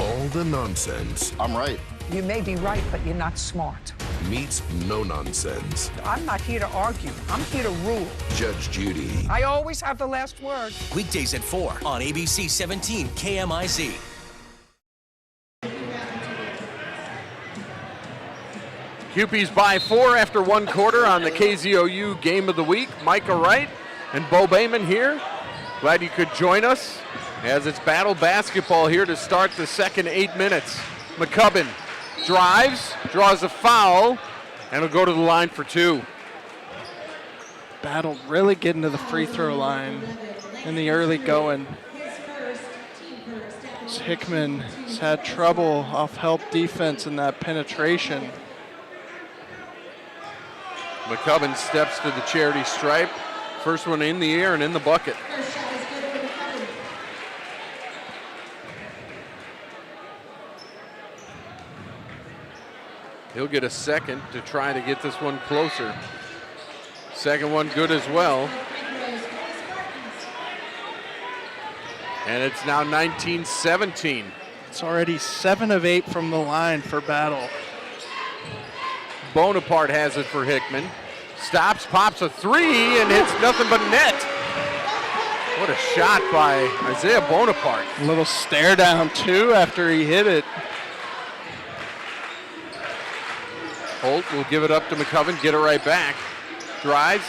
All the nonsense. I'm right. You may be right, but you're not smart. Meets no nonsense. I'm not here to argue. I'm here to rule. Judge Judy. I always have the last word. Weekdays at 4 on ABC 17 KMIZ. Cupies by 4 after 1 quarter on the KZOU Game of the Week. Micah Wright and Bo Bayman here. Glad you could join us as it's Battle basketball here to start the second 8 minutes. McCubbin drives, draws a foul, and will go to the line for 2. Battle really getting to the free throw line in the early going. Hickman has had trouble off help defense in that penetration. McCubbin steps to the charity stripe. First one in the air and in the bucket. He'll get a second to try to get this one closer. Second one good as well. And it's now 19-17. It's already 7 of 8 from the line for Battle. Bonaparte has it for Hickman. Stops, pops a 3, and hits nothing but net. What a shot by Isaiah Bonaparte. A little stare down too after he hit it. Holt will give it up to McCubbin, get it right back. Drives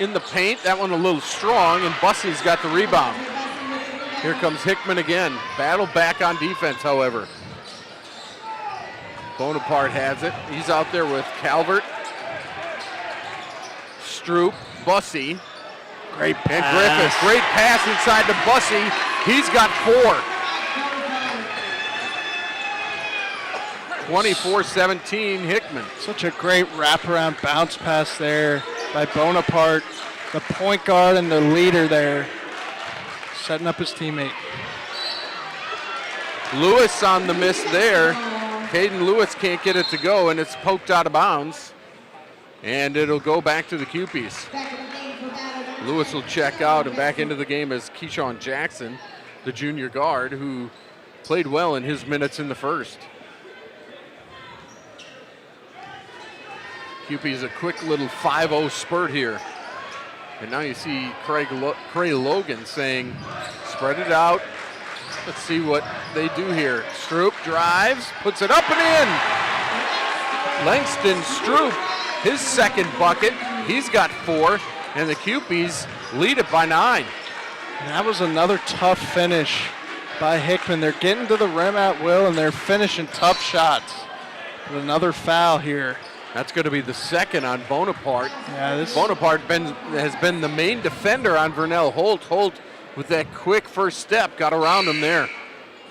in the paint, that one a little strong, and Bussey's got the rebound. Here comes Hickman again. Battle back on defense, however. Bonaparte has it. He's out there with Calvert, Stroop, Bussey. Great pass. And Griffith. Great pass inside to Bussey. He's got 4. 24-17, Hickman. Such a great wraparound bounce pass there by Bonaparte, the point guard and the leader there, setting up his teammate. Lewis on the miss there. Caden Lewis can't get it to go, and it's poked out of bounds. And it'll go back to the Cupies. Lewis will check out, and back into the game is Keyshawn Jackson, the junior guard, who played well in his minutes in the first. Cupies a quick little 5-0 spurt here. And now you see Craig Logan saying, spread it out. Let's see what they do here. Stroop drives, puts it up and in. Langston Stroop, his second bucket. He's got 4, and the Cupies lead it by 9. And that was another tough finish by Hickman. They're getting to the rim at will, and they're finishing tough shots. With another foul here. That's going to be the second on Bonaparte. Yeah, Bonaparte has been the main defender on Vernell Holt. Holt, with that quick first step, got around him there.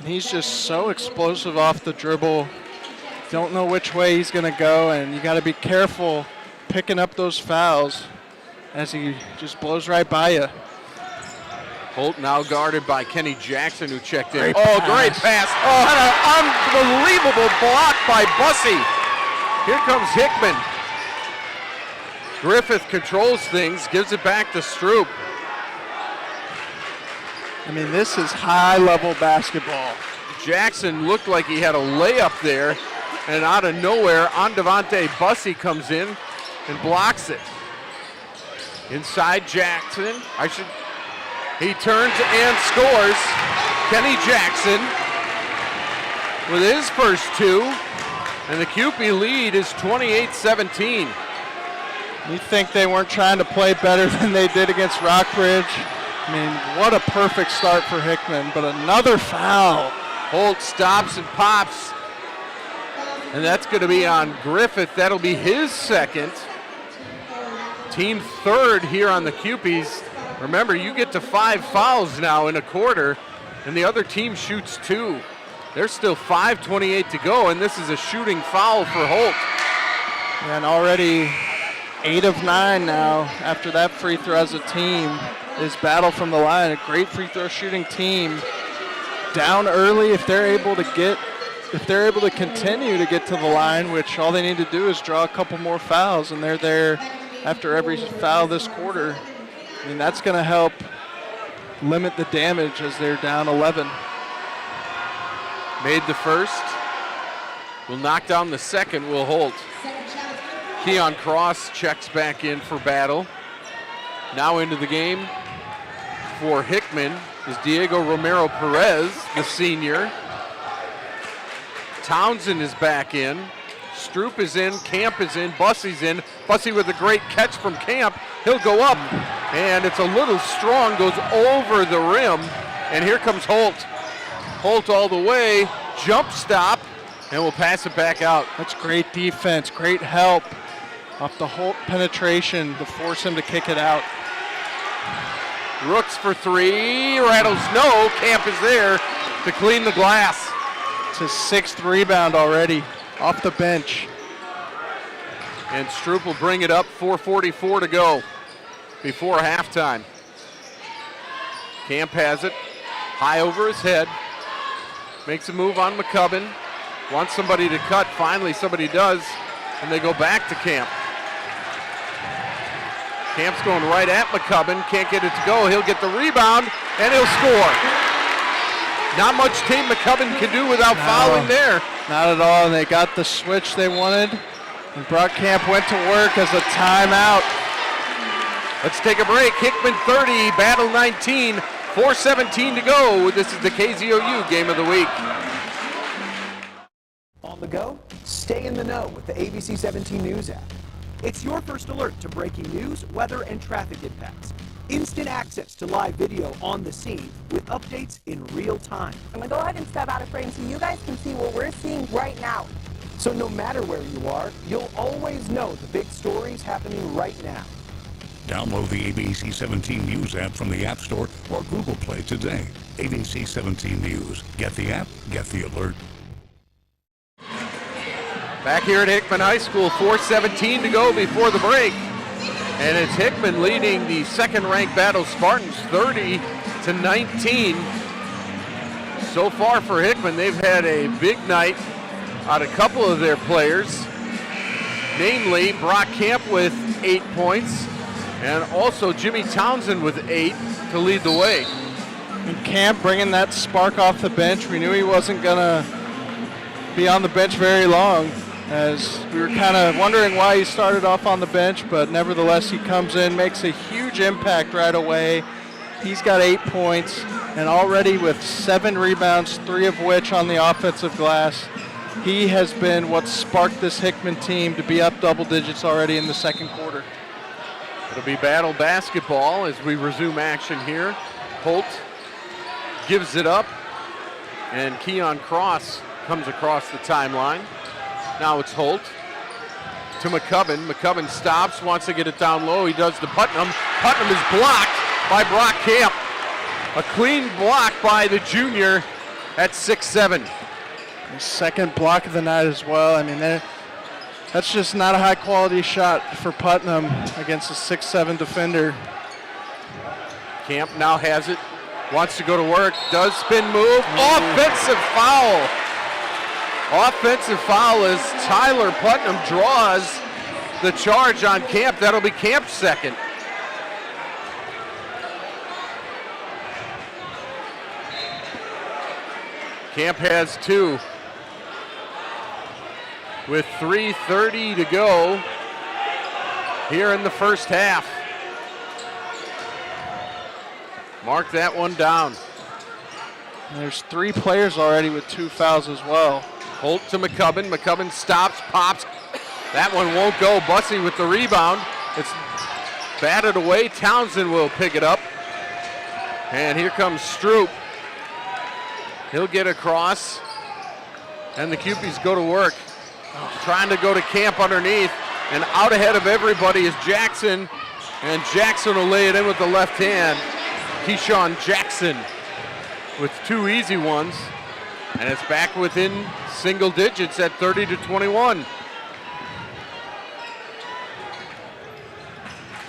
He's just so explosive off the dribble. Don't know which way he's going to go, and you got to be careful picking up those fouls as he just blows right by you. Holt now guarded by Kenny Jackson, who checked in. Great Great pass. Oh, what an unbelievable block by Bussey. Here comes Hickman. Griffith controls things, gives it back to Stroop. I mean, this is high-level basketball. Jackson looked like he had a layup there, and out of nowhere, Devontae Bussey comes in and blocks it. Inside Jackson, he turns and scores. Kenny Jackson with his first 2, and the Cupie lead is 28-17. You think they weren't trying to play better than they did against Rockbridge? I mean, what a perfect start for Hickman, but another foul. Holt stops and pops, and that's going to be on Griffith. That'll be his second. Team third here on the Cupies. Remember, you get to 5 fouls now in a quarter, and the other team shoots 2. There's still 5:28 to go, and this is a shooting foul for Holt. And already 8 of 9 now after that free throw as a team is battle from the line. A great free throw shooting team. Down early, if they're able to continue to get to the line, which all they need to do is draw a couple more fouls, and they're there after every foul this quarter. I mean, that's going to help limit the damage as they're down 11. Made the first. Will knock down the second, will Holt. Keon Cross checks back in for battle. Now into the game for Hickman is Diego Romero Perez, the senior. Townsend is back in. Stroop is in, Camp is in, Bussey's in. Bussey with a great catch from Camp. He'll go up, and it's a little strong, goes over the rim, and here comes Holt. Holt all the way, jump stop, and we'll pass it back out. That's great defense, great help off the Holt penetration to force him to kick it out. Rooks for 3, rattles no, Camp is there to clean the glass. It's his 6th rebound already off the bench. And Stroop will bring it up, 4:44 to go before halftime. Camp has it, high over his head, makes a move on McCubbin, wants somebody to cut, finally somebody does, and they go back to Camp. Camp's going right at McCubbin, can't get it to go, he'll get the rebound, and he'll score. Not much Tate McCubbin can do without fouling there. Not at all, and they got the switch they wanted, and Brock Camp went to work as a timeout. Let's take a break. Hickman 30, Battle 19, 4:17 to go. This is the KZOU Game of the Week. the go, stay in the know with the ABC 17 News app. It's your first alert to breaking news, weather, and traffic impacts. Instant access to live video on the scene with updates in real time. I'm gonna go ahead and step out of frame so you guys can see what we're seeing right now. So no matter where you are, you'll always know the big stories happening right now. Download the ABC 17 News app from the App Store or Google Play today. ABC 17 News. Get the app, get the alert. Back here at Hickman High School, 4:17 to go before the break. And it's Hickman leading the second-ranked Battle Spartans 30-19. So far for Hickman, they've had a big night on a couple of their players, namely Brock Camp with 8 points, and also Jimmy Townsend with 8 to lead the way. And Camp bringing that spark off the bench. We knew he wasn't going to be on the bench very long, as we were kind of wondering why he started off on the bench, but nevertheless he comes in, makes a huge impact right away. He's got 8 points, and already with 7 rebounds, 3 of which on the offensive glass. He has been what sparked this Hickman team to be up double digits already in the second quarter. It'll be Battle basketball as we resume action here. Holt gives it up, and Keon Cross comes across the timeline. Now it's Holt to McCubbin. McCubbin stops, wants to get it down low. He does to Putnam. Putnam is blocked by Brock Camp. A clean block by the junior at 6'7". His second block of the night as well. I mean, that's just not a high quality shot for Putnam against a 6'7" defender. Camp now has it, wants to go to work, does spin move, offensive foul. Offensive foul as Tyler Putnam draws the charge on Camp. That'll be Camp's second. Camp has 2. With 3:30 to go here in the first half. Mark that one down. And there's 3 players already with 2 fouls as well. Holt to McCubbin. McCubbin stops, pops. That one won't go. Bussey with the rebound. It's batted away. Townsend will pick it up. And here comes Stroop. He'll get across. And the Cupies go to work. Trying to go to Camp underneath. And out ahead of everybody is Jackson. And Jackson will lay it in with the left hand. Keyshawn Jackson with 2 easy ones. And it's back within single digits at 30-21.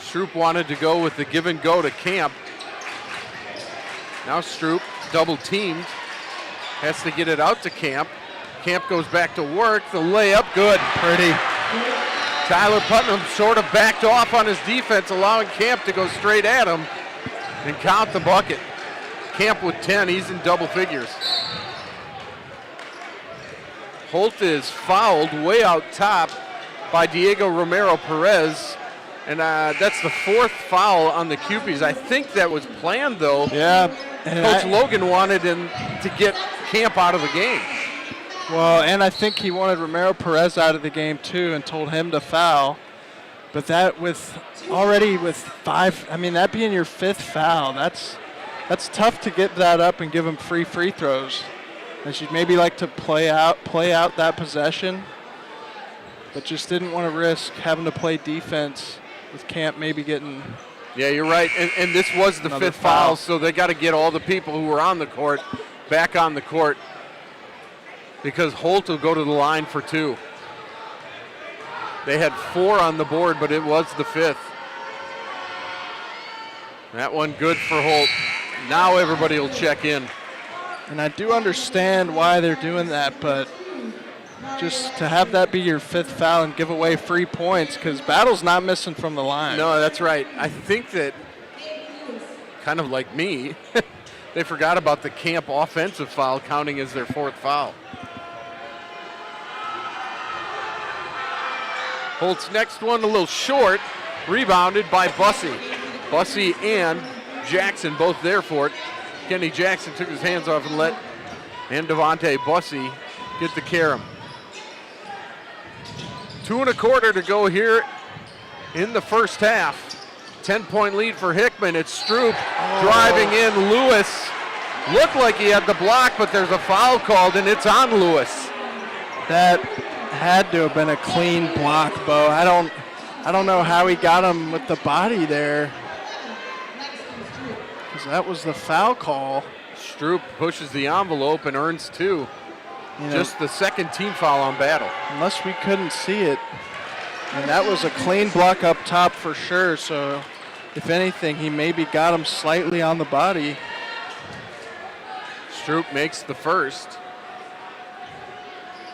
Stroop wanted to go with the give and go to Camp. Now Stroop, double teamed, has to get it out to Camp. Camp goes back to work, the layup, good. Pretty. Tyler Putnam sort of backed off on his defense, allowing Camp to go straight at him and count the bucket. Camp with 10, he's in double figures. Holt is fouled way out top by Diego Romero Perez, and that's the 4th foul on the Cupies. I think that was planned though. Yeah. Coach Logan wanted him to get Camp out of the game. Well, and I think he wanted Romero Perez out of the game too and told him to foul. But that already with 5, I mean, that being your 5th foul, that's tough to get that up and give him free throws. And she'd maybe like to play out that possession, but just didn't want to risk having to play defense with Camp maybe getting. Yeah, you're right. And this was the 5th foul, so they got to get all the people who were on the court back on the court, because Holt will go to the line for 2. They had 4 on the board, but it was the 5th. That one good for Holt. Now everybody will check in. And I do understand why they're doing that, but just to have that be your 5th foul and give away free points, because Battle's not missing from the line. No, that's right. I think that, kind of like me, they forgot about the Camp offensive foul counting as their 4th foul. Holt's next one a little short, rebounded by Bussey. Bussey and Jackson both there for it. Kenny Jackson took his hands off and let Devontae Bussey get the carom. 2:25 to go here in the first half. 10-point lead for Hickman. It's Stroop driving in. Lewis looked like he had the block, but there's a foul called, and it's on Lewis. That had to have been a clean block, Bo. I don't know how he got him with the body there, because that was the foul call. Stroop pushes the envelope and earns 2. Just the second team foul on Battle. Unless we couldn't see it. And that was a clean block up top for sure, so if anything, he maybe got him slightly on the body. Stroop makes the first.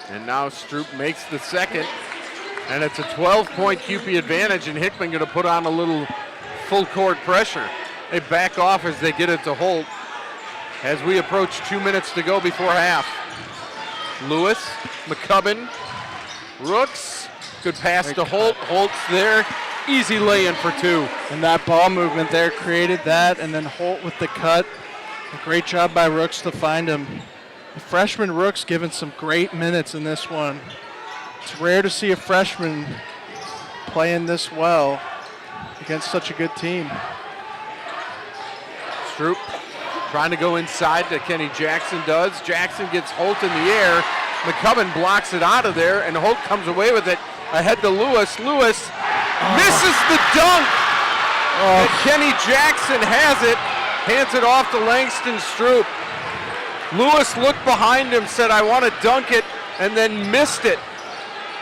And now Stroop makes the second. And it's a 12-point CUPE advantage, and Hickman going to put on a little full court pressure. They back off as they get it to Holt as we approach 2 minutes to go before half. Lewis, McCubbin, Rooks, good pass to Holt. Holt's there, easy lay-in for 2. And that ball movement there created that, and then Holt with the cut. A great job by Rooks to find him. The freshman Rooks given some great minutes in this one. It's rare to see a freshman playing this well against such a good team. Stroop trying to go inside to Kenny Jackson does. Jackson gets Holt in the air. McCubbin blocks it out of there, and Holt comes away with it ahead to Lewis. Lewis misses the dunk. And Kenny Jackson has it, hands it off to Langston Stroop. Lewis looked behind him, said, I want to dunk it, and then missed it.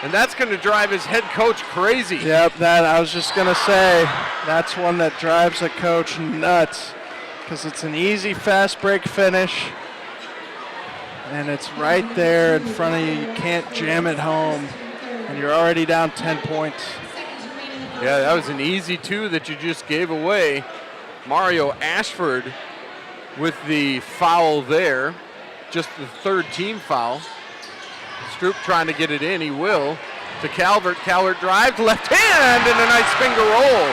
And that's going to drive his head coach crazy. Yep, that I was just going to say, that's one that drives a coach nuts, because it's an easy fast break finish, and it's right there in front of you. You can't jam it home, and you're already down 10 points. Yeah, that was an easy 2 that you just gave away. Mario Ashford with the foul there, just the third team foul. Stroop trying to get it in, he will. To Calvert, Calvert drives, left hand, and a nice finger roll.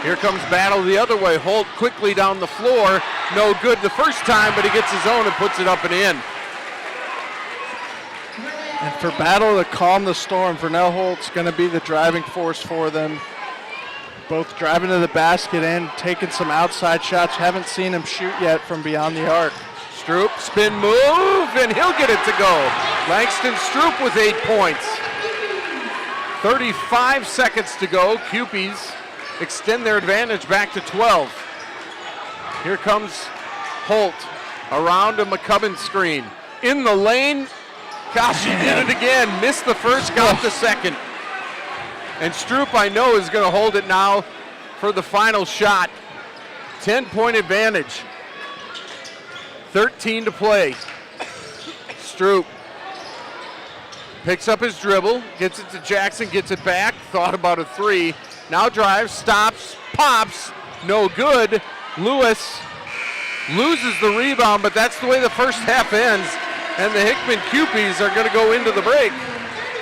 Here comes Battle the other way. Holt quickly down the floor, no good the first time, but he gets his own and puts it up and in. And for Battle to calm the storm, Vernell Holt's going to be the driving force for them. Both driving to the basket and taking some outside shots. Haven't seen him shoot yet from beyond the arc. Stroop, spin move, and he'll get it to go. Langston Stroop with 8 points. 35 seconds to go. CUPEs extend their advantage back to 12. Here comes Holt around a McCubbin screen. In the lane. Gosh, he did it again. Missed the first, got the second. And Stroop, I know, is going to hold it now for the final shot. 10-point advantage. 13 to play. Stroop picks up his dribble, gets it to Jackson, gets it back, thought about a 3. Now drives, stops, pops, no good. Lewis loses the rebound, but that's the way the first half ends. And the Hickman CUPEs are going to go into the break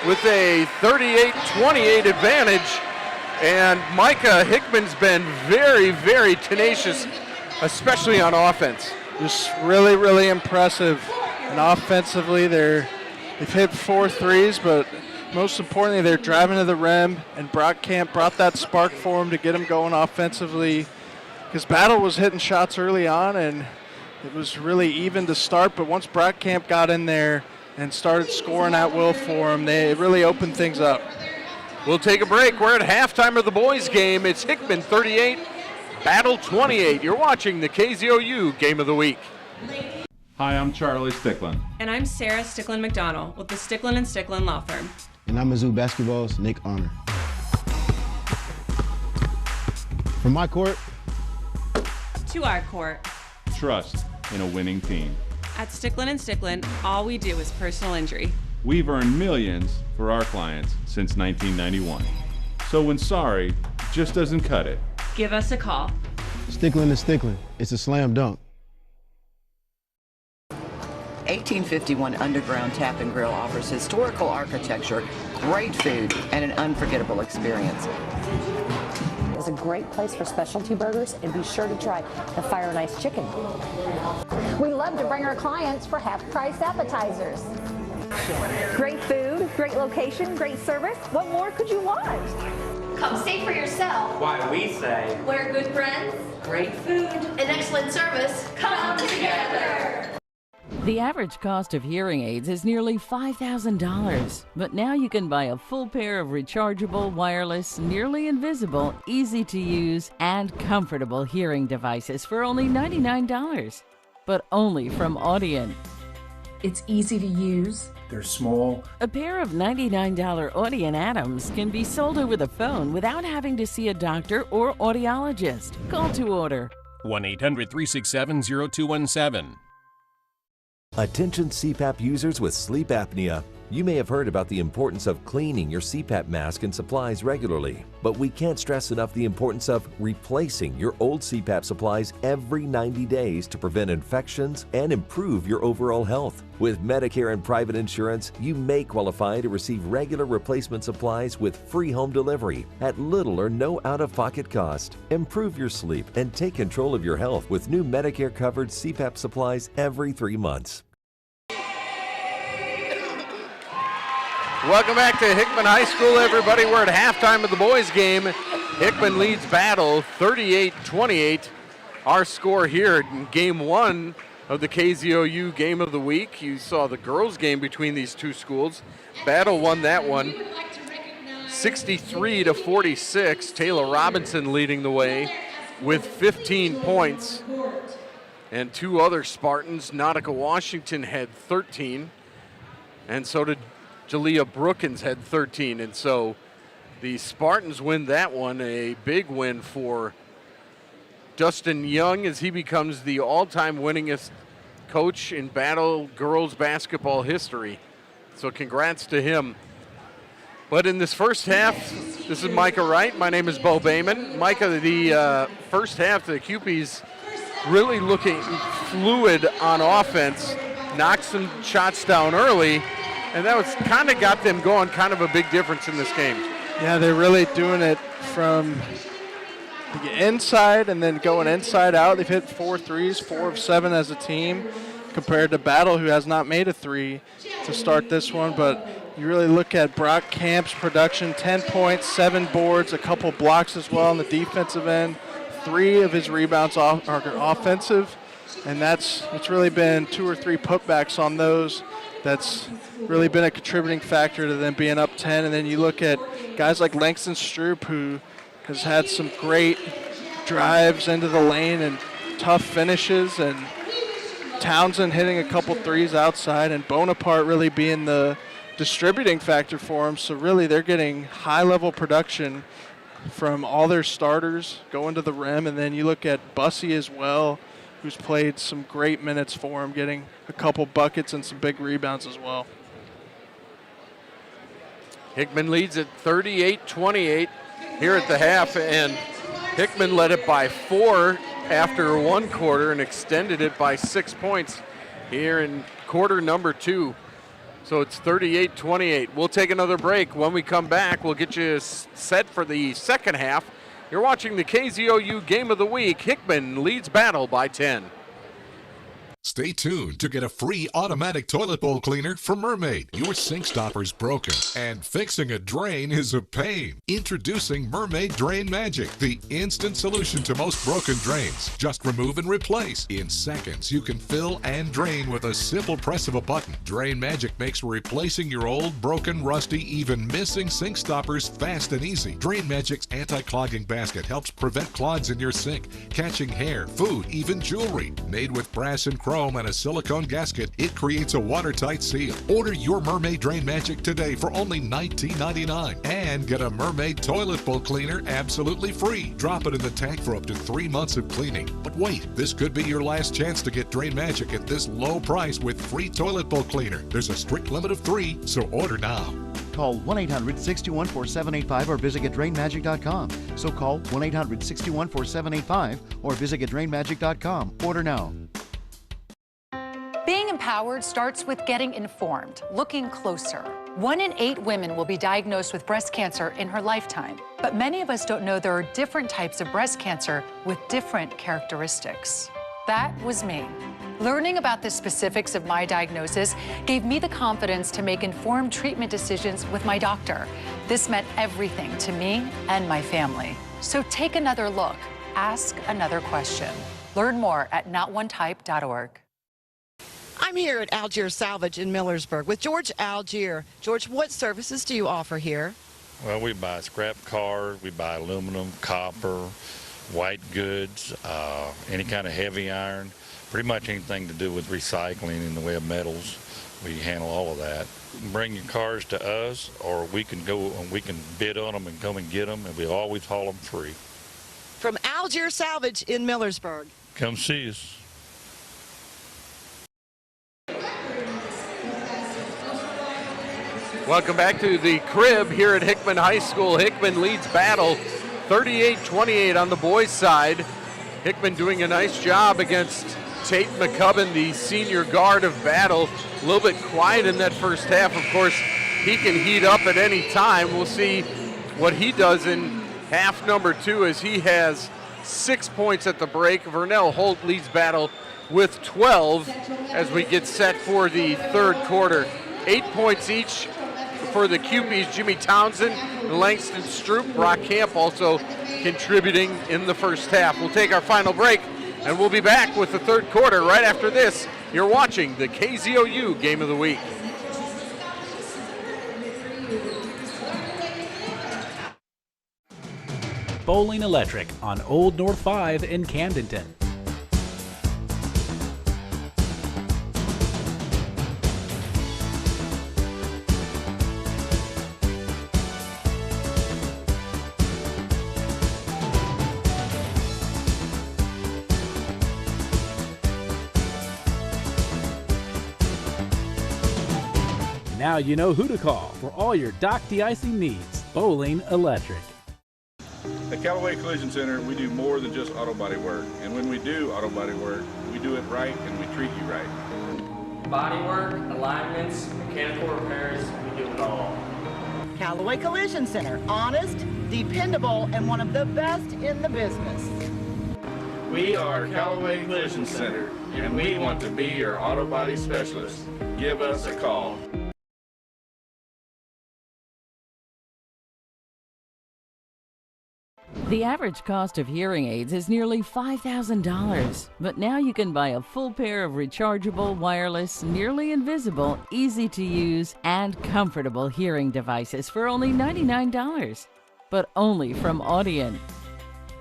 with a 38-28 advantage. And Micah Hickman's been very, very tenacious, especially on offense. Just really, really impressive. And offensively, they've hit 4 threes, but most importantly, they're driving to the rim, and Brockcamp brought that spark for him to get him going offensively. Because Battle was hitting shots early on, and it was really even to start, but once Brockcamp got in there and started scoring at will for him, it really opened things up. We'll take a break. We're at halftime of the boys' game. It's Hickman 38, Battle 28. You're watching the KZOU Game of the Week. Hi, I'm Charlie Sticklin. And I'm Sarah Sticklin McDonald with the Sticklin & Sticklin Law Firm. And I'm Mizzou Basketball's Nick Arner. From my court to our court. Trust in a winning team. At Sticklin & Sticklin, all we do is personal injury. We've earned millions for our clients since 1991. So when sorry just doesn't cut it, give us a call. Sticklin & Sticklin, it's a slam dunk. 1851 Underground Tap and Grill offers historical architecture, great food, and an unforgettable experience. It's a great place for specialty burgers, and be sure to try the Fire and Ice Chicken. We love to bring our clients for half-price appetizers. connection. Great food, great location, great service. What more could you want? Come see for yourself. Why we say, Where good friends, great food, and excellent service come together. The average cost of hearing aids is nearly $5,000, but now you can buy a full pair of rechargeable, wireless, nearly invisible, easy to use, and comfortable hearing devices for only $99, but only from Audient. It's easy to use. They're small. A pair of $99 Audient Atoms can be sold over the phone without having to see a doctor or audiologist. Call to order. 1-800-367-0217. Attention CPAP users with sleep apnea. You may have heard about the importance of cleaning your CPAP mask and supplies regularly, but we can't stress enough the importance of replacing your old CPAP supplies every 90 days to prevent infections and improve your overall health. With Medicare and private insurance, you may qualify to receive regular replacement supplies with free home delivery at little or no out-of-pocket cost. Improve your sleep and take control of your health with new Medicare-covered CPAP supplies every 3 months. Welcome back to Hickman High School, everybody. We're at halftime of the boys' game. Hickman leads Battle 38-28. Our score here in Game 1 of the KZOU Game of the Week. You saw the girls' game between these two schools. Battle won that one 63-46. Taylor Robinson leading the way with 15 points. And two other Spartans. Nautica Washington had 13, and so did Jalea Brookins had 13, and so the Spartans win that one. A big win for Dustin Young as he becomes the all-time winningest coach in Battle girls basketball history. So congrats to him. But in this first half, this is Micah Wright. My name is Bo Bayman. Micah, the first half, the Cupies really looking fluid on offense, knocked some shots down early, and that was kind of got them going, kind of a big difference in this game. Yeah, they're really doing it from the inside and then going inside out. They've hit 4 threes, 4 of 7 as a team, compared to Battle, who has not made a three to start this one. But you really look at Brock Camp's production, 10 points, 7 boards, a couple blocks as well on the defensive end. 3 of his rebounds are offensive, and it's really been 2 or 3 putbacks on those. That's really been a contributing factor to them being up 10. And then you look at guys like Langston Stroop, who has had some great drives into the lane and tough finishes, and Townsend hitting a couple threes outside, and Bonaparte really being the distributing factor for them. So really they're getting high-level production from all their starters going to the rim. And then you look at Bussey as well, who's played some great minutes for him, getting a couple buckets and some big rebounds as well. Hickman leads at 38-28 here at the half, and Hickman led it by 4 after one quarter and extended it by 6 points here in quarter number 2. So it's 38-28. We'll take another break. When we come back, we'll get you set for the second half. You're watching the KZOU Game of the Week. Hickman leads Battle by 10. Stay tuned to get a free automatic toilet bowl cleaner from Mermaid. Your sink stopper's broken, and fixing a drain is a pain. Introducing Mermaid Drain Magic, the instant solution to most broken drains. Just remove and replace. In seconds, you can fill and drain with a simple press of a button. Drain Magic makes replacing your old, broken, rusty, even missing sink stoppers fast and easy. Drain Magic's anti-clogging basket helps prevent clogs in your sink, catching hair, food, even jewelry. Made with brass and chrome and a silicone gasket, it creates a watertight seal. Order your Mermaid Drain Magic today for only $19.99 and get a Mermaid toilet bowl cleaner absolutely free. Drop it in the tank for up to 3 months of cleaning. But wait, this could be your last chance to get Drain Magic at this low price with free toilet bowl cleaner. There's a strict limit of 3, so order now. Call 1-800-621-4785 or visit GetDrainMagic.com. So call 1-800-621-4785 or visit GetDrainMagic.com. Order now. Being empowered starts with getting informed, looking closer. 1 in 8 women will be diagnosed with breast cancer in her lifetime. But many of us don't know there are different types of breast cancer with different characteristics. That was me. Learning about the specifics of my diagnosis gave me the confidence to make informed treatment decisions with my doctor. This meant everything to me and my family. So take another look. Ask another question. Learn more at notonetype.org. I'm here at Algier Salvage in Millersburg with George Algier. George, what services do you offer here? Well, we buy scrap cars, we buy aluminum, copper, white goods, any kind of heavy iron, pretty much anything to do with recycling in the way of metals. We handle all of that. Bring your cars to us, or we can go and we can bid on them and come and get them, and we always haul them free. From Algier Salvage in Millersburg. Come see us. Welcome back to the crib here at Hickman High School. Hickman leads Battle 38-28 on the boys' side. Hickman doing a nice job against Tate McCubbin, the senior guard of Battle. A little bit quiet in that first half. Of course, he can heat up at any time. We'll see what he does in half number 2 as he has 6 points at the break. Vernell Holt leads Battle with 12 as we get set for the third quarter. 8 points each for the Cupies, Jimmy Townsend, Langston Stroop, Brock Camp also contributing in the first half. We'll take our final break, and we'll be back with the third quarter right after this. You're watching the KZOU Game of the Week. Bowling Electric on Old North 5 in Camdenton. Now you know who to call for all your dock de-icing needs. Bowling Electric. At Callaway Collision Center, we do more than just auto body work. And when we do auto body work, we do it right and we treat you right. Body work, alignments, mechanical repairs, we do it all. Callaway Collision Center, honest, dependable, and one of the best in the business. We are Callaway Collision Center, and we want to be your auto body specialist. Give us a call. The average cost of hearing aids is nearly $5,000, but now you can buy a full pair of rechargeable, wireless, nearly invisible, easy to use, and comfortable hearing devices for only $99, but only from Audient.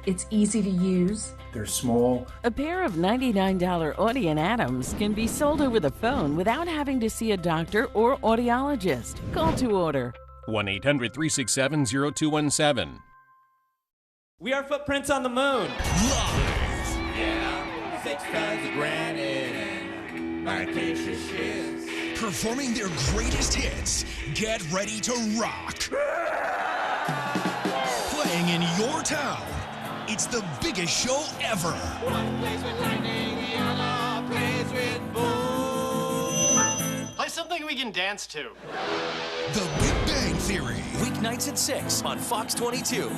It's easy to use. They're small. A pair of $99 Audient Atoms can be sold over the phone without having to see a doctor or audiologist. Call to order. 1-800-367-0217. We are Footprints on the Moon. Yeah, 6 tons of granite and acacia shits. Performing their greatest hits, get ready to rock. Playing in your town, it's the biggest show ever. One plays with lightning, the other plays with boom. Play something we can dance to. The Big Bang Theory. Weeknights at 6 on Fox 22.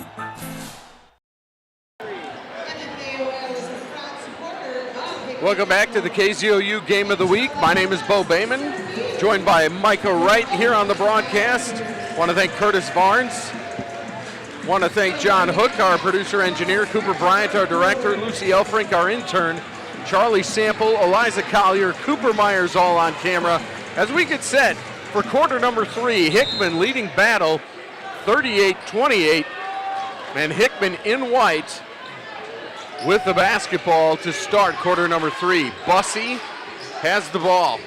Welcome back to the KZOU Game of the Week. My name is Bo Bayman, joined by Micah Wright here on the broadcast. Want to thank Curtis Barnes. Want to thank John Hook, our producer engineer, Cooper Bryant, our director, Lucy Elfrink, our intern, Charlie Sample, Eliza Collier, Cooper Myers, all on camera. As we get set for quarter number 3, Hickman leading Battle 38-28, and Hickman in white with the basketball to start quarter number 3. Bussey has the ball.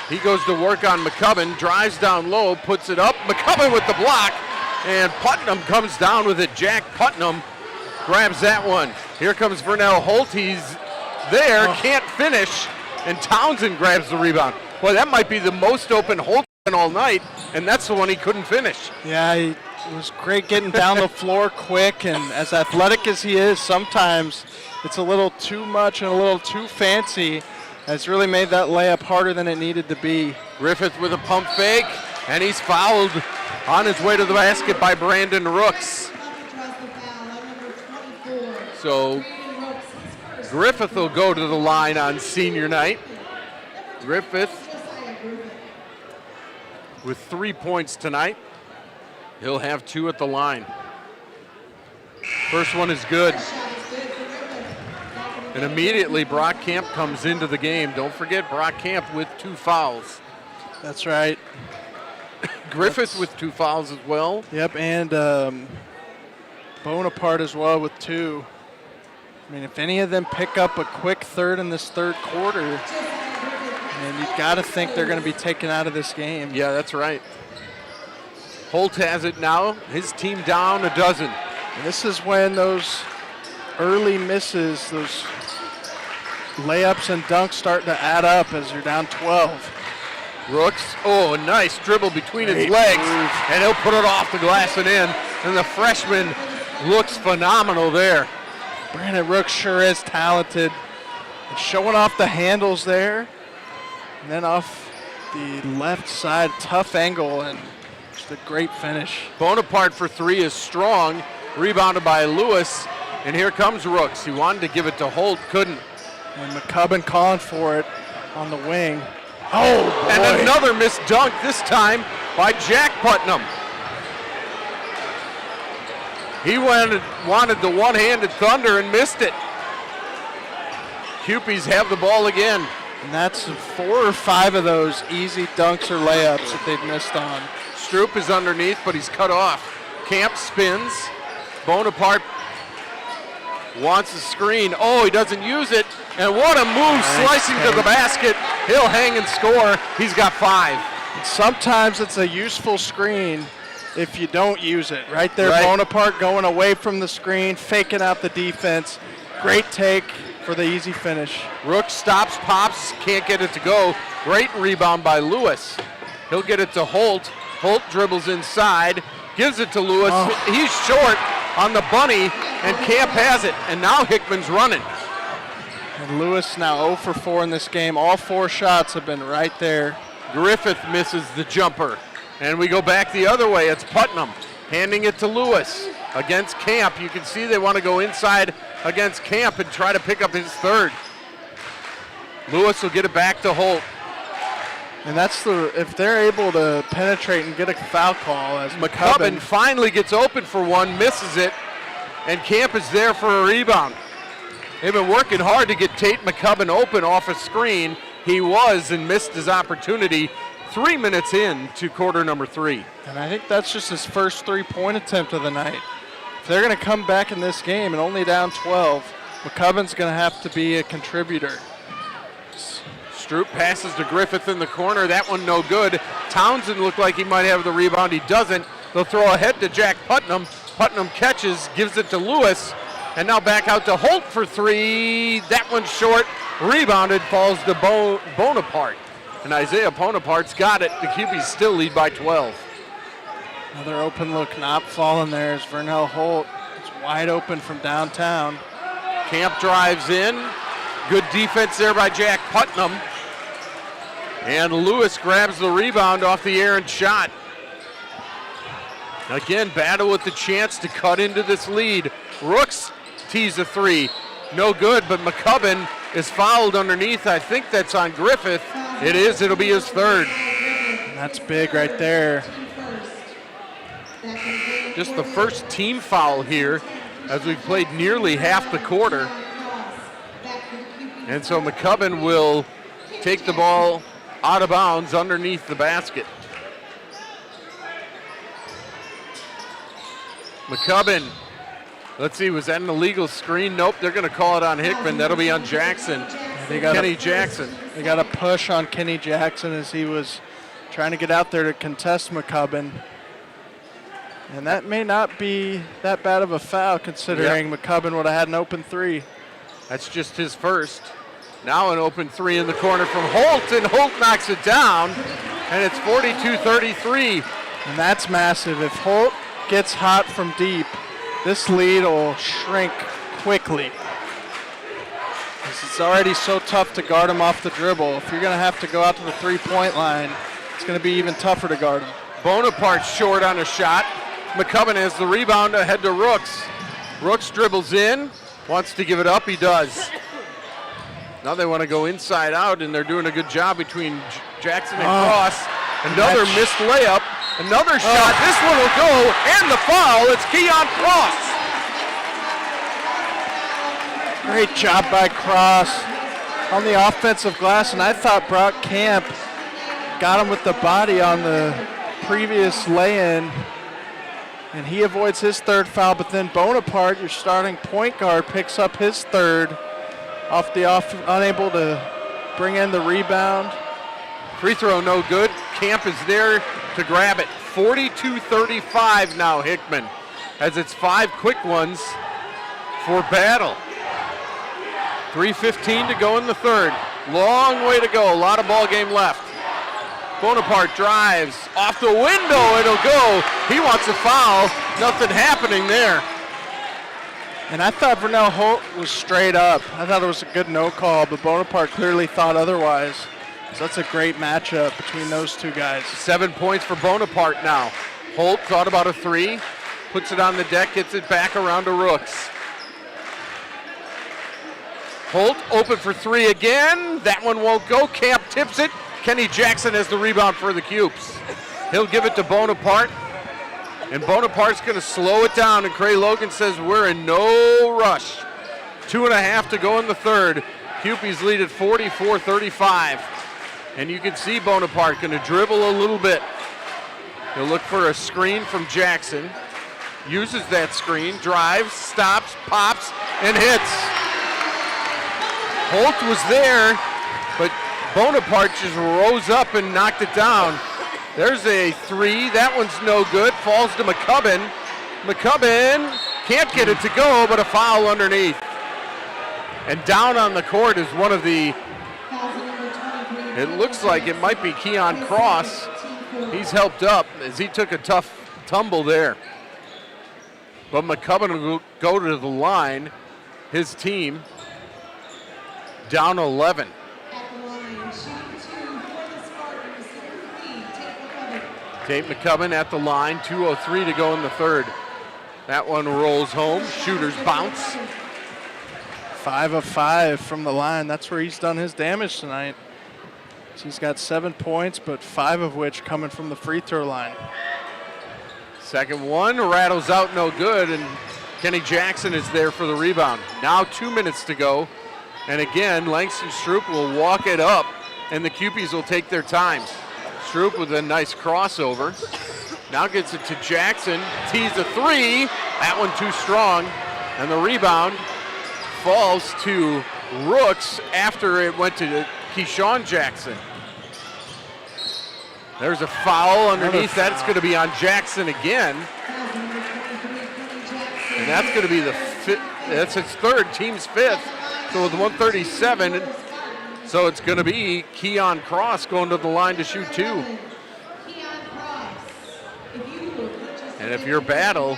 He goes to work on McCubbin, drives down low, puts it up. McCubbin with the block, and Putnam comes down with it. Jack Putnam grabs that one. Here comes Vernell Holt. He's there, can't finish, and Townsend grabs the rebound. Boy, that might be the most open Holt all night, and that's the one he couldn't finish. Yeah, it was great getting down the floor quick, and as athletic as he is, sometimes it's a little too much and a little too fancy. It's really made that layup harder than it needed to be. Griffith with a pump fake, and he's fouled on his way to the basket by Brandon Rooks. So Griffith will go to the line on senior night. Griffith with 3 points tonight. He'll have 2 at the line. First one is good. And immediately Brock Camp comes into the game. Don't forget Brock Camp with 2 fouls. That's right. Griffith with 2 fouls as well. Yep, and Bonaparte as well with 2. I mean, if any of them pick up a quick third in this third quarter, and you've got to think they're going to be taken out of this game. Yeah, that's right. Holt has it now. His team down a dozen. And this is when those early misses, those layups and dunks start to add up as you're down 12. Rooks, oh, nice dribble between his legs, and he'll put it off the glass and in. And the freshman looks phenomenal there. Brandon Rooks sure is talented. And showing off the handles there. And then off the left side, tough angle, and just a great finish. Bonaparte for 3 is strong, rebounded by Lewis. And here comes Rooks. He wanted to give it to Holt, couldn't. And McCubbin calling for it on the wing. Oh, boy. And another missed dunk, this time by Jack Putnam. He wanted the one-handed thunder and missed it. Cupies have the ball again. And that's 4 or 5 of those easy dunks or layups that they've missed on. Stroop is underneath, but he's cut off. Camp spins. Bonaparte wants a screen. Oh, he doesn't use it. And what a move, slicing to the basket. He'll hang and score. He's got 5. Sometimes it's a useful screen if you don't use it. Right there, right. Bonaparte going away from the screen, faking out the defense. Great take for the easy finish. Rook stops, pops, can't get it to go. Great rebound by Lewis. He'll get it to Holt. Holt dribbles inside, gives it to Lewis. Oh. He's short on the bunny, and Camp has it. And now Hickman's running. And Lewis now 0 for 4 in this game. All 4 shots have been right there. Griffith misses the jumper. And we go back the other way. It's Putnam handing it to Lewis against Camp. You can see they want to go inside against Camp and try to pick up his 3rd. Lewis will get it back to Holt. And that's if they're able to penetrate and get a foul call as McCubbin finally gets open for one, misses it, and Camp is there for a rebound. They've been working hard to get Tate McCubbin open off a screen. He was and missed his opportunity. 3 minutes in to quarter number 3. And I think that's just his first 3-point attempt of the night. If they're going to come back in this game and only down 12, McCubbin's going to have to be a contributor. Stroop passes to Griffith in the corner. That one no good. Townsend looked like he might have the rebound. He doesn't. They'll throw ahead to Jack Putnam. Putnam catches, gives it to Lewis, and now back out to Holt for 3. That one's short. Rebounded, falls to Bonaparte. And Isaiah Bonaparte's got it. The Cupies still lead by 12. Another open look not falling there is Vernell Holt. It's wide open from downtown. Camp drives in. Good defense there by Jack Putnam. And Lewis grabs the rebound off the errant shot. Again, battle with the chance to cut into this lead. Rooks tees a 3. No good, but McCubbin is fouled underneath. I think that's on Griffith. It is. It'll be his 3rd. And that's big right there. Just the first team foul here as we've played nearly half the quarter. And so McCubbin will take the ball out of bounds underneath the basket. McCubbin, let's see, was that an illegal screen? Nope, they're going to call it on Hickman. That'll be on Jackson. Kenny Jackson. They got a push on Kenny Jackson as he was trying to get out there to contest McCubbin. And that may not be that bad of a foul considering McCubbin would have had an open 3. That's just his first. Now an open 3 in the corner from Holt, and Holt knocks it down, and it's 42-33. And that's massive. If Holt gets hot from deep, this lead will shrink quickly. It's already so tough to guard him off the dribble. If you're going to have to go out to the 3-point line, it's going to be even tougher to guard him. Bonaparte short on a shot. McCubbin has the rebound ahead to Rooks. Rooks dribbles in, wants to give it up, he does. Now they want to go inside out, and they're doing a good job between Jackson and Cross. Another missed layup. Another shot. This one will go, and the foul. It's Keon Cross. Great job by Cross on the offensive glass, and I thought Brock Camp got him with the body on the previous lay-in, and he avoids his third foul, but then Bonaparte, your starting point guard, picks up his third off the unable to bring in the rebound. Free throw no good. Camp is there to grab it. 42-35 now, Hickman, as it's 5 quick ones for Battle. 3:15 to go in the third. Long way to go, a lot of ball game left. Bonaparte drives off the window, it'll go. He wants a foul, nothing happening there. And I thought Vernell Holt was straight up. I thought it was a good no call, but Bonaparte clearly thought otherwise. So that's a great matchup between those two guys. 7 points for Bonaparte now. Holt thought about a three, puts it on the deck, gets it back around to Rooks. Holt open for three again. That one won't go. Camp tips it. Kenny Jackson has the rebound for the Cupes. He'll give it to Bonaparte. And Bonaparte's going to slow it down, and Cray Logan says we're in no rush. 2.5 to go in the third. Cupies lead at 44-35. And you can see Bonaparte going to dribble a little bit. He'll look for a screen from Jackson. Uses that screen, drives, stops, pops, and hits. Holt was there, but Bonaparte just rose up and knocked it down. There's a three. That one's no good. Falls to McCubbin. McCubbin can't get it to go, but a foul underneath. And down on the court is one of the, it looks like it might be Keon Cross. He's helped up as he took a tough tumble there. But McCubbin will go to the line. His team down 11. Tate McCubbin at the line, 2:03 to go in the third. That one rolls home, shooter's bounce. 5 of 5 from the line. That's where he's done his damage tonight. So he's got 7 points, but 5 of which coming from the free throw line. Second one rattles out, no good, and Kenny Jackson is there for the rebound. Now 2 minutes to go, and again, Langston Stroop will walk it up, and the Cupies will take their time. Stroop with a nice crossover. Now gets it to Jackson, tees a three. That one too strong, and the rebound falls to Rooks after it went to Keyshawn Jackson. There's a foul underneath. That's going to be on Jackson again. And that's going to be the fifth. That's his third, team's fifth. So with 137, so it's going to be Keon Cross going to the line to shoot two. And if you're Battle,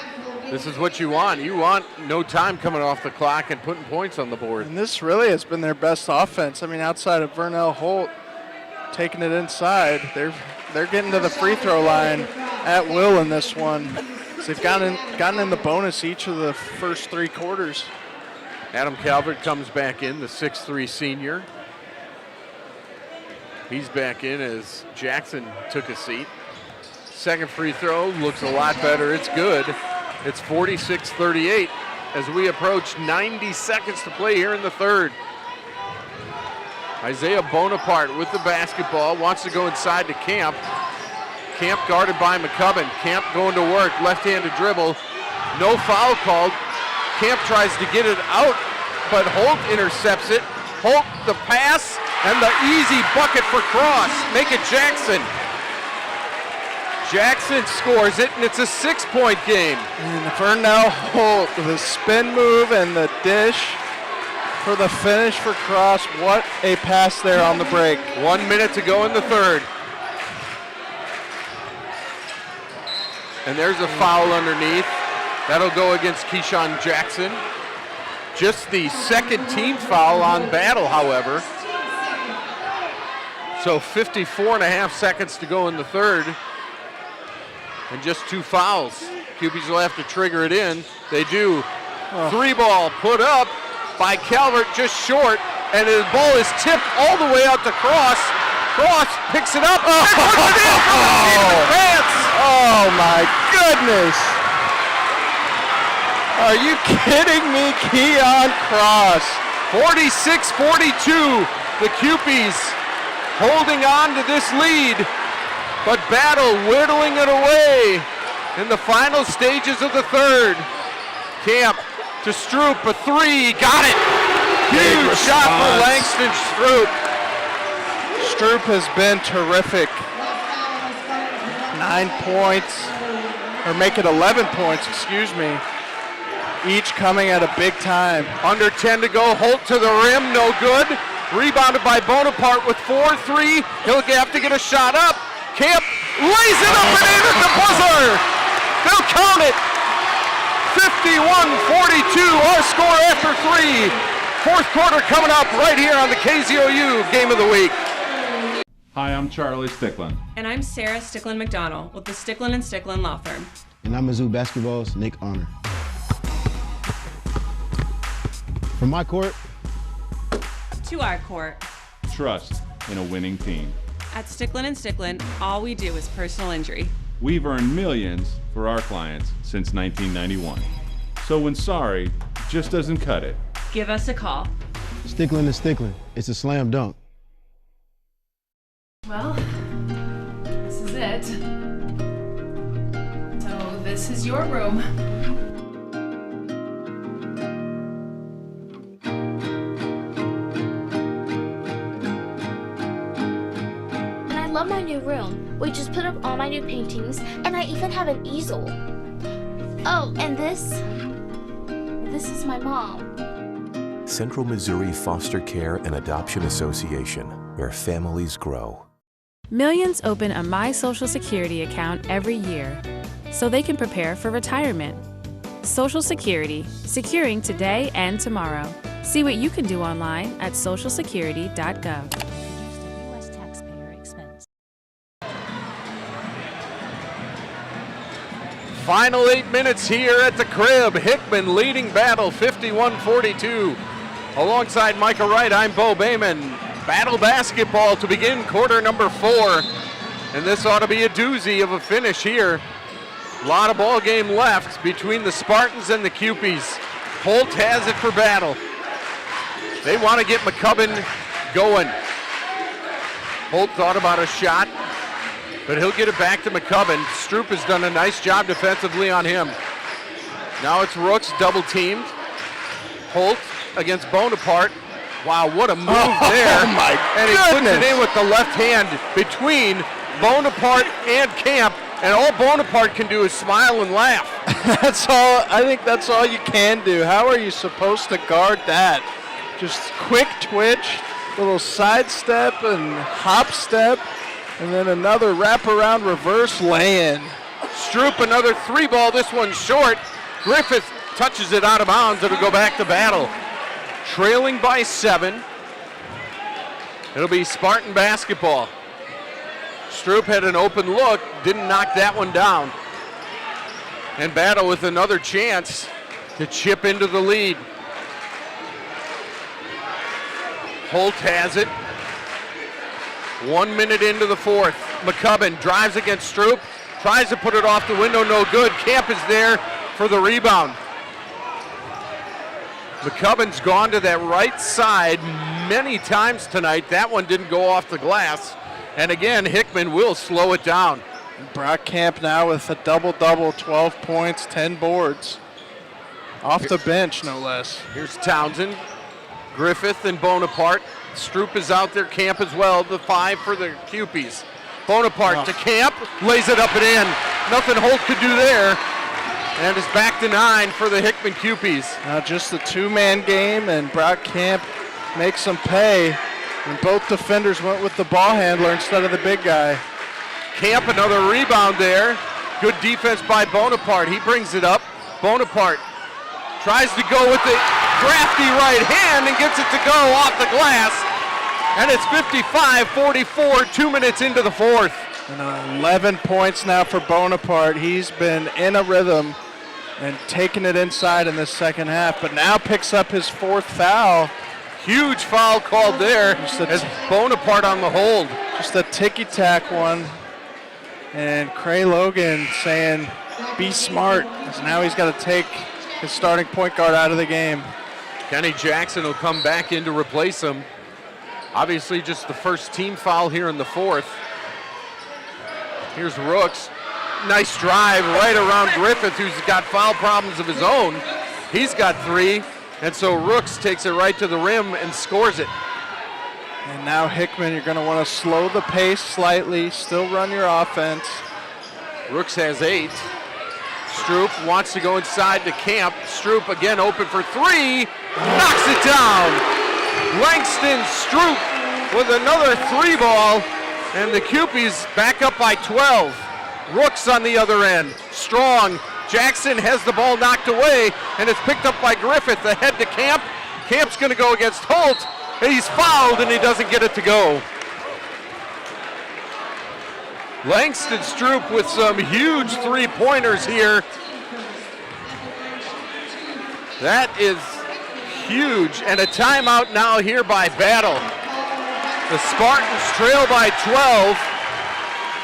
this is what you want. You want no time coming off the clock and putting points on the board. And this really has been their best offense. I mean, outside of Vernell Holt taking it inside, they're getting to the free throw line at will in this one. So they've gotten in the bonus each of the first 3 quarters. Adam Calvert comes back in, the 6'3" senior. He's back in as Jackson took a seat. Second free throw looks a lot better. It's good. It's 46-38 as we approach 90 seconds to play here in the third. Isaiah Bonaparte with the basketball, wants to go inside to Camp. Camp guarded by McCubbin. Camp going to work, left-handed dribble. No foul called. Camp tries to get it out, but Holt intercepts it. Holt the pass, and the easy bucket for Cross. Make it Jackson. Jackson scores it, and it's a 6-point game. And Vernell Holt, the spin move and the dish for the finish for Cross. What a pass there on the break. 1 minute to go in the third. And there's a foul underneath. That'll go against Keyshawn Jackson. Just the second team foul on Battle, however. So 54.5 seconds to go in the third. And just 2 fouls. Cupies will have to trigger it in. They do. 3 ball put up by Calvert, just short. and the ball is tipped all the way out to Cross. Cross picks it up and puts it in from the seat of his pants. Oh my goodness. Are you kidding me? Keon Cross. 46-42. The Cupies holding on to this lead, but Battle whittling it away in the final stages of the third. Camp to Stroop, a three, got it. Huge shot for Langston Stroop. Stroop has been terrific. 9 points, or make it 11 points, excuse me. Each coming at a big time. Under 10 to go, Holt to the rim, no good. Rebounded by Bonaparte with 4-3. He'll have to get a shot up. Camp lays it up and in at the buzzer. They'll count it. 51-42, our score after three. Fourth quarter coming up right here on the KZOU Game of the Week. Hi, I'm Charlie Sticklin. And I'm Sarah Sticklin-McDonald with the Sticklin & Sticklin Law Firm. And I'm Mizzou Basketball's Nick Honor. From my court to our court. Trust in a winning team. At Sticklin & Sticklin, all we do is personal injury. We've earned millions for our clients since 1991. So when sorry just doesn't cut it, give us a call. Sticklin & Sticklin, it's a slam dunk. Well, this is it. So this is your room. I love my new room. We just put up all my new paintings, and I even have an easel. Oh, and this is my mom. Central Missouri Foster Care and Adoption Association, where families grow. Millions open a My Social Security account every year so they can prepare for retirement. Social Security, securing today and tomorrow. See what you can do online at socialsecurity.gov. Final 8 minutes here at the crib. Hickman leading Battle 51-42. Alongside Micah Wright, I'm Bo Bayman. Battle basketball to begin quarter number 4. And this ought to be a doozy of a finish here. A lot of ball game left between the Spartans and the Cupies. Holt has it for Battle. They want to get McCubbin going. Holt thought about a shot, but he'll get it back to McCubbin. Stroop has done a nice job defensively on him. Now it's Rooks double teamed. Holt against Bonaparte. Wow, what a move there. Oh my and he puts it in with the left hand between Bonaparte and Camp, and all Bonaparte can do is smile and laugh. That's all. I think that's all you can do. How are you supposed to guard that? Just quick twitch, little sidestep and hop step, and then another wraparound reverse lay-in. Stroop, another three ball. This one short. Griffith touches it out of bounds. It'll go back to Battle. Trailing by 7. It'll be Spartan basketball. Stroop had an open look, didn't knock that one down. And Battle with another chance to chip into the lead. Holt has it. 1 minute into the fourth. McCubbin drives against Stroop, tries to put it off the window, no good. Camp is there for the rebound. McCubbin's gone to that right side many times tonight. That one didn't go off the glass. And again, Hickman will slow it down. Brock Camp now with a double-double, 12 points, 10 boards. Off the bench, no less. Here's Townsend, Griffith, and Bonaparte. Stroop is out there, Camp as well, the 5 for the Cupies. Bonaparte to Camp, lays it up and in. Nothing Holt could do there. And it's back to 9 for the Hickman Cupies. Now just the two-man game, and Brock Camp makes them pay. And both defenders went with the ball handler instead of the big guy. Camp, another rebound there. Good defense by Bonaparte. He brings it up. Bonaparte tries to go with the crafty right hand and gets it to go off the glass. And it's 55-44, 2 minutes into the fourth. And 11 points now for Bonaparte. He's been in a rhythm and taking it inside in the second half, but now picks up his 4th foul. Huge foul called there as Bonaparte on the hold. Just a ticky-tack one. And Cray Logan saying, be smart. So now he's got to take his starting point guard out of the game. Kenny Jackson will come back in to replace him. Obviously just the first team foul here in the fourth. Here's Rooks. Nice drive right around Griffith, who's got foul problems of his own. He's got 3, and so Rooks takes it right to the rim and scores it. And now Hickman, you're going to want to slow the pace slightly, still run your offense. Rooks has 8. Stroop wants to go inside to Camp. Stroop again open for 3, knocks it down. Langston Stroop with another 3-ball, and the Cupies back up by 12. Rooks on the other end, strong. Jackson has the ball knocked away, and it's picked up by Griffith. Ahead to Camp. Camp's going to go against Holt. He's fouled, and he doesn't get it to go. Langston Stroop with some huge 3-pointers here. That is huge, and a timeout now here by Battle. The Spartans trail by 12,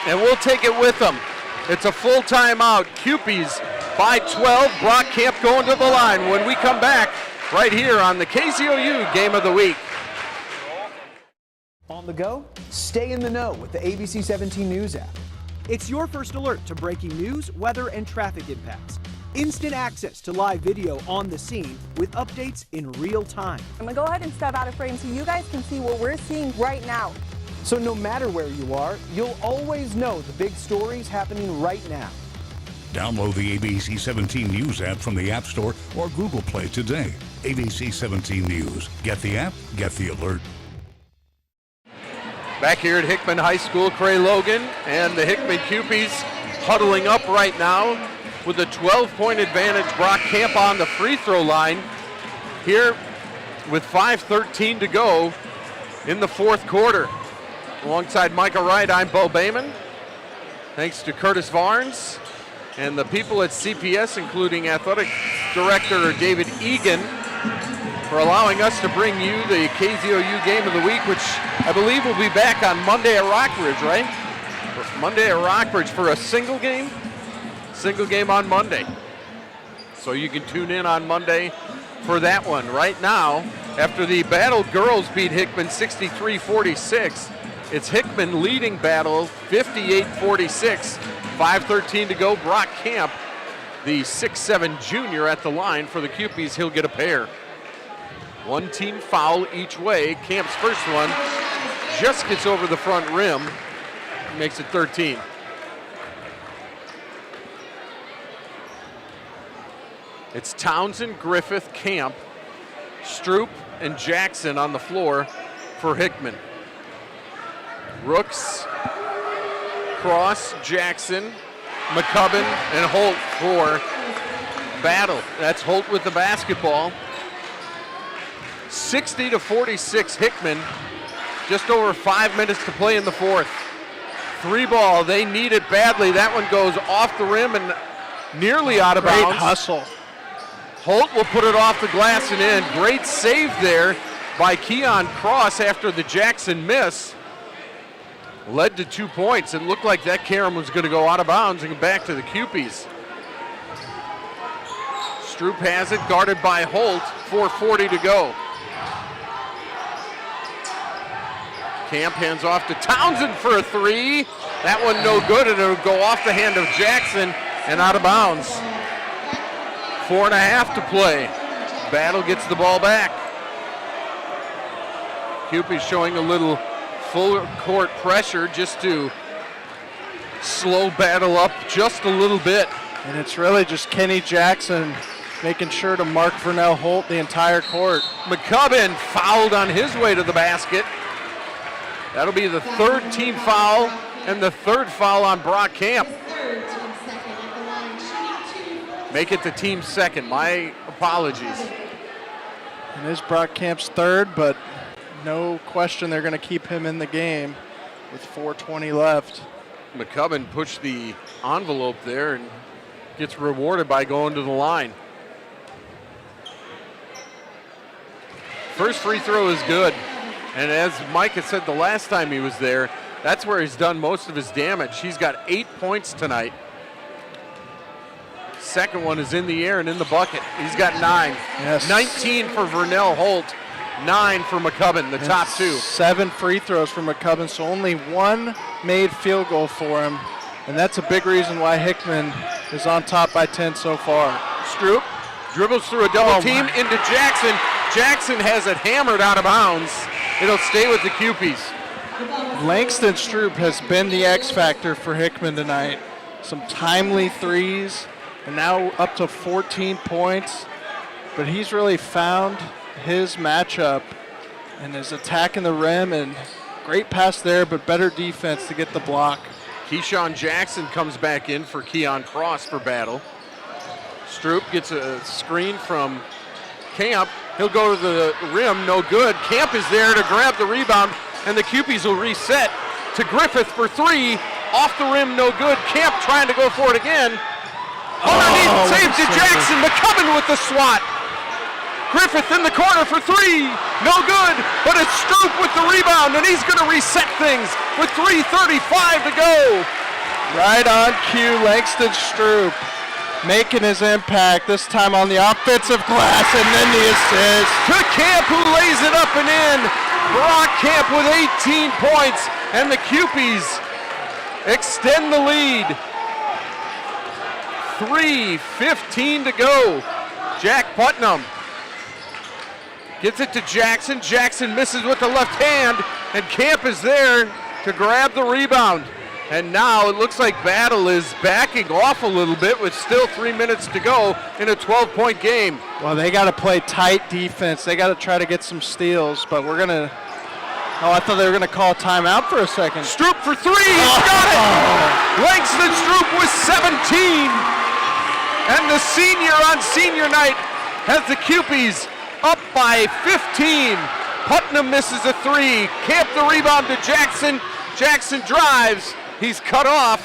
and we'll take it with them. It's a full timeout. Cupies by 12. Brock Camp going to the line when we come back right here on the KZOU Game of the Week. On the go, stay in the know with the ABC 17 News app. It's your first alert to breaking news, weather, and traffic impacts. Instant access to live video on the scene with updates in real time. I'm gonna go ahead and step out of frame so you guys can see what we're seeing right now. So no matter where you are, you'll always know the big stories happening right now. Download the ABC 17 News app from the App Store or Google Play today. ABC 17 News. Get the app, get the alert. Back here at Hickman High School, Cray Logan and the Hickman Cupies huddling up right now with a 12-point advantage. Brock Camp on the free throw line here with 5:13 to go in the fourth quarter. Alongside Micah Wright, I'm Bo Bayman. Thanks to Curtis Varnes and the people at CPS, including Athletic Director David Egan, for allowing us to bring you the KZOU Game of the Week, which I believe will be back on Monday at Rockbridge, right? Monday at Rockbridge for a single game on Monday. So you can tune in on Monday for that one. Right now, after the Battle girls beat Hickman 63-46, it's Hickman leading Battle 58-46. 5:13 to go. Brock Camp, the 6'7" junior, at the line for the Cupies. He'll get a pair. One team foul each way. Camp's first one just gets over the front rim. Makes it 13. It's Townsend, Griffith, Camp, Stroop, and Jackson on the floor for Hickman. Rooks, Cross, Jackson, McCubbin, and Holt for Battle. That's Holt with the basketball. 60-46 Hickman. Just over 5 minutes to play in the fourth. 3-ball, they need it badly. That one goes off the rim and nearly out of bounds. Great hustle. Holt will put it off the glass and in. Great save there by Keon Cross after the Jackson miss. Led to 2 points. It looked like that carom was going to go out of bounds and back to the Cupies. Stroop has it, guarded by Holt. 4:40 to go. Camp hands off to Townsend for a 3. That one no good, and it'll go off the hand of Jackson and out of bounds. 4.5 to play. Battle gets the ball back. Cupies showing a little full court pressure just to slow Battle up just a little bit. And it's really just Kenny Jackson making sure to mark Vernell Holt the entire court. McCubbin fouled on his way to the basket. That'll be the third team foul and the third foul on Brock Camp. Make it the team's second. My apologies. It is Brock Camp's third, but no question they're going to keep him in the game with 4:20 left. McCubbin pushed the envelope there and gets rewarded by going to the line. First free throw is good. And as Mike had said the last time he was there, that's where he's done most of his damage. He's got 8 points tonight. Second one is in the air and in the bucket. He's got 9. Yes. 19 for Vernell Holt, 9 for McCubbin, the top 2. 7 free throws for McCubbin, so only 1 made field goal for him. And that's a big reason why Hickman is on top by 10 so far. Stroop dribbles through a double team into Jackson. Jackson has it hammered out of bounds. It'll stay with the Cupies. Langston Stroop has been the X factor for Hickman tonight. Some timely threes, and now up to 14 points. But he's really found his matchup and is attacking the rim, and great pass there, but better defense to get the block. Keyshawn Jackson comes back in for Keon Cross for Battle. Stroop gets a screen from Camp. He'll go to the rim, no good. Camp is there to grab the rebound, and the Cupies will reset to Griffith for 3. Off the rim, no good. Camp trying to go for it again. Underneath, save to Jackson. McCubbin with the swat. Griffith in the corner for 3. No good, but it's Stroop with the rebound, and he's going to reset things with 3:35 to go. Right on cue, Langston Stroop making his impact, this time on the offensive glass, and then the assist. To Camp, who lays it up and in. Brock Camp with 18 points, and the Cupies extend the lead. 3:15 to go. Jack Putnam gets it to Jackson. Jackson misses with the left hand, and Camp is there to grab the rebound. And now it looks like Battle is backing off a little bit with still 3 minutes to go in a 12-point game. Well, they got to play tight defense. They got to try to get some steals, but we're going to, I thought they were going to call timeout for a second. Stroop for 3, he's got it! Langston Stroop with 17. And the senior on senior night has the Cupies up by 15. Putnam misses a 3. Camp the rebound to Jackson. Jackson drives. He's cut off.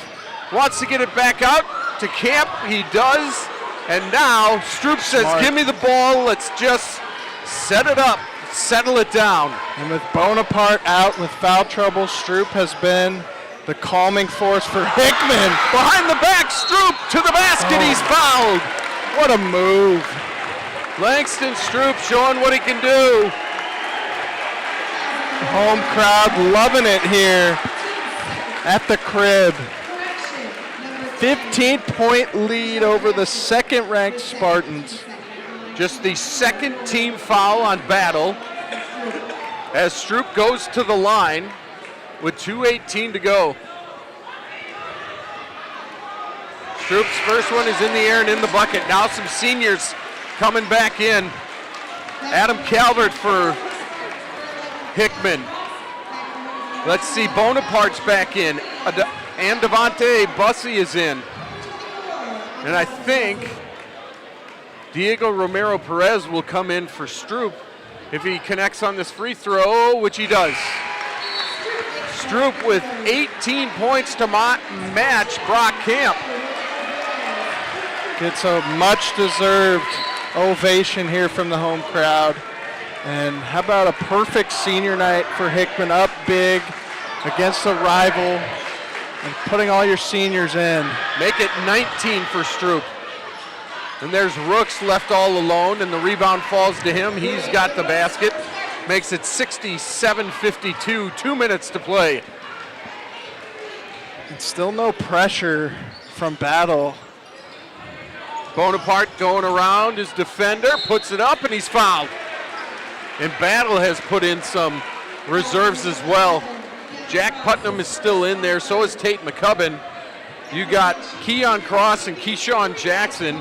Wants to get it back out to Camp. He does. And now Stroop says, give me the ball. Let's just set it up. Settle it down. And with Bonaparte out with foul trouble, Stroop has been the calming force for Hickman. Behind the back, Stroop to the basket. He's fouled. What a move. Langston Stroop showing what he can do. Home crowd loving it here at the crib. 15-point lead over the second-ranked Spartans. Just the second team foul on Battle as Stroop goes to the line with 2:18 to go. Stroop's first one is in the air and in the bucket. Now some seniors coming back in. Adam Calvert for Hickman. Let's see, Bonaparte's back in. And Devontae Bussey is in. And I think Diego Romero Perez will come in for Stroop if he connects on this free throw, which he does. Stroop with 18 points to match Brock Camp. Gets a much-deserved ovation here from the home crowd. And how about a perfect senior night for Hickman, up big against a rival and putting all your seniors in. Make it 19 for Stroop. And there's Rooks left all alone, and the rebound falls to him. He's got the basket. Makes it 67-52, 2 minutes to play. And still no pressure from Battle. Bonaparte going around his defender, puts it up, and he's fouled. And Battle has put in some reserves as well. Jack Putnam is still in there, so is Tate McCubbin. You got Keon Cross and Keyshawn Jackson,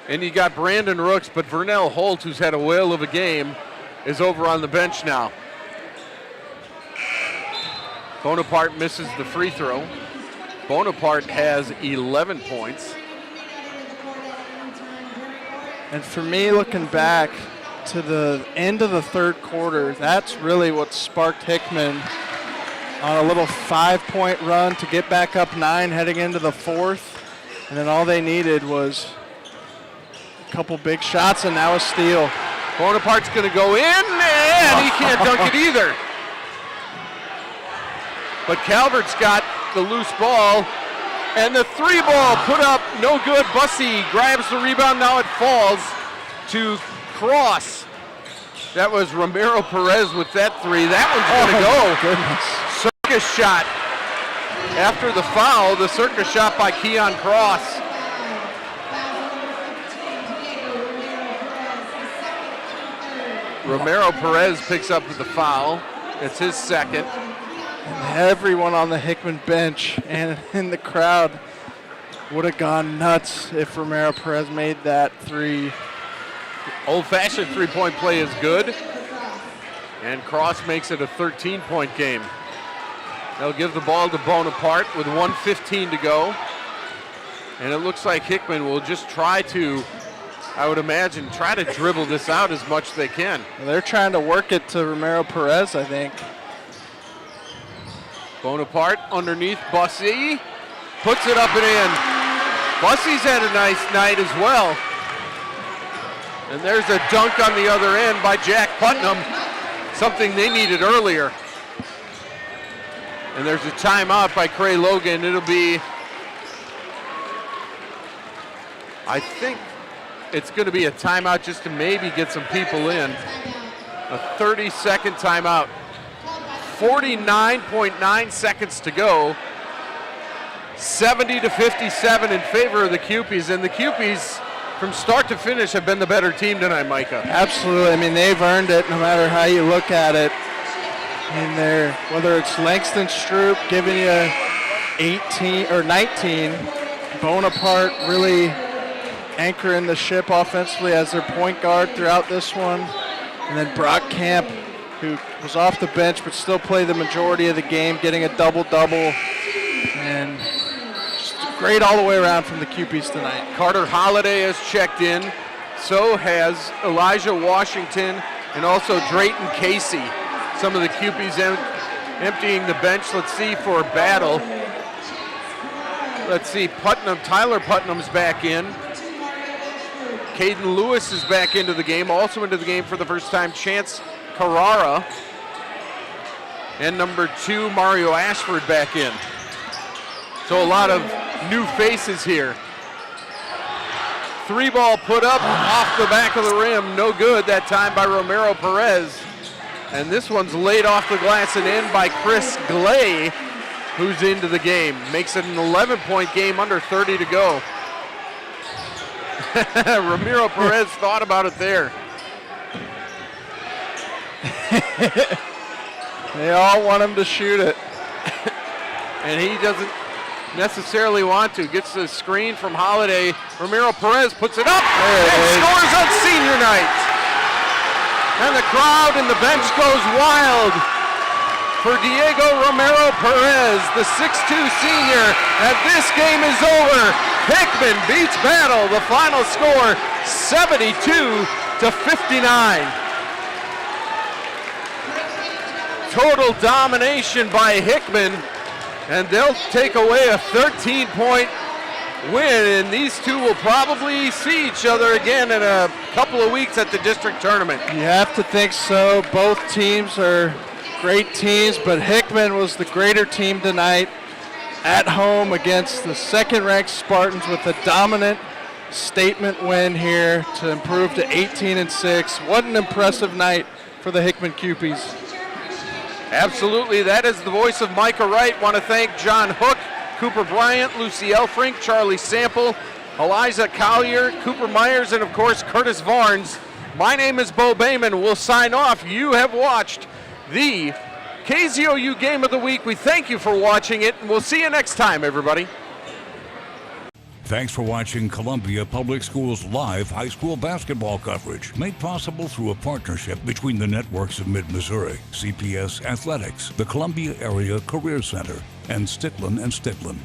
and you got Brandon Rooks, but Vernell Holt, who's had a whale of a game, is over on the bench now. Bonaparte misses the free throw. Bonaparte has 11 points. And for me, looking back to the end of the third quarter, that's really what sparked Hickman on a little 5-point run to get back up 9 heading into the fourth. And then all they needed was a couple big shots and now a steal. Bonaparte's going to go in, and he can't dunk it either. But Calvert's got the loose ball, and the three ball put up, no good. Bussey grabs the rebound, now it falls to Cross. That was Romero Perez with that three. That one's going to go. Goodness. Circus shot. After the foul, the circus shot by Keon Cross. Romero Perez picks up with the foul. It's his second. And everyone on the Hickman bench and in the crowd would have gone nuts if Romero Perez made that three. Old-fashioned three-point play is good. And Cross makes it a 13-point game. They'll give the ball to Bonaparte with 1:15 to go. And it looks like Hickman will just try to, I would imagine, try to dribble this out as much as they can. Well, they're trying to work it to Romero Perez, I think. Bonaparte underneath Bussey, puts it up and in. Bussey's had a nice night as well. And there's a dunk on the other end by Jack Putnam, something they needed earlier. And there's a timeout by Cray Logan. It'll be, I think it's going to be a timeout just to maybe get some people in. A 30-second timeout. 49.9 seconds to go. 70-57 in favor of the Cupies. And the Cupies, from start to finish, have been the better team tonight, Micah. Absolutely. I mean, they've earned it no matter how you look at it. In there, whether it's Langston Stroop giving you 18 or 19, Bonaparte really anchoring the ship offensively as their point guard throughout this one. And then Brock Camp, who was off the bench but still played the majority of the game, getting a double-double. And just great all the way around from the Cupies tonight. Carter Holiday has checked in. So has Elijah Washington and also Drayton Casey. Some of the Cupies emptying the bench. Let's see for Battle. Let's see, Tyler Putnam's back in. Caden Lewis is back into the game. Also into the game for the first time, Chance Carrara. And number 2, Mario Ashford back in. So a lot of new faces here. Three ball put up off the back of the rim. No good that time by Romero Perez. And this one's laid off the glass and in by Chris Glay, who's into the game. Makes it an 11-point game, under 30 to go. Romero Perez thought about it there. They all want him to shoot it. And he doesn't necessarily want to. Gets the screen from Holiday. Romero Perez puts it up and scores on senior night. And the crowd and the bench goes wild for Diego Romero Perez, the 6'2 senior, and this game is over. Hickman beats Battle. The final score, 72-59. Total domination by Hickman, and they'll take away a 13-point win, and these two will probably see each other again in a couple of weeks at the district tournament. You have to think so. Both teams are great teams, but Hickman was the greater team tonight at home against the second-ranked Spartans with a dominant statement win here to improve to 18-6. What an impressive night for the Hickman Cupies. Absolutely. That is the voice of Micah Wright. Want to thank John Hook, Cooper Bryant, Lucy Elfrink, Charlie Sample, Eliza Collier, Cooper Myers, and of course Curtis Varnes. My name is Bo Bayman. We'll sign off. You have watched the KZOU Game of the Week. We thank you for watching it, and we'll see you next time, everybody. Thanks for watching Columbia Public Schools live high school basketball coverage, made possible through a partnership between the networks of Mid-Missouri, CPS Athletics, the Columbia Area Career Center, and Sticklin & Sticklin.